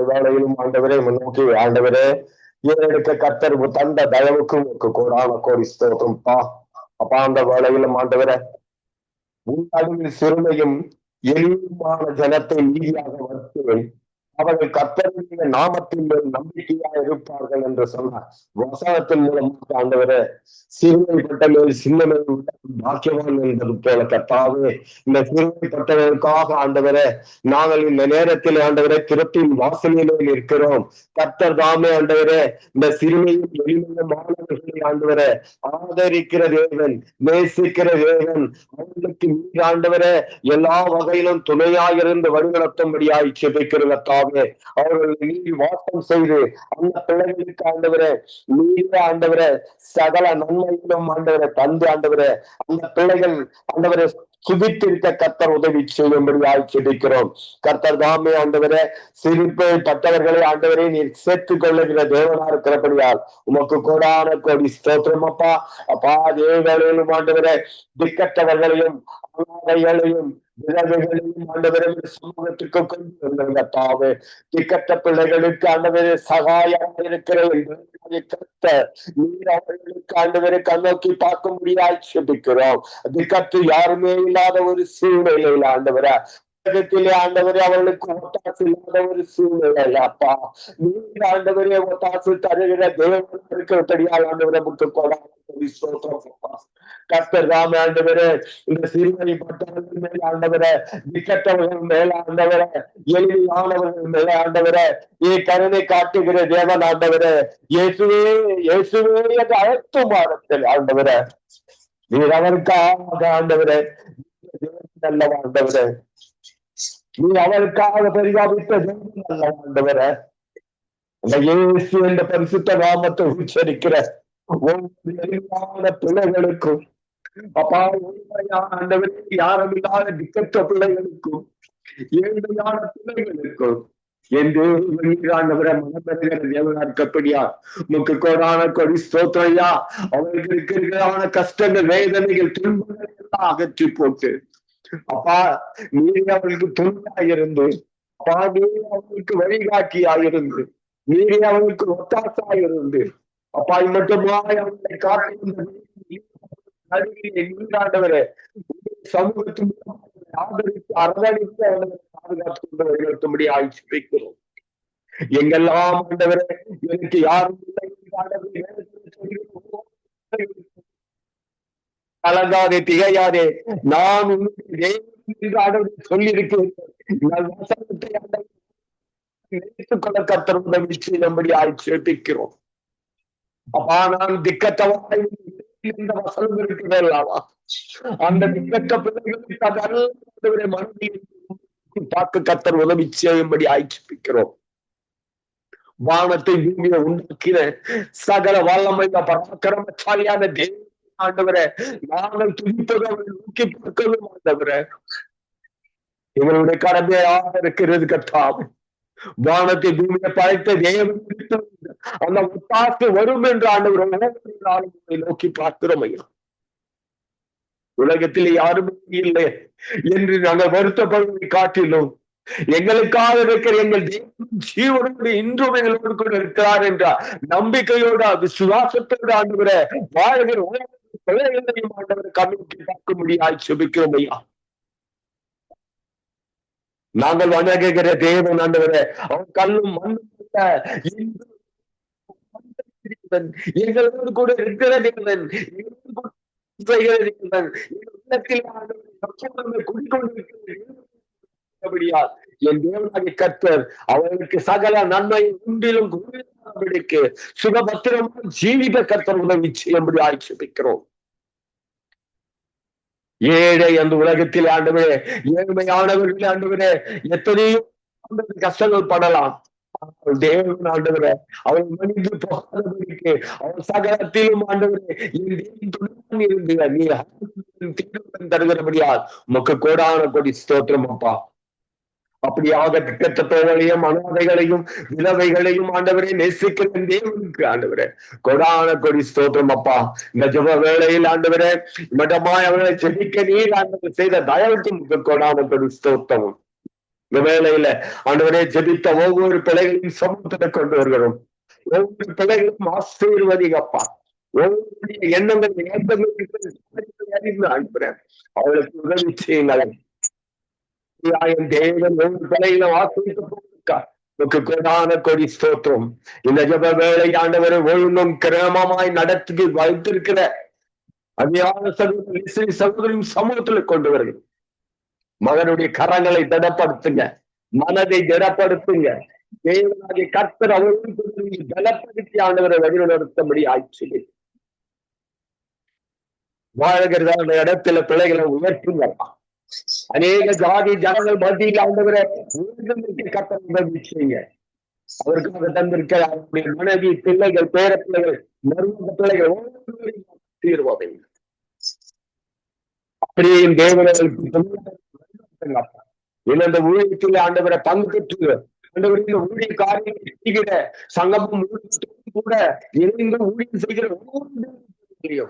வேலையிலும் ஆண்டவரே முன்னோக்கி ஆண்டவரே ஏறெடுக்க கர்த்தர் தந்த தயவுக்கும் கோடான கோடி ஸ்தோத்திரம் பா. அப்பா அந்த வேலையிலும் ஆண்டவரே உன் நடுவில் சிறுமையும் எளிமையான ஜனத்தை நீதியாக வருத்துவேன். அவர்கள் கர்த்தருடைய நாமத்தின் மேல் நம்பிக்கையா இருப்பார்கள் என்று சொன்னார். வசனத்தின் மூலமாக ஆண்டவரே, சிறுமைப்பட்ட மேல் சின்னமே பாக்கியவான் என்பது போல கர்த்தாவே, இந்த சிறுமைப்பட்டவர்களுக்காக ஆண்டவரே நாங்கள் இந்த நேரத்தில் ஆண்டவரே திருப்பின் வாசலிலே இருக்கிறோம். கர்த்தர் தாமே ஆண்டவரே இந்த சிறுமையும் எளிமையும் மாணவர்களை ஆண்டவரே ஆதரிக்கிற தேவன், நேசிக்கிற தேவன். அவர்களுக்கு நீர் ஆண்டவரே எல்லா வகையிலும் துணையாயிருந்து வழிநடத்தும்படியாய் செபிக்கிற தாவே, அவர்கள் நீர் வாசம் செய்து அந்த பிள்ளைகளுக்கு ஆண்டவரே நீரே ஆண்டவரே சகல நன்மையிலும் ஆண்டவரை தந்து ஆண்டவரே அந்த பிள்ளைகள் ஆண்டவரை சுபித்திருக்க கர்த்தர் உதவி செய்யும்படியாய் செபிக்கிறோம். கர்த்தர் தாமே ஆண்டவரே சிரிப்பை பட்டவர்களை ஆண்டவரை நீர் சேர்த்துக் கொள்ளுகிற தேவனா இருக்கிறபடியால் உமக்கு கோடான கோடி ஸ்தோத்திரம் அப்பா. அப்பா தேவர்களையும் ஆண்டவரே திக்கற்றவர்களையும் அனாதைகளையும் விதவைகளையும் ஆண்டவரே சமூகத்திற்கு கொண்டு வந்த தாவே, திக்கற்ற பிள்ளைகளுக்கு ஆண்டவரே சகாயம் இருக்கிற நீர் அவர்களுக்கு ஆண்டவரை கண்ணோக்கி பார்க்க முடியாது செபிக்கிறோம். திக்கற்று யாருமே இல்லாத ஒரு சூழ்நிலையில் ஆண்டவரே உலகத்திலே ஆண்டவரே அவர்களுக்கு ஒத்தாசு இல்லாத ஒரு சூழ்நிலை அப்பா, நீங்க ஆண்டவரே ஒத்தாசு தருகிற தேவன் இருக்கிறபடியால் ஆண்டவரை முட்டு கொடாது கர்த்தர் தாமே ஆண்டவரே இந்த சிறுமைப்பட்டவர்கள் மேல ஆண்டவரே, திக்கற்றவர்கள் மேல ஆண்டவரே, எளிமையானவர்கள் மேல ஆண்டவரே கருணை காட்டுகிற தேவன் ஆண்டவரே, இயேசுவே இயேசுவே என்று அழைத்து மாறத்தில் ஆண்டவரே நீர் அவருக்காக ஆண்டவரே நல்ல ஆண்டவரே, நீ அவருக்காக பரிதாபித்த தேவன் நல்ல ஆண்டவரே. அந்த இயேசு என்ற பரிசுத்த நாமத்தை உச்சரிக்கிற ஒவ்வொரு எளிமையான பிள்ளைகளுக்கும் அப்பா, ஆண்டவரே யாரும் இல்லாத திக்கற்ற பிள்ளைகளுக்கும் ஏழ்மையான பிள்ளைகளுக்கும் என்று ஆண்டவரை மனப்பெறுகிற தேவனா இருக்கப்படியா முக்கு கோடான கொடி ஸ்தோத்திரையா. அவர்களுக்கு இருக்கிறான கஷ்டங்கள் வேதனைகள் துன்பங்களை எல்லாம் அகற்றி போட்டு அப்பா நீரே அவர்களுக்கு துணையாயிருந்து, அப்பா நீரே அவர்களுக்கு வழிகாட்டியாயிருந்து, நீரே அவர்களுக்கு ஒத்தாசாயிருந்து அப்பா மட்டுமாய் அவர்களை காட்டு நீராண்டவரே சமூகத்தின் ஆதரித்து அரவணைத்து அவர்களை பாதுகாத்து கொண்டு வழிநடத்தும்படி ஆய்ச்சிக்கிறோம். எங்கெல்லாம் ஆண்டவரே எனக்கு யாரும் கலங்காதே திகையாதே, நான் சொல்லியிருக்கிறேன் கர்த்தர் உதவி செய்யும்படி ஆய்ச்சிக்கிறோம். அப்பா நான் திக்கத்தவாய் இந்த வசனம் இருக்கிறதல்லவா, அந்த திக்கற்ற பிள்ளைகளுக்கு மனதில் பார்க்க கர்த்தர் உதவி செய்யும்படி ஆய்ச்சிக்கிறோம். வானத்தை பூமியை உண்டாக்கின சகல வல்லமை பராக்கிரமசாலியான தேவ ஆண்டவரே, நாங்கள் துதிப்பது அவர்கள் நோக்கி பார்க்கவும் ஆண்டவரே இவருடைய கடமையாக இருக்கிறது கர்த்தாவே. வானத்தை பூமியை படைத்த தேவன் அந்த ஒத்தாசு வரும் என்று ஆண்டவரை நோக்கி பார்க்கிறோம் ஐயா. உலகத்திலே யாருமே இல்லை என்று நாங்கள் வருத்தப்படுவதை காட்டிலும் எங்களுக்காக இருக்கிற எங்கள் தேவன் ஜீவனோடு இன்றும் எங்களோடு கூட இருக்கிறார் என்ற நம்பிக்கையோட விசுவாசத்தோடு ஆண்டவரை வாழ்கிற பிள்ளைகளையும் ஆண்டவரை கண்ணுக்கு பார்க்க முடியாது செபிக்கிறோம் ஐயா. நாங்கள் வணங்குகிற தேவன் ஆண்டவரே அவன் கல்லும் மண்ணும் எங்களோடு கூட இருக்கிற தேவன், என் தேவனாகிய கர்த்தர் அவர்களுக்கு சகல நன்மை உண்டிலும் சுகபத்திரமாக ஜீவித கர்த்தர் உதவி செய்யும்படி ஆட்சேபிக்கிறோம். ஏழை அந்த உலகத்தில் ஆண்டவரே ஏழ்மையானவர்கள் ஆண்டவரே எத்தனையோ கஷ்டங்கள் படலாம். தேவன் ஆண்டவரே அவன் மனித போகாதபடிக்கு அவன் சகலத்திலும் ஆண்டவரே இருந்து நீ தருகிறபடியால் உமக்கு கோடான கொடி ஸ்தோத்திரம் அப்பா. அப்படியாக திக்கத்தோர்களையும் அனாதைகளையும் விதவைகளையும் ஆண்டவரே நேசிக்கிற தேவனுக்கு ஆண்டவரே கொடான கொடி ஸ்தோத்திரம் அப்பா. இந்த ஜெப வேளையில் ஆண்டவரே மட்டமாய் அவர்களை செபிக்க நீர் ஆண்டவர் செய்த தயவுக்கு முக்க கொடான கொடி ஸ்தோத்திரம். இந்த வேளையில ஆண்டவரே ஜெபித்த ஒவ்வொரு பிள்ளைகளையும் சமூகத்தை கொண்டு வருகிறோம். ஒவ்வொரு பிள்ளைகளும் ஆசீர்வதிங்கப்பா. ஒவ்வொரு எண்ணங்கள் ஆண்டவரே அவளுக்கு உதவி செய்யுங்கள். தேவன் ஒவ்வொரு பிள்ளைகளும் ஆசீர்வதிக்க கோடான கொடி ஸ்தோத்திரம். இந்த ஜப வேலை ஆண்டவரை ஒழுங்கும் கிரமமாய் நடத்தி வைத்திருக்கிற அநியான சகோதரின் சமூகத்தில் கொண்டு வருங்க. மகனுடைய கரங்களை திடப்படுத்துங்க, மனதை திடப்படுத்துங்க. தேவனாகிய கர்த்தர் அவர்களுக்கு பலப்படுத்தி ஆண்டவரை வழிநடத்தபடி ஆட்சி வாழ்கிறதா அந்த இடத்துல பிள்ளைகளை உயர்த்துங்கப்பா. அநேக ஜாதி ஜனங்கள் மத்தியில் ஆண்டவரை கர்த்தர் உதவி செய்யுங்க. அவருக்காக தந்திருக்க அவருடைய மனைவி, பிள்ளைகள், பேர பிள்ளைகள், மருமக பிள்ளைகள் தீர்வாதை அப்படியே தேவர்களுக்கு இந்த ஊழியத்தில் ஆண்டவரை பங்கு பெற்று ஆண்டவரின் ஊழிய காரியங்களை செய்கிற சங்கமும் கூட இணைந்து ஊழியம் செய்கிற ஒவ்வொரு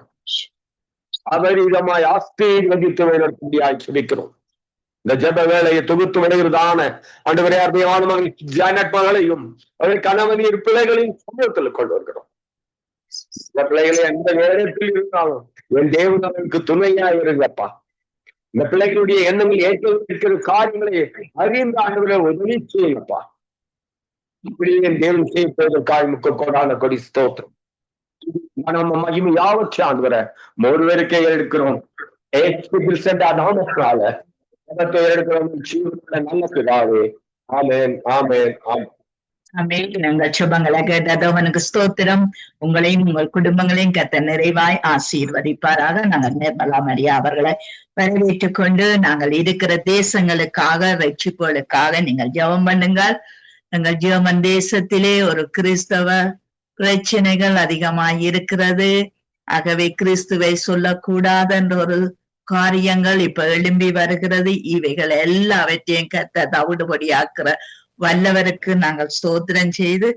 அபரீதமாய் ஆசீர்வதித்து வழிநடத்தும்படியாய் ஜெபிக்கிறோம். இந்த ஜெப வேலையை தொகுத்து வருகிறதான ஆண்டவரே அருமையான மகன் ஜானட் மகளையும் அவர்கள் கணவனின் பிள்ளைகளையும் சமூகத்தில் கொண்டு வருகிறோம். இந்த பிள்ளைகளை எந்த நேரத்தில் இருந்தாலும் என் தேவன் அவர்களுக்கு துணையா இருங்கப்பா. இந்த பிள்ளைகளுடைய எண்ணங்கள் ஏற்ற காரியங்களை அறிந்த ஆண்டவரை உதவி செய்யுங்கப்பா. இப்படி என் தேவன் செய்யப்போவதற்காக கோடான கொடி ஸ்தோத்திரம். நம்ம மகிமை யாவற்றை ஆண்டவரை ஒருவருக்கே எடுக்கிறோம். நாமக்கால எடுக்கிறோம். நல்ல பிதாவே, ஆமென், ஆமென், ஆமென். நாங்கள் சுபங்களை கேட்டதவனுக்கு ஸ்தோத்திரம். உங்களையும் உங்கள் குடும்பங்களையும் கர்த்தர் நிறைவாய் ஆசீர்வதிப்பாராக. நாங்கள் நிர்மலா மரியா அவர்களை வரவேற்றுக் கொண்டு நாங்கள் இருக்கிற தேசங்களுக்காக, ரட்சிப்புகளுக்காக நீங்கள் ஜெபம் பண்ணுங்கள். எங்கள் ஜெர்மன் தேசத்திலே ஒரு கிறிஸ்தவ பிரச்சனைகள் அதிகமாய் இருக்கிறது. ஆகவே கிறிஸ்துவை சொல்லக்கூடாது என்ற ஒரு காரியங்கள் இப்ப எழும்பி வருகிறது. இவைகள் எல்லாவற்றையும் கர்த்தர் தவிடுபடியாக்குற வல்லவருக்கு நாங்கள் ஸ்தோத்திரம் செய்து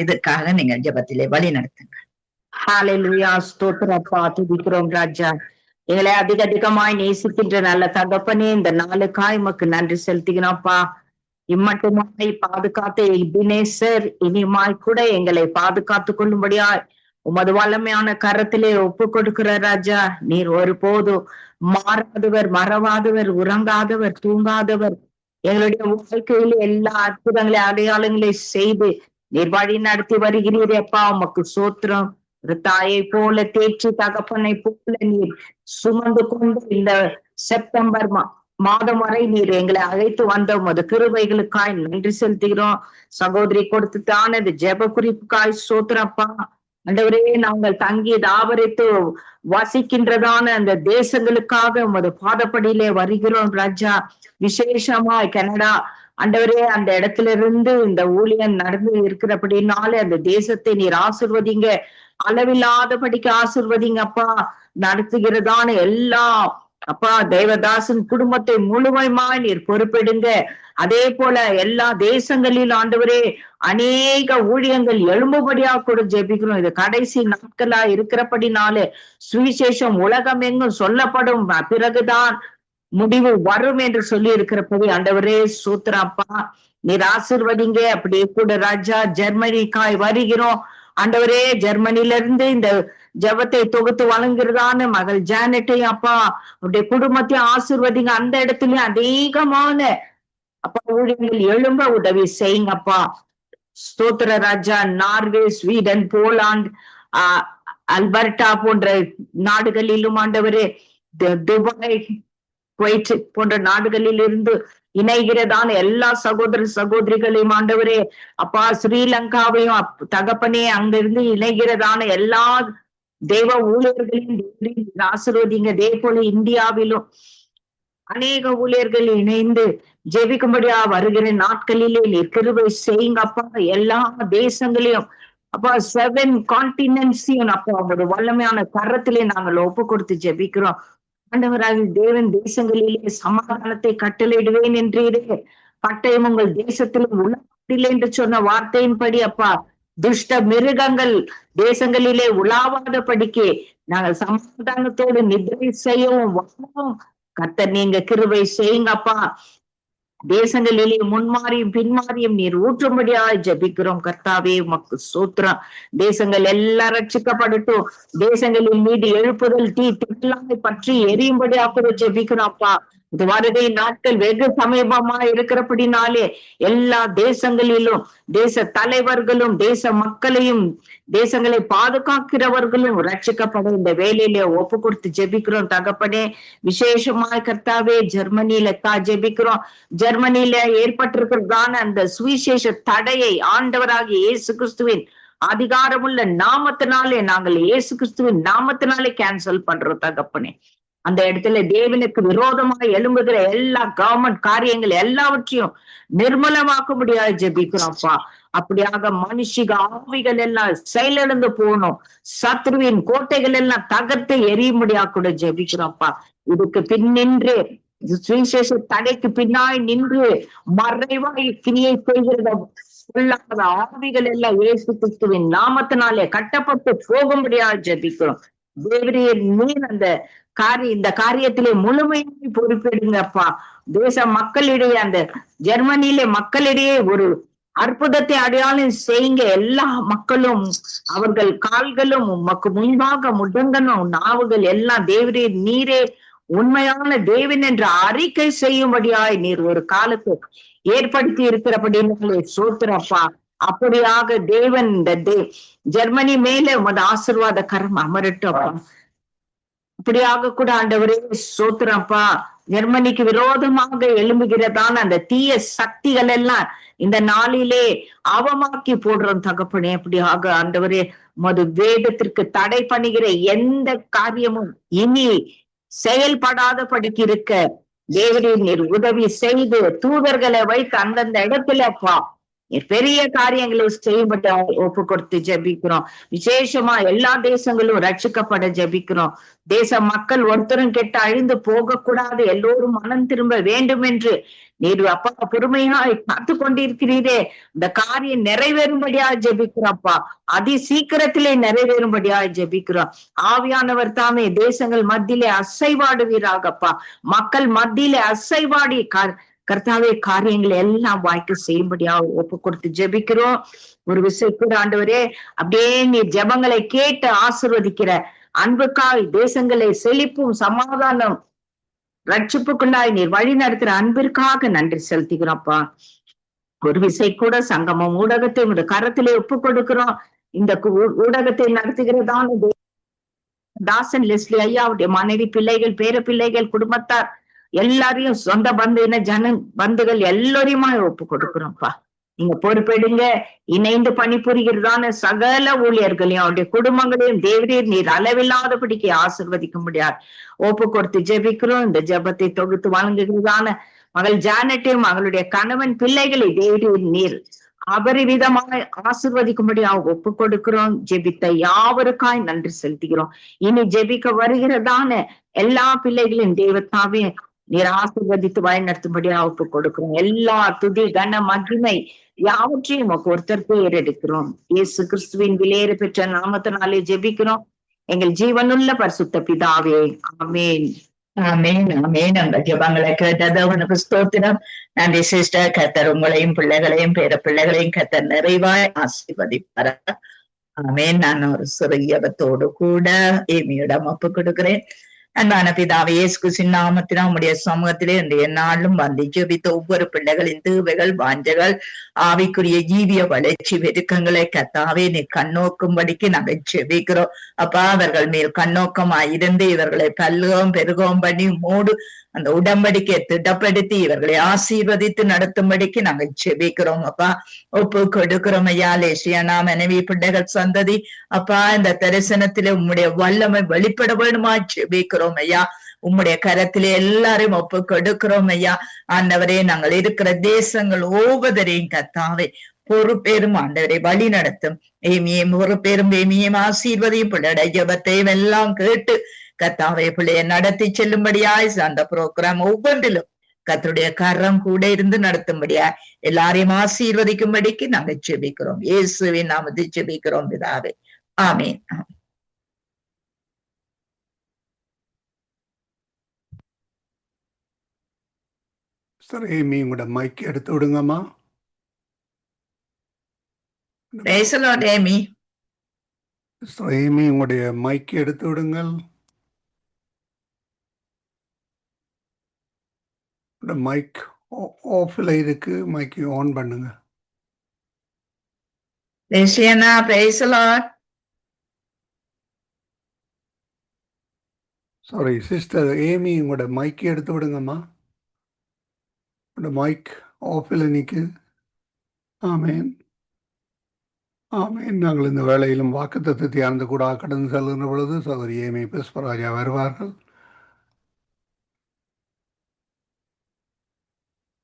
இதற்காக நீங்கள் ஜெபத்திலே வழி நடத்துங்கள். ஹல்லேலூயா, ஸ்தோத்திரப்பா, துதிக்கிறோம் ராஜா. எங்களை அதிகமாய் நேசிக்கின்ற நல்ல தகப்பனே, இந்த நாளுக்காய் உமக்கு நன்றி செலுத்துகிறோம்ப்பா. இம்மட்டுமாய் பாதுகாத்த எபினேசர் இனிமாய் கூட எங்களை பாதுகாத்து கொள்ளும்படியாய் உமது வல்லமையான கரத்திலே ஒப்பு கொடுக்கிற ராஜா. நீர் ஒருபோதும் மாறாதவர், மறவாதவர், உறங்காதவர், தூங்காதவர். எங்களுடைய வாழ்க்கையில எல்லா அற்புதங்களை, அடையாளங்களை செய்து நீர் வழி நடத்தி வருகிறீர் அப்பா. உமக்கு சோத்திரம். ஒரு தாயை போல தேய்ச்சி தகப்பனை போல நீர் சுமந்து கொண்டு இந்த செப்டம்பர் மாதம் வரை நீர் எங்களை அழைத்து வந்த உமது கிருபைகளுக்காய் நன்றி செலுத்துகிறோம். சகோதரி கொடுத்துட்டான இந்த ஜெப குறிப்புக்காய் சோத்திரப்பா. ஆண்டவரே, நாங்கள் தங்கி தாவரித்து வசிக்கின்றதான அந்த தேசங்களுக்காக உமது பாதப்படியிலே வருகிறோம் ராஜா. விசேஷமாய் கனடா ஆண்டவரே, அந்த இடத்துல இருந்து இந்த ஊழியம் நடந்து இருக்கிறபடினாலே அந்த தேசத்தை நீர் ஆசிர்வதிங்க, அளவில்லாதபடிக்கு ஆசிர்வதிங்க அப்பா. நடத்துகிறதான எல்லா அப்பா தேவதாசன் குடும்பத்தை முழுமையாய் நீர் பொறுப்பெடுங்க. அதே போல எல்லா தேசங்களில் ஆண்டவரே அநேக ஊழியங்கள் எழும்பும்படியா கூட ஜெபிக்கிறோம். இது கடைசி நாட்களா இருக்கிறபடினாலே சுவிசேஷம் உலகம் எங்கும் சொல்லப்படும், பிறகுதான் முடிவு வரும் என்று சொல்லி இருக்கிறபடி ஆண்டவரே சூத்திரப்பா நீர் ஆசிர்வதிங்க. அப்படியே கூட ராஜா ஜெர்மனிக்காய் வருகிறோம் ஆண்டவரே. ஜெர்மனில இருந்து இந்த ஜெபத்தை தொகுத்து வழங்குறதான மகள் ஜானட்டையும் அப்பா அவருடைய குடும்பத்தையும் ஆசிர்வதிங்க. அந்த இடத்துலயும் அதிகமான அப்பா ஊழியங்கள் எழும்ப உதவி செய்யுங்கப்பா. ஸ்தோத்திர ராஜா. நார்வே, ஸ்வீடன், போலாந்து, அல்பர்டா போன்ற நாடுகளிலும் ஆண்டவரே, துபாய், குவைத் போன்ற நாடுகளில் இருந்து இணைகிறதான எல்லா சகோதர சகோதரிகளையும் ஆண்டவரே அப்பா, ஸ்ரீலங்காவையும் தகப்பனே அங்கிருந்து இணைகிறதான எல்லா தேவ ஊழியர்களையும் ஆசீர்வதிங்க. அதே போல இந்தியாவிலும் அநேக ஊழியர்கள் இணைந்து ஜெபிக்கும்படியா வருகிற நாட்களிலே நீர் கிருபை செய்யுங்க அப்பா. எல்லா தேசங்களையும் அப்பா 7 கான்டினென்ட்ஸையும் அப்பா ஒரு வல்லமையான கரத்திலே நாங்கள் ஒப்பு கொடுத்து ஜெபிக்கிறோம். ஆண்டவராக தேவன் தேசங்களிலே சமாதானத்தை கட்டளையிடுவேன் என்றீரே, பட்டயம் உங்கள் தேசத்திலும் உலாவதில்லை என்று சொன்ன வார்த்தையின்படி அப்பா துஷ்ட மிருகங்கள் தேசங்களிலே உலாவாத படிக்கு நாங்கள் சமாதானத்தோடு நிதிரை செய்யவும் வாழவும் கர்த்தர் நீங்க கிருபை செய்யுங்கப்பா. தேசங்களிலே முன்மாறியும் பின்மாறியும் நீர் ஊற்றும்படியாய் ஜபிக்கிறோம் கர்த்தாவே. உமக்கு சூத்திரம். தேசங்கள் எல்லாம் ரட்சிக்கப்படட்டும். தேசங்களின் மீது எழுப்புதல் தீ தில்லாமை பற்றி எரியும்படியா கூட ஜபிக்கிறோம் அப்பா. இந்த வருகை நாட்கள் வெகு சமீபமா இருக்கிறபடினாலே எல்லா தேசங்களிலும் தேச தலைவர்களும் தேச மக்களையும் தேசங்களை பாதுகாக்கிறவர்களும் ரட்சிக்கப்பட இந்த வேலையில ஒப்பு கொடுத்து ஜெபிக்கிறோம் தகப்பனே. விசேஷமாய் கர்த்தாவே ஜெர்மனியில ஜெபிக்கிறோம். ஜெர்மனியில ஏற்பட்டிருக்கிறதான அந்த சுவிசேஷ தடையை ஆண்டவராகிய இயேசு கிறிஸ்துவின் அதிகாரமுள்ள நாமத்தினாலே நாங்கள் இயேசு கிறிஸ்துவின் நாமத்தினாலே கேன்சல் பண்றோம் தகப்பனே. அந்த இடத்துல தேவனுக்கு விரோதமாக எழும்புகிற எல்லா கவர்மெண்ட் காரியங்கள் எல்லாவற்றையும் நிர்மலமாக்க முடியாது ஜெபிக்கிறோம்ப்பா. அப்படியாக மனுஷிக ஆவிகள் எல்லாம் செயலிழந்து போகணும். சத்ருவின் கோட்டைகள் எல்லாம் தகர்த்து எரிய முடியா கூட ஜெபிக்கிறோம்ப்பா. இதுக்கு பின்னின்று சுவிசேஷ தடைக்கு பின்னாய் நின்று மறைவாய் கிரியை செய்கிறத சொல்லாத ஆவிகள் எல்லாம் இயேசு கிறிஸ்துவின் நாமத்தினாலே கட்டப்பட்டு போகும்படியா ஜெபிக்கிறோம். தேவரே நீர் அந்த இந்த காரியத்திலே முழுமையாக பொறுப்பெடுங்கப்பா. தேச மக்களிடையே அந்த ஜெர்மனியிலே மக்களிடையே ஒரு அற்புதத்தை அடையாளம் செய்யுங்க. எல்லா மக்களும் அவர்கள் கால்களும் உமக்கு முன்பாக முடங்கணும். நாவுகள் எல்லாம் தேவரே நீரே உண்மையான தேவன் என்ற அறிக்கை செய்யும்படியாய் நீர் ஒரு காலத்தை ஏற்படுத்தி இருக்கிறபடினாலே சோத்திரப்பா. அப்படியாக தேவன் இந்த ஜெர்மனி மேல உமது ஆசீர்வாத கரம் அமரட்டப்பா. அப்படியாக கூட ஆண்டவரே சோத்திரப்பா. ஜெர்மனிக்கு விரோதமாக எழும்புகிறதான அந்த தீய சக்திகள் எல்லாம் இந்த நாளிலே அவமாக்கி போடுறோம் தகப்பனே. அப்படியாக ஆண்டவரே உமது வேதத்திற்கு தடை பண்ணுகிற எந்த காரியமும் இனி செயல்படாத படிக்கு இருக்க தேவரின் நீர் உதவி செய்து தூதர்களை வைத்து அந்தந்த இடத்துலப்பா பெரிய காரியங்களை செய்யப்பட்ட ஒப்பு கொடுத்து ஜெபிக்கிறோம். விசேஷமா எல்லா தேசங்களும் ரட்சிக்கப்பட ஜெபிக்கிறோம். தேச மக்கள் ஒருத்தரும் கெட்டு அழிந்து போக கூடாது, எல்லோரும் மனம் திரும்ப வேண்டும் என்று நீர் அப்பா பொறுமையாய் காத்து கொண்டிருக்கிறீரே. இந்த காரியம் நிறைவேறும்படியா ஜெபிக்கிறோம்ப்பா. அதி சீக்கிரத்திலே நிறைவேறும்படியா ஜெபிக்கிறோம். ஆவியானவர் தாமே தேசங்கள் மத்தியிலே அசைவாடுவீராகப்பா. மக்கள் மத்தியிலே அசைவாடி கர்த்தாவே காரியங்களை எல்லாம் வாய்க்கு செய்யும்படியா ஒப்பு கொடுத்து ஜெபிக்கிறோம். ஒரு விஷயம் கூட ஆண்டவரே அப்படியே நீர் ஜெபங்களை கேட்டு ஆசீர்வதிக்கிற அன்புக்காய் தேசங்களை செழிப்பும் சமாதானம் ரட்சிப்புக்குள்ளாய் நீர் வழி நடத்துற அன்பிற்காக நன்றி செலுத்துகிறோம்ப்பா. ஒரு விசை கூட சங்கமம் ஊடகத்தை உங்க கரத்திலே ஒப்பு கொடுக்கிறோம். இந்த ஊடகத்தை நடத்துகிறதான தாசன் லெஸ்லி ஐயாவுடைய மனைவி, பிள்ளைகள், பேர பிள்ளைகள், குடும்பத்தார் எல்லாரையும் சொந்த பந்துகள் எல்லோரையுமா ஒப்பு கொடுக்கிறோம்ப்பா. நீங்க பொறுப்பெடுங்க. இணைந்து பணிபுரிகிறதான சகல ஊழியர்களையும் அவருடைய குடும்பங்களையும் தேவரீர் நீர் அளவில்லாதபடிக்கு ஆசீர்வதிக்க முடியாது ஒப்பு கொடுத்து ஜெபிக்கிறோம். இந்த ஜெபத்தை தொகுத்து வழங்குகிறதான மகள் ஜானட்டையும் மகளுடைய கணவன் பிள்ளைகளை தேவரீர் நீர் அபரிவிதமாக ஆசீர்வதிக்கும்படியாக ஒப்பு கொடுக்கிறோம். ஜெபித்த யாவருக்காய் நன்றி செலுத்துகிறோம். இனி ஜெபிக்க வருகிறதான எல்லா பிள்ளைகளையும் தேவத்தாவே நீர் ஆசீர்வதித்து வழிநடத்தும்படியாக ஒப்பு கொடுக்கிறோம். எல்லா துதி கன மகிமை யாவற்றையும் ஒருத்தர் பேர் எடுக்கிறோம். இயேசு கிறிஸ்துவின் விலையேற பெற்ற நாமத்தினாலே ஜெபிக்கிறோம் எங்கள் ஜீவனுள்ள பரிசுத்த பிதாவே, ஆமேன். ஆமேன் ஆமேன். அந்த ஜெபங்களை கேட்டது உனக்கு ஸ்தோத்திரம். நன்றி சிஸ்டர். கர்த்தர் உங்களையும் பிள்ளைகளையும் பேர பிள்ளைகளையும் கர்த்தர் நிறைவாய் ஆசீர்வதிப்பார். ஆமேன். நான் ஒரு சிறியவத்தோடு கூட ஏமியிடம் ஒப்பு கொடுக்கிறேன். அன்பான பிதாவே, இயேசு கிறிஸ்துவின் நாமத்தினால் உம்முடைய சமூகத்திலே இன்றைய நாளும் வந்து ஜெபித்த ஒவ்வொரு பிள்ளைகளின் தேவைகள், வாஞ்சைகள், ஆவிக்குரிய ஜீவிய வளர்ச்சி வெறுக்கங்களை கர்த்தாவே நீ கண்ணோக்கும்படிக்கு நாங்கள் ஜெபிக்கிறோம். அப்பா அவர்கள் மேல் கண்ணோக்கமாயிருந்து இவர்களை பல்லுகவும் பெருகவும் பண்ணி மூடு அந்த உடம்படிக்கை திடப்படுத்தி இவர்களை ஆசீர்வதித்து நடத்தும்படிக்கு நாங்கள் ஜெபிக்கிறோம். அப்பா ஒப்பு கொடுக்கிறோம் ஐயா. லேசியானா மனைவி பிள்ளைகள் சந்ததி அப்பா இந்த தரிசனத்திலே உம்முடைய வல்லமை வெளிப்பட வேணுமா ஜெபிக்கிறோம் ஐயா. உம்முடைய கரத்திலே எல்லாரையும் ஒப்பு கொடுக்கிறோம் ஐயா. ஆண்டவரே, நாங்கள் இருக்கிற தேசங்கள் ஒவ்வொருவரையும் கர்த்தாவே பொறுப்பேறும் ஆண்டவரை வழி நடத்தும். ஏமியும் பொறுப்பேறும் ஏமியும் ஆசீர்வதியும் பிள்ளைய ஜெபத்தையும் எல்லாம் கேட்டு கர்த்தாவே பிள்ளைய நடத்தி செல்லும்படியாய் அந்த புரோகிராம் ஒவ்வொன்றிலும் கர்த்தருடைய கரம் கூட இருந்து நடத்தும்படியா எல்லாரையும் ஆசீர்வதிக்கும்படிக்கு நாங்கள் ஜெபிக்கிறோம். இயேசுவின் நாமத்தில் ஜெபிக்கிறோம் பிதாவே, ஆமேன். சார் ஏமி உங்களோட மைக் எடுத்து விடுங்கம்மா. ஏமி ஏமி உங்களுடைய மைக் எடுத்து விடுங்கள். மைக் ஆஃபில் இருக்கு, மைக்கு ஆன் பண்ணுங்க. Luciana, praise the Lord. Sorry sister Amy, உங்களோட மைக்கை எடுத்து விடுங்கம்மா. உங்களோட மைக் ஆஃபில் நிற்குது. ஆமேன் ஆமேன். நாங்கள் இந்த வேளையிலும் வாக்குத்தத்தத்தை தியானந்து கூட கடந்து செல்கின்ற பொழுது சகோதரி ஏமி புஷ்பராஜா வருவார்கள்.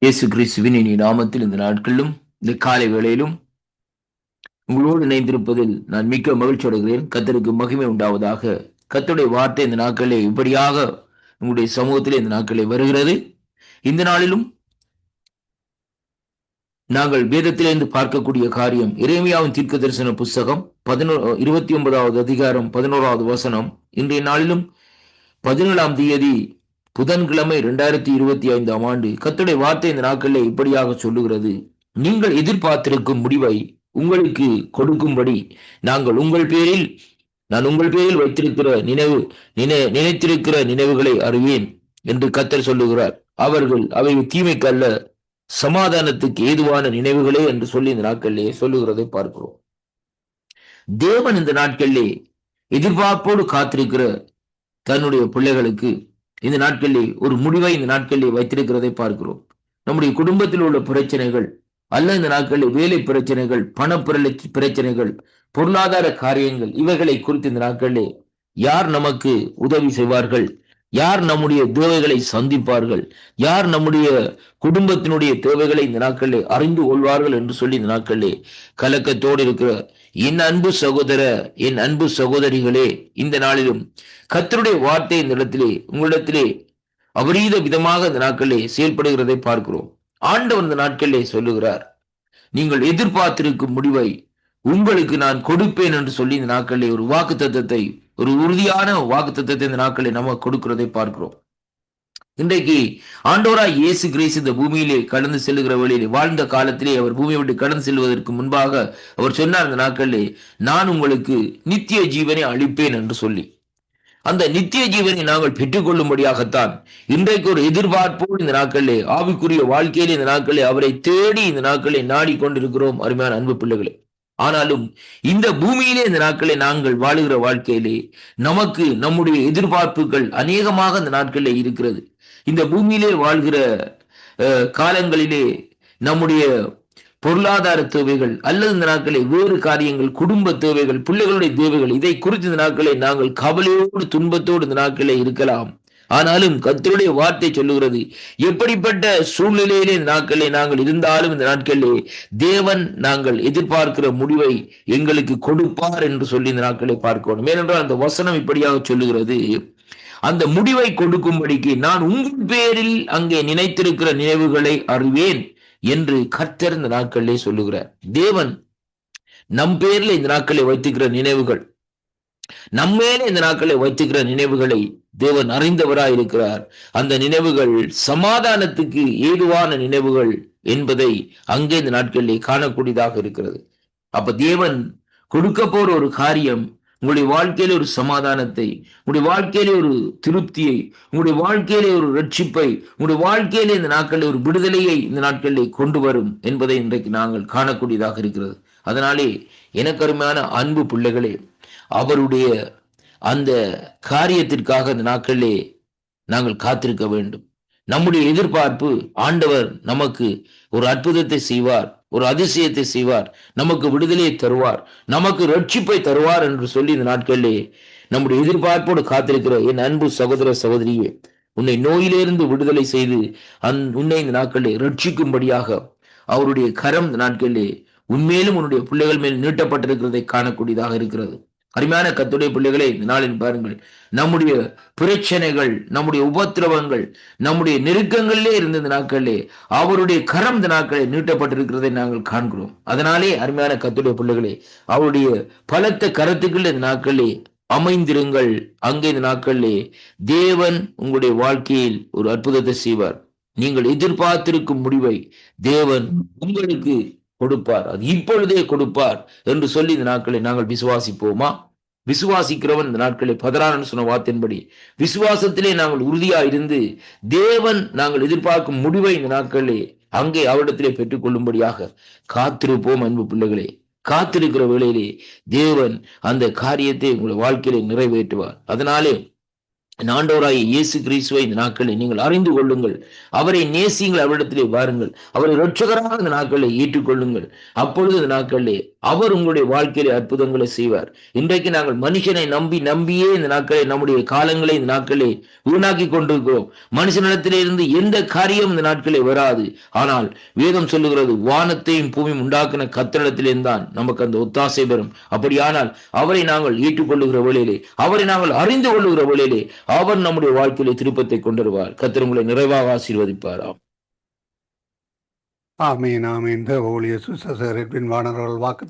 இயேசு கிறிஸ்துவின் இனி நாமத்தில் இந்த நாட்களிலும் இந்த காலை வேளையிலும் உங்களோடு இணைந்திருப்பதில் நான் மிக்க மகிழ்ச்சி அடைகிறேன். கர்த்தருக்கு மகிமை உண்டாவதாக. கர்த்தருடைய வார்த்தை இந்த நாட்களிலே இப்படியாக உங்களுடைய சமூகத்திலே இந்த நாட்களிலே வருகிறது. இந்த நாளிலும் நாங்கள் வேதத்திலிருந்து பார்க்கக்கூடிய காரியம் எரேமியாவின் தீர்க்க தரிசன புஸ்தகம் 29வது அதிகாரம் 11வது வசனம். இன்றைய நாளிலும் 17ஆம் தேதி புதன்கிழமை 2025ஆம் ஆண்டு கர்த்தருடைய வார்த்தை இந்த நாட்களிலே இப்படியாக சொல்லுகிறது. நீங்கள் எதிர்பார்த்திருக்கும் முடிவை உங்களுக்கு கொடுக்கும்படி நான் உங்கள் பேரில் வைத்திருக்கிற நினைத்திருக்கிற நினைவுகளை அறிவேன் என்று கர்த்தர் சொல்லுகிறார். அவை தீமைக்கு அல்ல, சமாதானத்துக்கு ஏதுவான நினைவுகளே என்று சொல்லி இந்த நாட்களிலே சொல்லுகிறதை பார்க்கிறோம். தேவன் இந்த நாட்களிலே எதிர்பார்ப்போடு காத்திருக்கிற தன்னுடைய பிள்ளைகளுக்கு இந்த நாட்களிலே ஒரு முடிவை இந்த நாட்களிலே வைத்திருக்கிறதை பார்க்கிறோம். நம்முடைய குடும்பத்தில் உள்ள பிரச்சனைகள் அல்ல, இந்த நாட்களில் வேலை பிரச்சனைகள், பண பிரச்சனைகள், பொருளாதார காரியங்கள், இவைகளை குறித்து இந்த நாட்களிலே யார் நமக்கு உதவி செய்வார்கள், யார் நம்முடைய தேவைகளை சந்திப்பார்கள், யார் நம்முடைய குடும்பத்தினுடைய தேவைகளை இந்த நாட்களிலே அறிந்து கொள்வார்கள் என்று சொல்லி இந்த நாட்களிலே கலக்கத்தோடு இருக்கிற என் அன்பு சகோதர, என் அன்பு சகோதரிகளே, இந்த நாளிலும் கர்த்தருடைய வார்த்தை இந்த இடத்திலே உங்களிடத்திலே அபரீத விதமாக இந்த நாட்களிலே செயல்படுகிறதை பார்க்கிறோம். ஆண்டவர் இந்த நாட்களிலே சொல்லுகிறார், நீங்கள் எதிர்பார்த்திருக்கும் முடிவை உங்களுக்கு நான் கொடுப்பேன் என்று சொல்லி இந்த நாட்களிலே ஒரு வாக்குத்தத்தத்தை, ஒரு உறுதியான வாக்குத்தத்தத்தை இந்த நாட்களிலே நமக்கு கொடுக்கிறதை பார்க்கிறோம். இன்றைக்கு ஆண்டவராய் இயேசு கிறிஸ்து இந்த பூமியிலே கடந்து செல்லுகிற வழியிலே வாழ்ந்த காலத்திலே அவர் பூமியை விட்டு கடந்து செல்வதற்கு முன்பாக அவர் சொன்னார், இந்த நாட்களிலே நான் உங்களுக்கு நித்திய ஜீவனை அளிப்பேன் என்று சொல்லி. அந்த நித்திய ஜீவனை நாங்கள் பெற்றுக்கொள்ளும்படியாகத்தான் இன்றைக்கு ஒரு எதிர்பார்ப்போடு இந்த நாட்களிலே ஆவிக்குரிய வாழ்க்கையிலே இந்த நாட்களிலே அவரை தேடி இந்த நாட்களை நாடிக்கொண்டிருக்கிறோம் அருமையான அன்பு பிள்ளைகளே. ஆனாலும் இந்த பூமியிலே இந்த நாட்களை நாங்கள் வாழுகிற வாழ்க்கையிலே நமக்கு நம்முடைய எதிர்பார்ப்புகள் அநேகமாக இந்த நாட்களிலே இருக்கிறது. இந்த பூமியிலே வாழ்கிற காலங்களிலே நம்முடைய பொருளாதார தேவைகள் அல்லது இந்த நாட்களை வேறு காரியங்கள், குடும்ப தேவைகள், பிள்ளைகளுடைய தேவைகள், இதை குறித்து இந்த நாட்களை நாங்கள் கவலையோடு துன்பத்தோடு இந்த நாட்களே இருக்கலாம். ஆனாலும் கர்த்தருடைய வார்த்தை சொல்லுகிறது, எப்படிப்பட்ட சூழ்நிலையிலே இந்த நாட்களே நாங்கள் இருந்தாலும் இந்த நாட்களிலே தேவன் நாங்கள் எதிர்பார்க்கிற முடிவை எங்களுக்கு கொடுப்பார் என்று சொல்லி இந்த நாட்களை பார்க்கணும். ஏனென்றால் அந்த வசனம் இப்படியாக சொல்லுகிறது, அந்த முடிவை கொடுக்கும்படிக்கு நான் உங்கள் பேரில் அங்கே நினைத்திருக்கிற நினைவுகளை அறிவேன் என்று கர்த்தர் இந்த நாட்களிலே சொல்லுகிறார். தேவன் நம் பேர்ல இந்த நாட்களை வைத்துக்கிற நினைவுகள், நம்மேல இந்த நாட்களை வைத்துக்கிற நினைவுகளை தேவன் அறிந்தவராய் இருக்கிறார். அந்த நினைவுகள் சமாதானத்துக்கு ஏதுவான நினைவுகள் என்பதை அங்கே இந்த நாட்களிலே காணக்கூடியதாக இருக்கிறது. அப்ப தேவன் கொடுக்க போற ஒரு காரியம் உங்களுடைய வாழ்க்கையில ஒரு சமாதானத்தை, உங்களுடைய வாழ்க்கையிலே ஒரு திருப்தியை, உங்களுடைய வாழ்க்கையிலே ஒரு ரட்சிப்பை, உங்களுடைய வாழ்க்கையிலே இந்த நாட்களில் ஒரு விடுதலையை இந்த நாட்களிலே கொண்டு வரும் என்பதை இன்றைக்கு நாங்கள் காணக்கூடியதாக இருக்கிறது. அதனாலே எனக்கு அருமையான அன்பு பிள்ளைகளே, அவருடைய அந்த காரியத்திற்காக இந்த நாட்களிலே நாங்கள் காத்திருக்க வேண்டும். நம்முடைய எதிர்பார்ப்பு ஆண்டவர் நமக்கு ஒரு அற்புதத்தை செய்வார், ஒரு அதிசயத்தை செய்வார், நமக்கு விடுதலையை தருவார், நமக்கு ரட்சிப்பை தருவார் என்று சொல்லி இந்த நாட்களிலே நம்முடைய எதிர்பார்ப்போடு காத்திருக்கிற என் அன்பு சகோதர சகோதரியே, உன்னை நோயிலிருந்து விடுதலை செய்து உன்னை இந்த நாட்களிலே ரட்சிக்கும்படியாக அவருடைய கரம் இந்த நாட்களிலே உன்மேலும் உன்னுடைய பிள்ளைகள் மேல் நீட்டப்பட்டிருக்கிறதை காணக்கூடியதாக இருக்கிறது. அருமையான கர்த்தருடைய பிள்ளைகளே, இந்த நாளில் பாருங்கள், நம்முடைய பிரச்சனைகள், நம்முடைய உபத்திரவங்கள், நம்முடைய நெருக்கங்களிலே இருந்த இந்த நாட்களிலே அவருடைய கரம் இந்த நாட்களில் நீட்டப்பட்டிருக்கிறதை நாங்கள் காண்கிறோம். அதனாலே அருமையான கர்த்தருடைய பிள்ளைகளே, அவருடைய பலத்த கரத்துக்கள் இந்த நாட்களிலே அமைந்திருங்கள். அங்கே இந்த நாட்களிலே தேவன் உங்களுடைய வாழ்க்கையில் ஒரு அற்புதத்தை செய்வார். நீங்கள் எதிர்பார்த்திருக்கும் முடிவை தேவன் உங்களுக்கு கொடுப்பார், அது இப்பொழுதே கொடுப்பார் என்று சொல்லி இந்த நாட்களை நாங்கள் விசுவாசிப்போமா? விசுவாசிக்கிறவன் இந்த நாட்களை பதறான்னு சொன்ன வார்த்தையின்படி விசுவாசத்திலே நாங்கள் உறுதியா இருந்து தேவன் நாங்கள் எதிர்பார்க்கும் முடிவை இந்த நாட்களிலே அங்கே அவரிடத்திலே பெற்றுக் கொள்ளும்படியாக காத்திருப்போம். அன்பு பிள்ளைகளே, காத்திருக்கிற வேளையிலே தேவன் அந்த காரியத்தை உங்களுடைய வாழ்க்கையிலே நிறைவேற்றுவார். அதனாலே ஆண்டவராகிய இயேசு கிறிஸ்துவை இந்த நாட்களை நீங்கள் அறிந்து கொள்ளுங்கள், அவரை நேசியுங்கள், அவரிடத்திலே வாருங்கள், அவரை இரட்சகராக இந்த நாட்களை ஏற்றுக்கொள்ளுங்கள். அப்பொழுது இந்த நாட்களிலே அவர் உங்களுடைய வாழ்க்கையிலே அற்புதங்களை செய்வார். இன்றைக்கு நாங்கள் மனுஷனை நம்பியே இந்த நாட்களை நம்முடைய காலங்களை இந்த நாட்களை வீணாக்கி கொண்டிருக்கிறோம். மனுஷனிடத்திலே இருந்து எந்த காரியம் இந்த நாட்களே வராது. ஆனால் வேதம் சொல்லுகிறது, வானத்தையும் பூமியும் உண்டாக்கின கர்த்தரிடத்திலேதான் நமக்கு அந்த ஒத்தாசை பெறும். அப்படியானால் அவரை நாங்கள் ஏற்றுக்கொள்ளுகிற வேளையிலே, அவரை நாங்கள் அறிந்து கொள்ளுகிற வேளையிலே அவர் நம்முடைய வாழ்க்கையிலே திருப்பத்தை கொண்டு வருவார். கர்த்தர் உங்களை நிறைவாக ஆசீர்வதிப்பாராம். ஆமீன் ஆமீன். ஊழிய சுசேரர் வானர்கள் வாக்கு